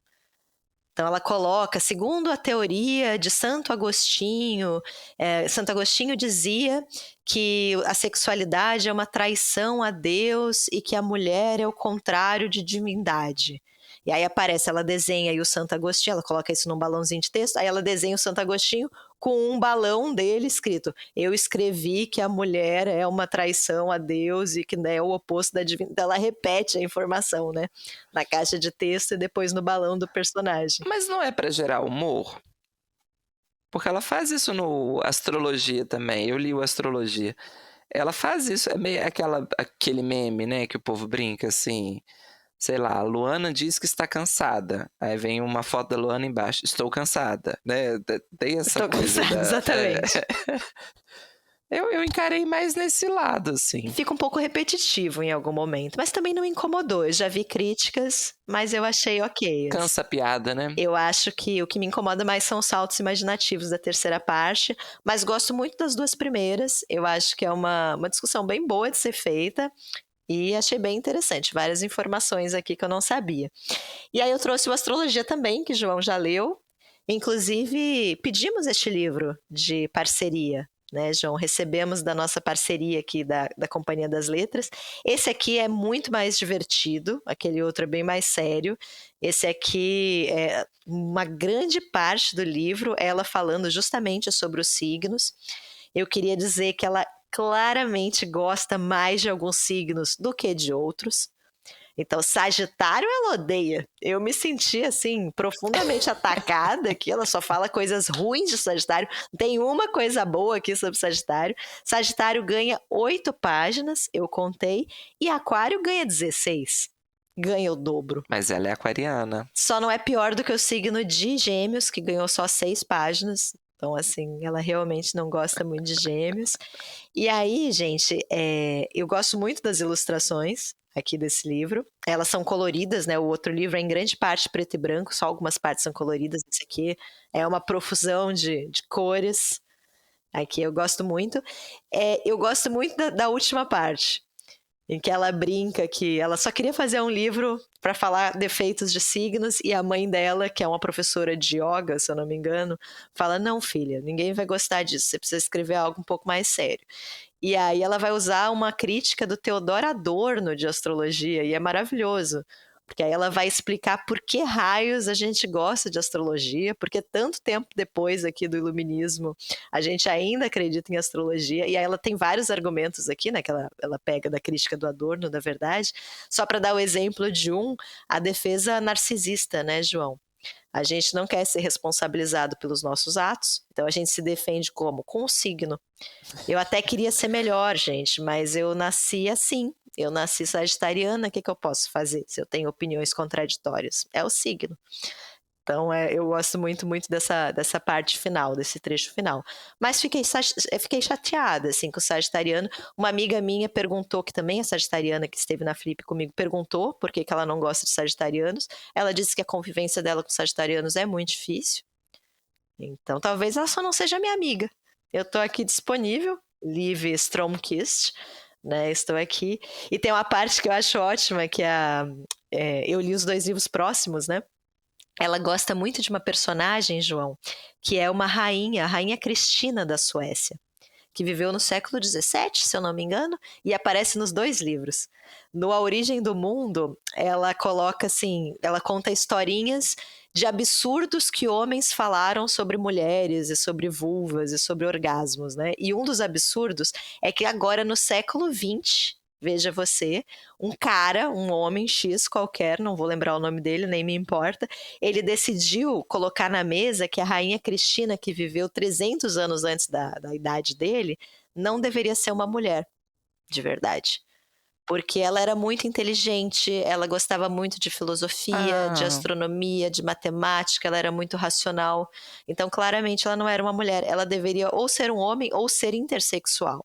Então ela coloca, segundo a teoria de Santo Agostinho, Santo Agostinho dizia que a sexualidade é uma traição a Deus e que a mulher é o contrário de divindade. E aí aparece, ela desenha aí o Santo Agostinho, ela coloca isso num balãozinho de texto, aí ela desenha o Santo Agostinho com um balão dele escrito: eu escrevi que a mulher é uma traição a Deus e que é o oposto da divindade. Então ela repete a informação, né? Na caixa de texto e depois no balão do personagem. Mas não é para gerar humor? Porque ela faz isso no Astrologia também, eu li o Astrologia. Ela faz isso, é meio aquele meme, né, que o povo brinca assim... Sei lá, a Luana diz que está cansada. Aí vem uma foto da Luana embaixo. Estou cansada, né? Tem essa Estou coisa cansada, exatamente. Eu encarei mais nesse lado, assim. Fica um pouco repetitivo em algum momento, mas também não incomodou. Eu já vi críticas, mas eu achei ok. Cansa a piada, né? Eu acho que o que me incomoda mais são os saltos imaginativos da terceira parte, mas gosto muito das 2 primeiras. Eu acho que é uma discussão bem boa de ser feita. E achei bem interessante, várias informações aqui que eu não sabia. E aí eu trouxe o Astrologia também, que o João já leu. Inclusive, pedimos este livro de parceria, né, João? Recebemos da nossa parceria aqui da Companhia das Letras. Esse aqui é muito mais divertido, aquele outro é bem mais sério. Esse aqui, uma grande parte do livro, ela falando justamente sobre os signos. Eu queria dizer que ela claramente gosta mais de alguns signos do que de outros. Então, Sagitário ela odeia. Eu me senti, assim, profundamente atacada aqui. Ela só fala coisas ruins de Sagitário. Tem uma coisa boa aqui sobre Sagitário. Sagitário ganha 8 páginas, eu contei. E Aquário ganha 16. Ganha o dobro. Mas ela é aquariana. Só não é pior do que o signo de Gêmeos, que ganhou só 6 páginas. Então, assim, ela realmente não gosta muito de Gêmeos. E aí, gente, eu gosto muito das ilustrações aqui desse livro. Elas são coloridas, né? O outro livro é em grande parte preto e branco, só algumas partes são coloridas. Esse aqui é uma profusão de cores. Aqui eu gosto muito. Eu gosto muito da última parte, em que ela brinca que ela só queria fazer um livro para falar defeitos de signos, e a mãe dela, que é uma professora de yoga, se eu não me engano, fala: não, filha, ninguém vai gostar disso, você precisa escrever algo um pouco mais sério. E aí ela vai usar uma crítica do Theodor Adorno de astrologia, e é maravilhoso, porque aí ela vai explicar por que raios a gente gosta de astrologia, porque tanto tempo depois aqui do iluminismo a gente ainda acredita em astrologia, e aí ela tem vários argumentos aqui, né, que ela pega da crítica do Adorno, da verdade, só para dar o exemplo de a defesa narcisista, né, João? A gente não quer ser responsabilizado pelos nossos atos, então a gente se defende como? Com o signo. Eu até queria ser melhor, gente, mas eu nasci assim. Eu nasci sagitariana, o que eu posso fazer se eu tenho opiniões contraditórias? É o signo. Então, eu gosto muito, muito dessa parte final, desse trecho final. Mas fiquei chateada, assim, com o sagitariano. Uma amiga minha perguntou, que também é sagitariana, que esteve na Flip comigo, perguntou por que ela não gosta de sagitarianos. Ela disse que a convivência dela com sagitarianos é muito difícil. Então, talvez ela só não seja minha amiga. Eu tô aqui disponível, Liv Stromkist, né? Estou aqui. E tem uma parte que eu acho ótima, que eu li os 2 livros próximos, né? Ela gosta muito de uma personagem, João, que é uma rainha, a rainha Cristina da Suécia, que viveu no século XVII, se eu não me engano, e aparece nos 2 livros. No A Origem do Mundo, ela coloca assim, ela conta historinhas de absurdos que homens falaram sobre mulheres e sobre vulvas e sobre orgasmos, né? E um dos absurdos é que agora no século XX, veja você, um homem X qualquer, não vou lembrar o nome dele, nem me importa, ele decidiu colocar na mesa que a rainha Cristina, que viveu 300 anos antes da idade dele, não deveria ser uma mulher, de verdade. Porque ela era muito inteligente, ela gostava muito de filosofia, de astronomia, de matemática, ela era muito racional. Então, claramente, ela não era uma mulher. Ela deveria ou ser um homem ou ser intersexual.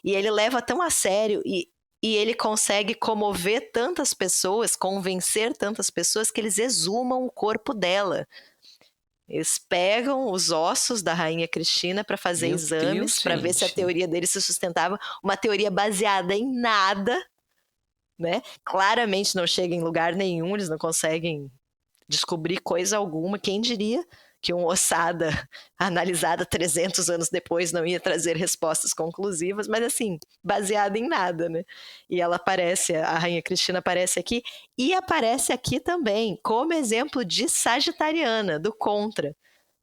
E ele leva tão a sério e ele consegue comover tantas pessoas, convencer tantas pessoas, que eles exumam o corpo dela. Eles pegam os ossos da rainha Cristina para fazer exames, para ver se a teoria dele se sustentava. Uma teoria baseada em nada, né? Claramente não chega em lugar nenhum, eles não conseguem descobrir coisa alguma. Quem diria que uma ossada analisada 300 anos depois não ia trazer respostas conclusivas, mas assim, baseada em nada, né? E ela aparece, a rainha Cristina aparece aqui, e aparece aqui também como exemplo de sagitariana, do contra.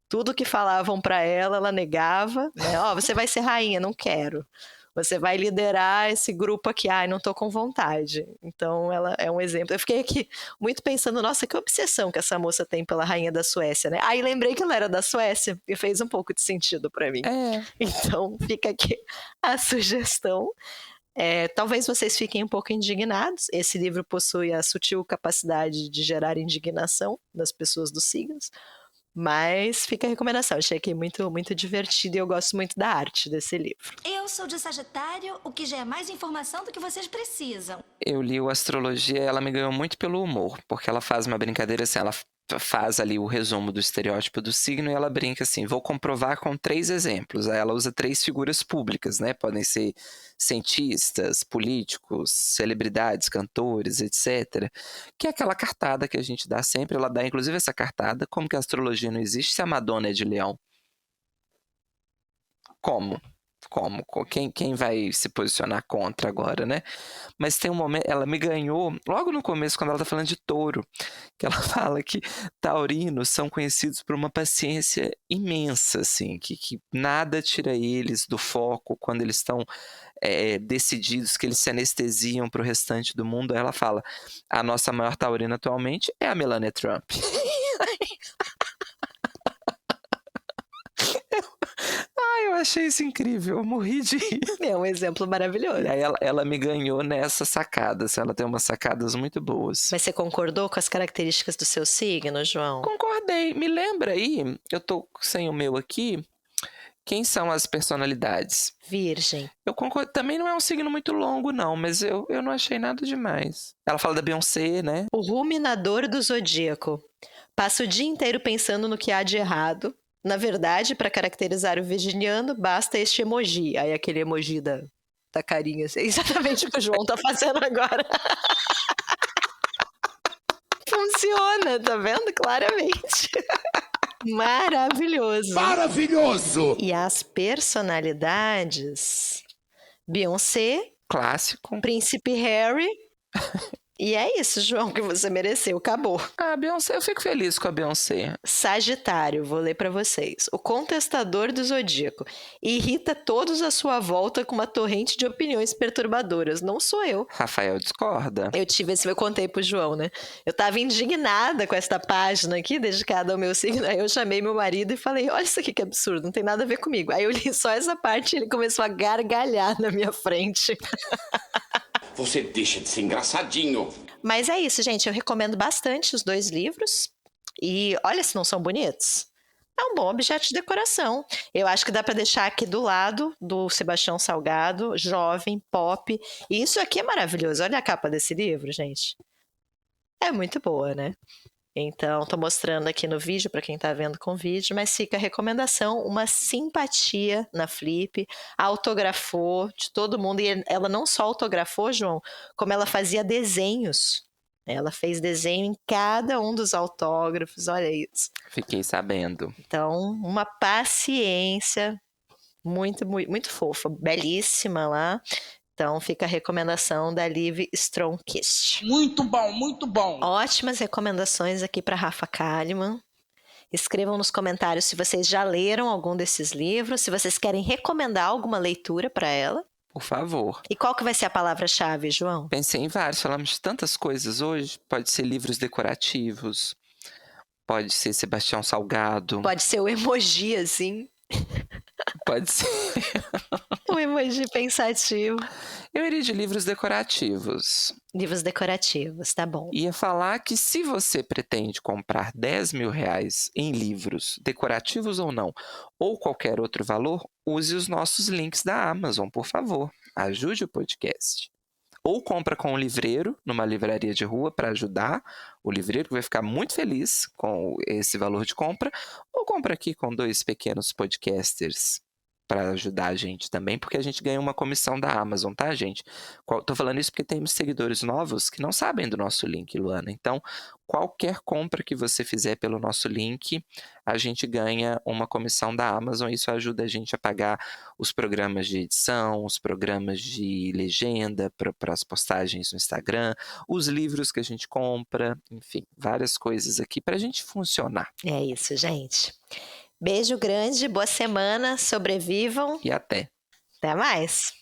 Tudo que falavam para ela negava, né? Você vai ser rainha, não quero. Você vai liderar esse grupo aqui. Não tô com vontade. Então, ela é um exemplo. Eu fiquei aqui muito pensando, nossa, que obsessão que essa moça tem pela rainha da Suécia, né? Aí lembrei que ela era da Suécia e fez um pouco de sentido para mim. Então, fica aqui a sugestão. Talvez vocês fiquem um pouco indignados. Esse livro possui a sutil capacidade de gerar indignação das pessoas dos signos. Mas fica a recomendação, achei aqui muito, muito divertido e eu gosto muito da arte desse livro. Eu sou de Sagitário, o que já é mais informação do que vocês precisam. Eu li o Astrologia e ela me ganhou muito pelo humor, porque ela faz uma brincadeira assim, ela faz ali o resumo do estereótipo do signo e ela brinca assim, vou comprovar com 3 exemplos. Aí ela usa 3 figuras públicas, né? Podem ser cientistas, políticos, celebridades, cantores, etc. Que é aquela cartada que a gente dá sempre. Ela dá inclusive essa cartada, como que a astrologia não existe se a Madonna é de Leão? Como? como? Quem vai se posicionar contra agora, né? Mas tem um momento, ela me ganhou logo no começo, quando ela tá falando de touro, que ela fala que taurinos são conhecidos por uma paciência imensa, assim, que nada tira eles do foco quando eles estão decididos, que eles se anestesiam pro restante do mundo. Aí ela fala, a nossa maior taurina atualmente é a Melania Trump. Eu achei isso incrível, eu morri de rir. É um exemplo maravilhoso. E aí ela me ganhou nessa sacada, assim, ela tem umas sacadas muito boas. Mas você concordou com as características do seu signo, João? Concordei. Me lembra aí, eu tô sem o meu aqui, quem são as personalidades? Virgem. Eu concordo, também não é um signo muito longo não, mas eu não achei nada demais. Ela fala da Beyoncé, né? O ruminador do zodíaco. Passa o dia inteiro pensando no que há de errado. Na verdade, para caracterizar o virginiano, basta este emoji. Aí aquele emoji da carinha. É exatamente o que o João tá fazendo agora. Funciona, tá vendo? Claramente. Maravilhoso. Maravilhoso! E as personalidades? Beyoncé. Clássico. Príncipe Harry. E é isso, João, que você mereceu. Acabou. Ah, Beyoncé, eu fico feliz com a Beyoncé. Sagitário, vou ler pra vocês. O contestador do zodíaco. Irrita todos à sua volta com uma torrente de opiniões perturbadoras. Não sou eu. Rafael discorda. Eu contei pro João, né? Eu tava indignada com esta página aqui, dedicada ao meu signo. Aí eu chamei meu marido e falei, olha isso aqui que absurdo, não tem nada a ver comigo. Aí eu li só essa parte e ele começou a gargalhar na minha frente. Você deixa de ser engraçadinho. Mas é isso, gente. Eu recomendo bastante os 2 livros. E olha se não são bonitos. É um bom objeto de decoração. Eu acho que dá para deixar aqui do lado do Sebastião Salgado, jovem, pop. E isso aqui é maravilhoso. Olha a capa desse livro, gente. É muito boa, né? Então, tô mostrando aqui no vídeo para quem tá vendo com vídeo, mas fica a recomendação, uma simpatia na Flip, autografou de todo mundo, e ela não só autografou, João, como ela fazia desenhos. Ela fez desenho em cada um dos autógrafos, olha isso. Fiquei sabendo. Então, uma paciência muito, muito, muito fofa, belíssima lá. Então, fica a recomendação da Liv Stromkist. Muito bom, muito bom. Ótimas recomendações aqui para Rafa Kalimann. Escrevam nos comentários se vocês já leram algum desses livros, se vocês querem recomendar alguma leitura para ela. Por favor. E qual que vai ser a palavra-chave, João? Pensei em vários, falamos de tantas coisas hoje. Pode ser livros decorativos, pode ser Sebastião Salgado. Pode ser o emoji, assim. Pode ser. Um emoji pensativo. Eu iria de livros decorativos. Livros decorativos, tá bom. Ia falar que se você pretende comprar 10 mil reais em livros, decorativos ou não, ou qualquer outro valor, use os nossos links da Amazon, por favor. Ajude o podcast. Ou compra com um livreiro, numa livraria de rua, para ajudar o livreiro, que vai ficar muito feliz com esse valor de compra. Ou compra aqui com 2 pequenos podcasters para ajudar a gente também, porque a gente ganha uma comissão da Amazon, tá, gente? Tô falando isso porque temos seguidores novos que não sabem do nosso link, Luana. Então, qualquer compra que você fizer pelo nosso link, a gente ganha uma comissão da Amazon. Isso ajuda a gente a pagar os programas de edição, os programas de legenda para as postagens no Instagram, os livros que a gente compra, enfim, várias coisas aqui para a gente funcionar. É isso, gente. Beijo grande, boa semana, sobrevivam. E até. Até mais.